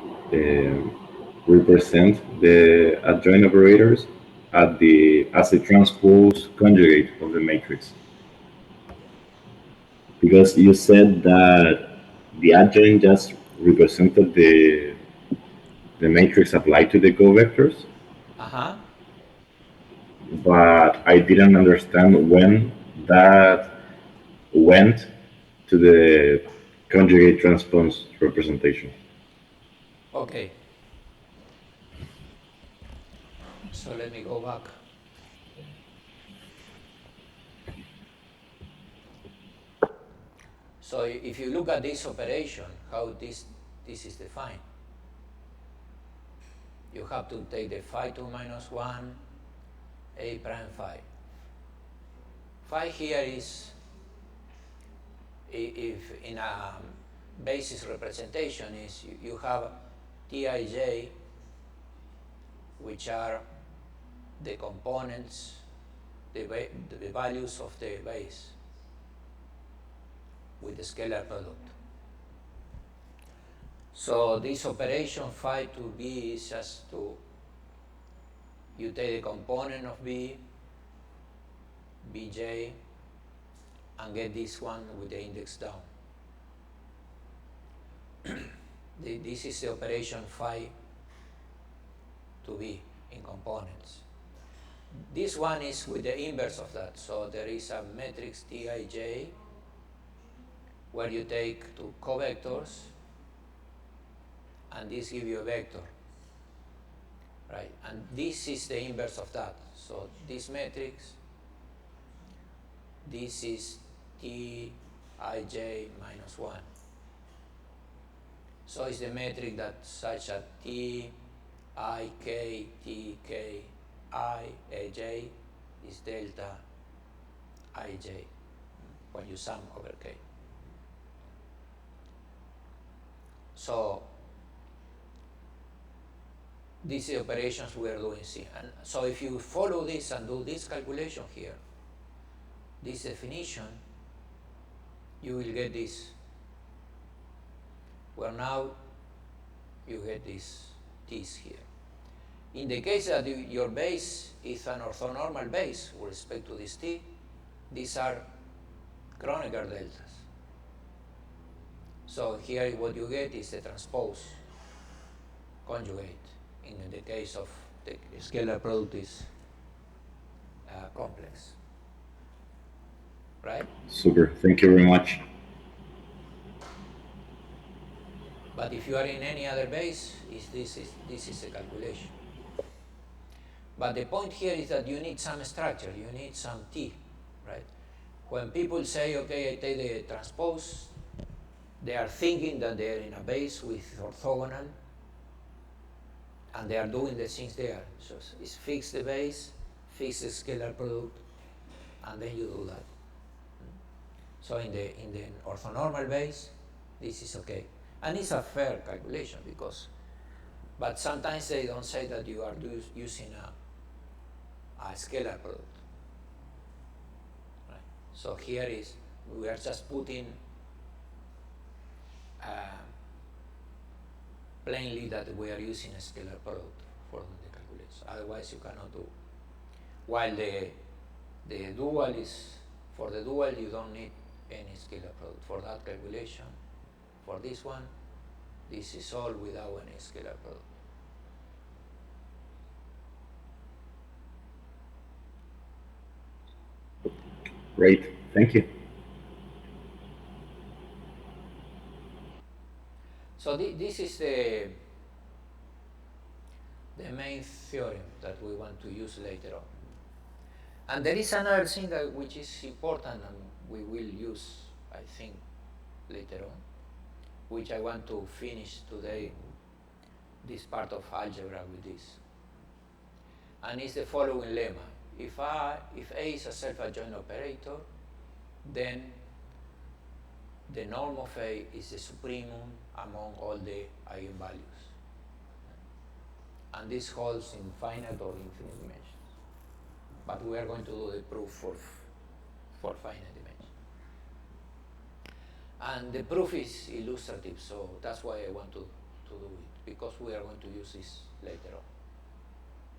represent the adjoint operators at the as the transpose conjugate of the matrix? Because you said that the adjoint just represented the matrix applied to the covectors, Uh-huh. but I didn't understand when that went to the conjugate transpose representation. Okay. So let me go back. So if you look at this operation, how this is defined, you have to take the phi 2 minus 1, a prime phi. Phi here is, if in a basis representation, is you have Tij, which are the components, the values of the base with the scalar product. So this operation phi to b is just to, you take the component of b, bj, and get this one with the index down. This is the operation phi to b in components. This one is with the inverse of that. So there is a matrix Tij where you take two covectors and this gives you a vector, right? And this is the inverse of that. So this matrix, this is Tij minus 1. So it's the metric that such that T, I, K, T, K, I, Aj is delta Ij when you sum over K. So these are the operations we are doing C. And so if you follow this and do this calculation here, this definition, you will get this. Well, now you get these T's here. In the case that your base is an orthonormal base with respect to this T, these are Kronecker deltas. So here what you get is the transpose conjugate in the case of the scalar product is complex. Right? Super. Thank you very much. But if you are in any other base, this is a calculation. But the point here is that you need some structure, you need some T, right? When people say, okay, I take the transpose, they are thinking that they are in a base with orthogonal, and they are doing the things there. So it's fix the base, fix the scalar product, and then you do that. So in the orthonormal base, this is okay. And it's a fair calculation because, but sometimes they don't say that you are using a scalar product. Right? So here is, we are just putting plainly that we are using a scalar product for the calculation. Otherwise you cannot do. While the dual is, for the dual you don't need any scalar product. For that calculation, for this one, this is all without any scalar product. Great. Thank you. So this is the main theorem that we want to use later on. And there is another thing that which is important and we will use, I think, later on, which I want to finish today, this part of algebra with this. And it's the following lemma. If A is a self-adjoint operator, then the norm of A is the supremum among all the eigenvalues. And this holds in finite or infinite dimensions. But we are going to do the proof for finite dimensions. And the proof is illustrative, so that's why I want to to do it, because we are going to use this later on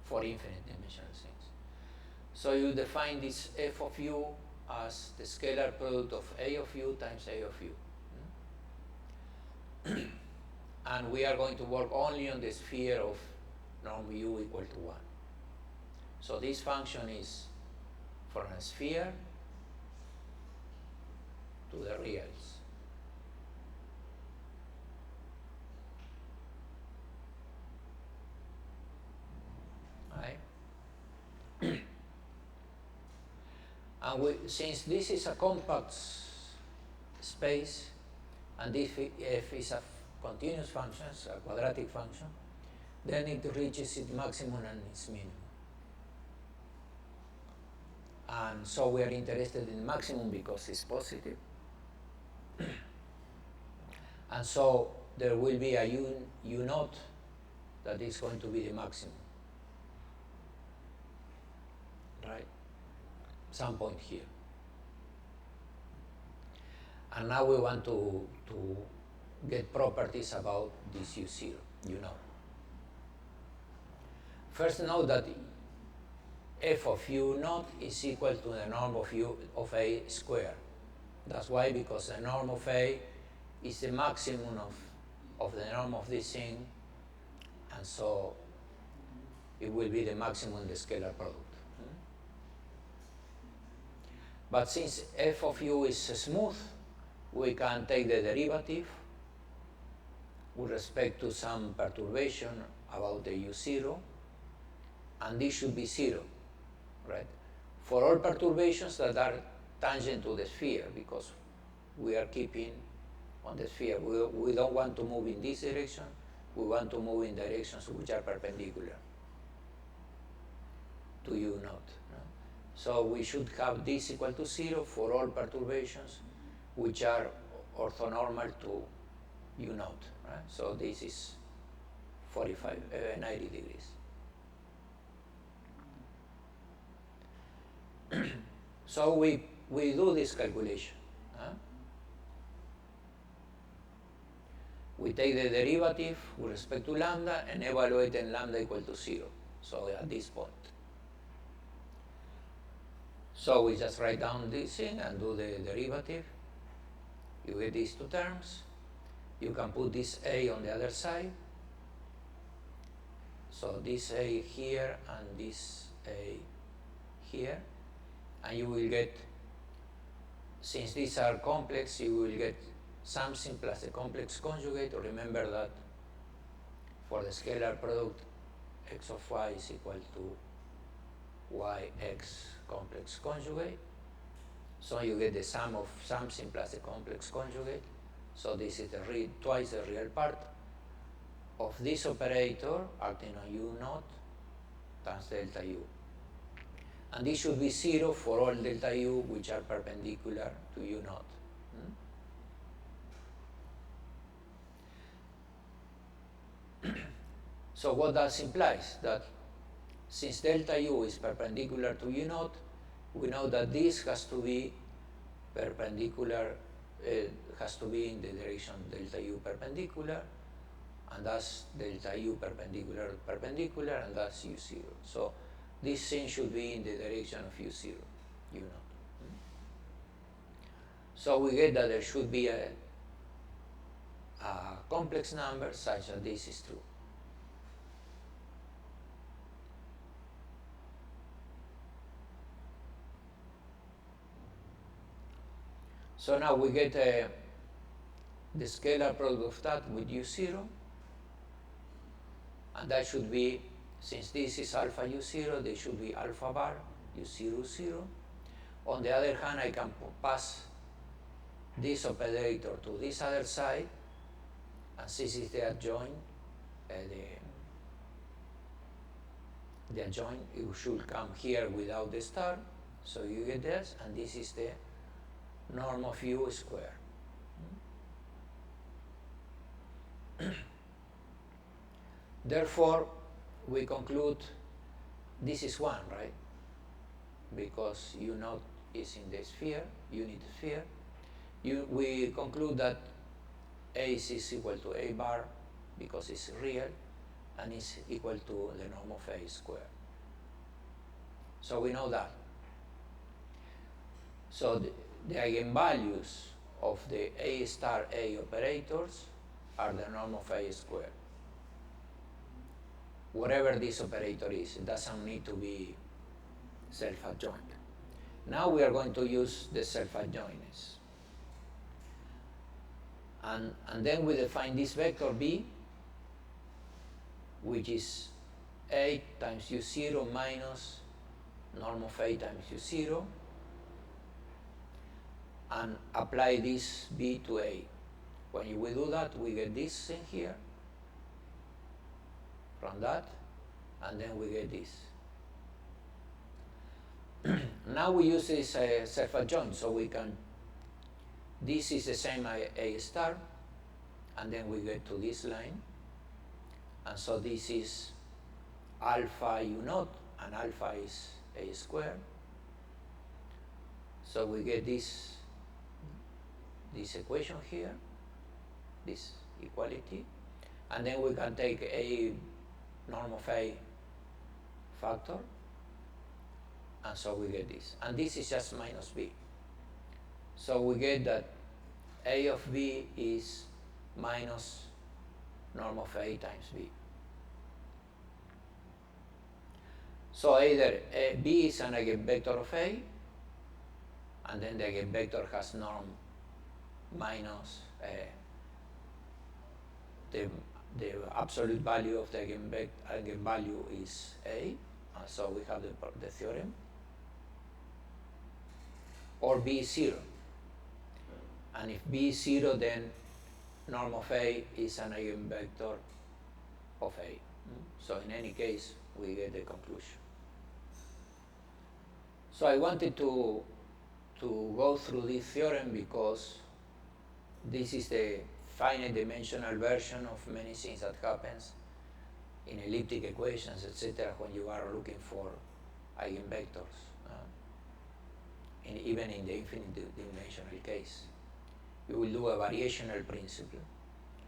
for infinite dimensional things. So you define this f of u as the scalar product of a of u times a of u. And we are going to work only on the sphere of norm u equal to 1. So this function is from a sphere to the reals. Right? And since this is a compact space, and this f is a continuous function, a quadratic function, then it reaches its maximum and its minimum. And so we are interested in maximum because it's positive. And so there will be a u naught that is going to be the maximum. Right? Some point here. And now we want to get properties about this u0, you know. First note that f of u naught is equal to the norm of u of a squared. That's why, because the norm of a is the maximum of the norm of this thing, and so it will be the maximum in the scalar product. But since f of u is smooth, we can take the derivative with respect to some perturbation about the u0, and this should be 0, right? For all perturbations that are tangent to the sphere, because we are keeping on the sphere. We don't want to move in this direction, we want to move in directions which are perpendicular to u naught. No? So we should have this equal to 0 for all perturbations which are orthonormal to u naught. Right? So this is 90 degrees. So we do this calculation. We take the derivative with respect to lambda and evaluate in lambda equal to 0. So at this point. So we just write down this thing and do the derivative. You get these two terms. You can put this a on the other side. So this a here and this a here. And you will get, since these are complex, you will get something plus a complex conjugate. Remember that for the scalar product, x of y is equal to yx complex conjugate. So you get the sum of something plus a complex conjugate. So this is twice the real part of this operator acting on u naught times delta u. And this should be 0 for all delta u which are perpendicular to u naught. So what that implies? That since delta u is perpendicular to u naught, we know that this has to be perpendicular, has to be in the direction delta u perpendicular, and thus delta u perpendicular, and thus u0. So this thing should be in the direction of u0, u naught. So we get that there should be a complex number such that this is true. So now we get the scalar product of that with u0, and that should be, since this is alpha u0, they should be alpha bar u0, 0. On the other hand, I can pass this operator to this other side, and this is the adjoint, the adjoint, it should come here without the star, so you get this, and this is the norm of u squared. Therefore, we conclude this is 1, right? Because u naught is in the sphere, unit sphere. We conclude that a is equal to a bar because it's real, and is equal to the norm of A squared. So we know that. So the eigenvalues of the A star A operators are the norm of A squared. Whatever this operator is, it doesn't need to be self-adjoint. Now we are going to use the self-adjointness. And then we define this vector B, which is A times U0 minus norm of A times U0, and apply this B to A. When we do that, we get this in here, from that, and then we get this. Now we use this self-adjoint, so we can, this is the same A star, and then we get to this line, and so this is alpha U0, and alpha is A squared. So we get this equation here, this equality, and then we can take A norm of A factor, and so we get this. And this is just minus B. So we get that A of B is minus norm of A times B. So either B is an eigenvector of A, and then the eigenvector has norm minus the absolute value of the eigenvalue is A, and so we have the theorem, or B is 0. And if B is 0, then norm of A is an eigenvector of A. So in any case, we get the conclusion. So I wanted to go through this theorem because this is the finite dimensional version of many things that happens in elliptic equations, etc., when you are looking for eigenvectors, even in the infinite dimensional case. You will do a variational principle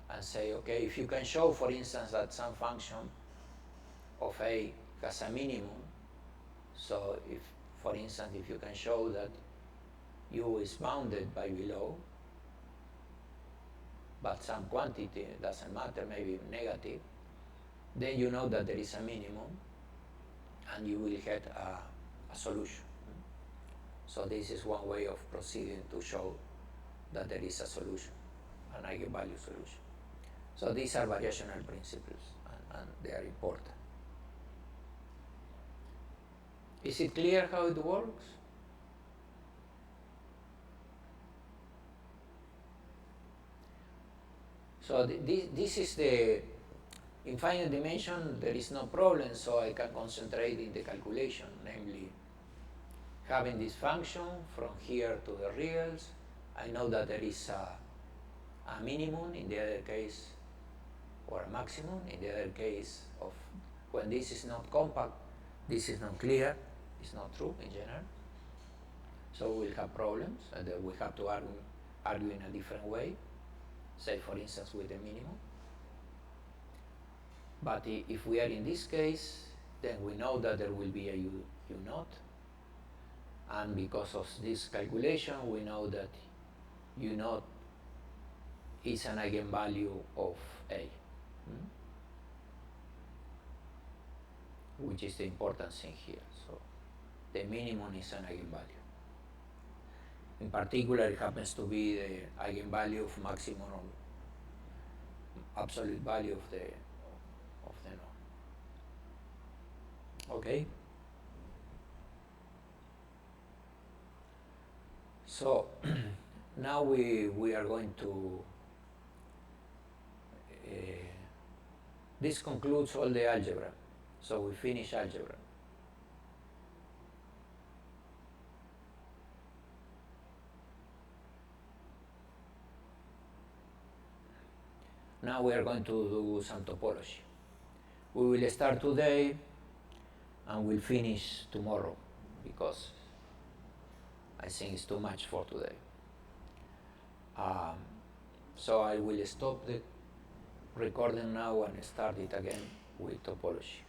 and say, okay, if you can show, for instance, that some function of A has a minimum, so if, for instance, if you can show that U is bounded by below, but some quantity, doesn't matter, maybe negative, then you know that there is a minimum, and you will get a solution. So this is one way of proceeding to show that there is a solution, an eigenvalue solution. So these are variational principles, and they are important. Is it clear how it works? So this is the infinite dimension. There is no problem, so I can concentrate in the calculation, namely having this function from here to the reals. I know that there is a minimum in the other case, or a maximum in the other case of when this is not compact, this is not clear, it's not true in general. So we'll have problems, and then we have to argue in a different way, say for instance with the minimum. But if we are in this case, then we know that there will be a U0, and because of this calculation we know that U0 is an eigenvalue of A, which is the important thing here. So the minimum is an eigenvalue. In particular, it happens to be the eigenvalue of maximum or absolute value of the norm. Okay? So now we are going to this concludes all the algebra. So we finish algebra. Now we are going to do some topology. We will start today and we'll finish tomorrow because I think it's too much for today. So I will stop recording now and start it again with topology.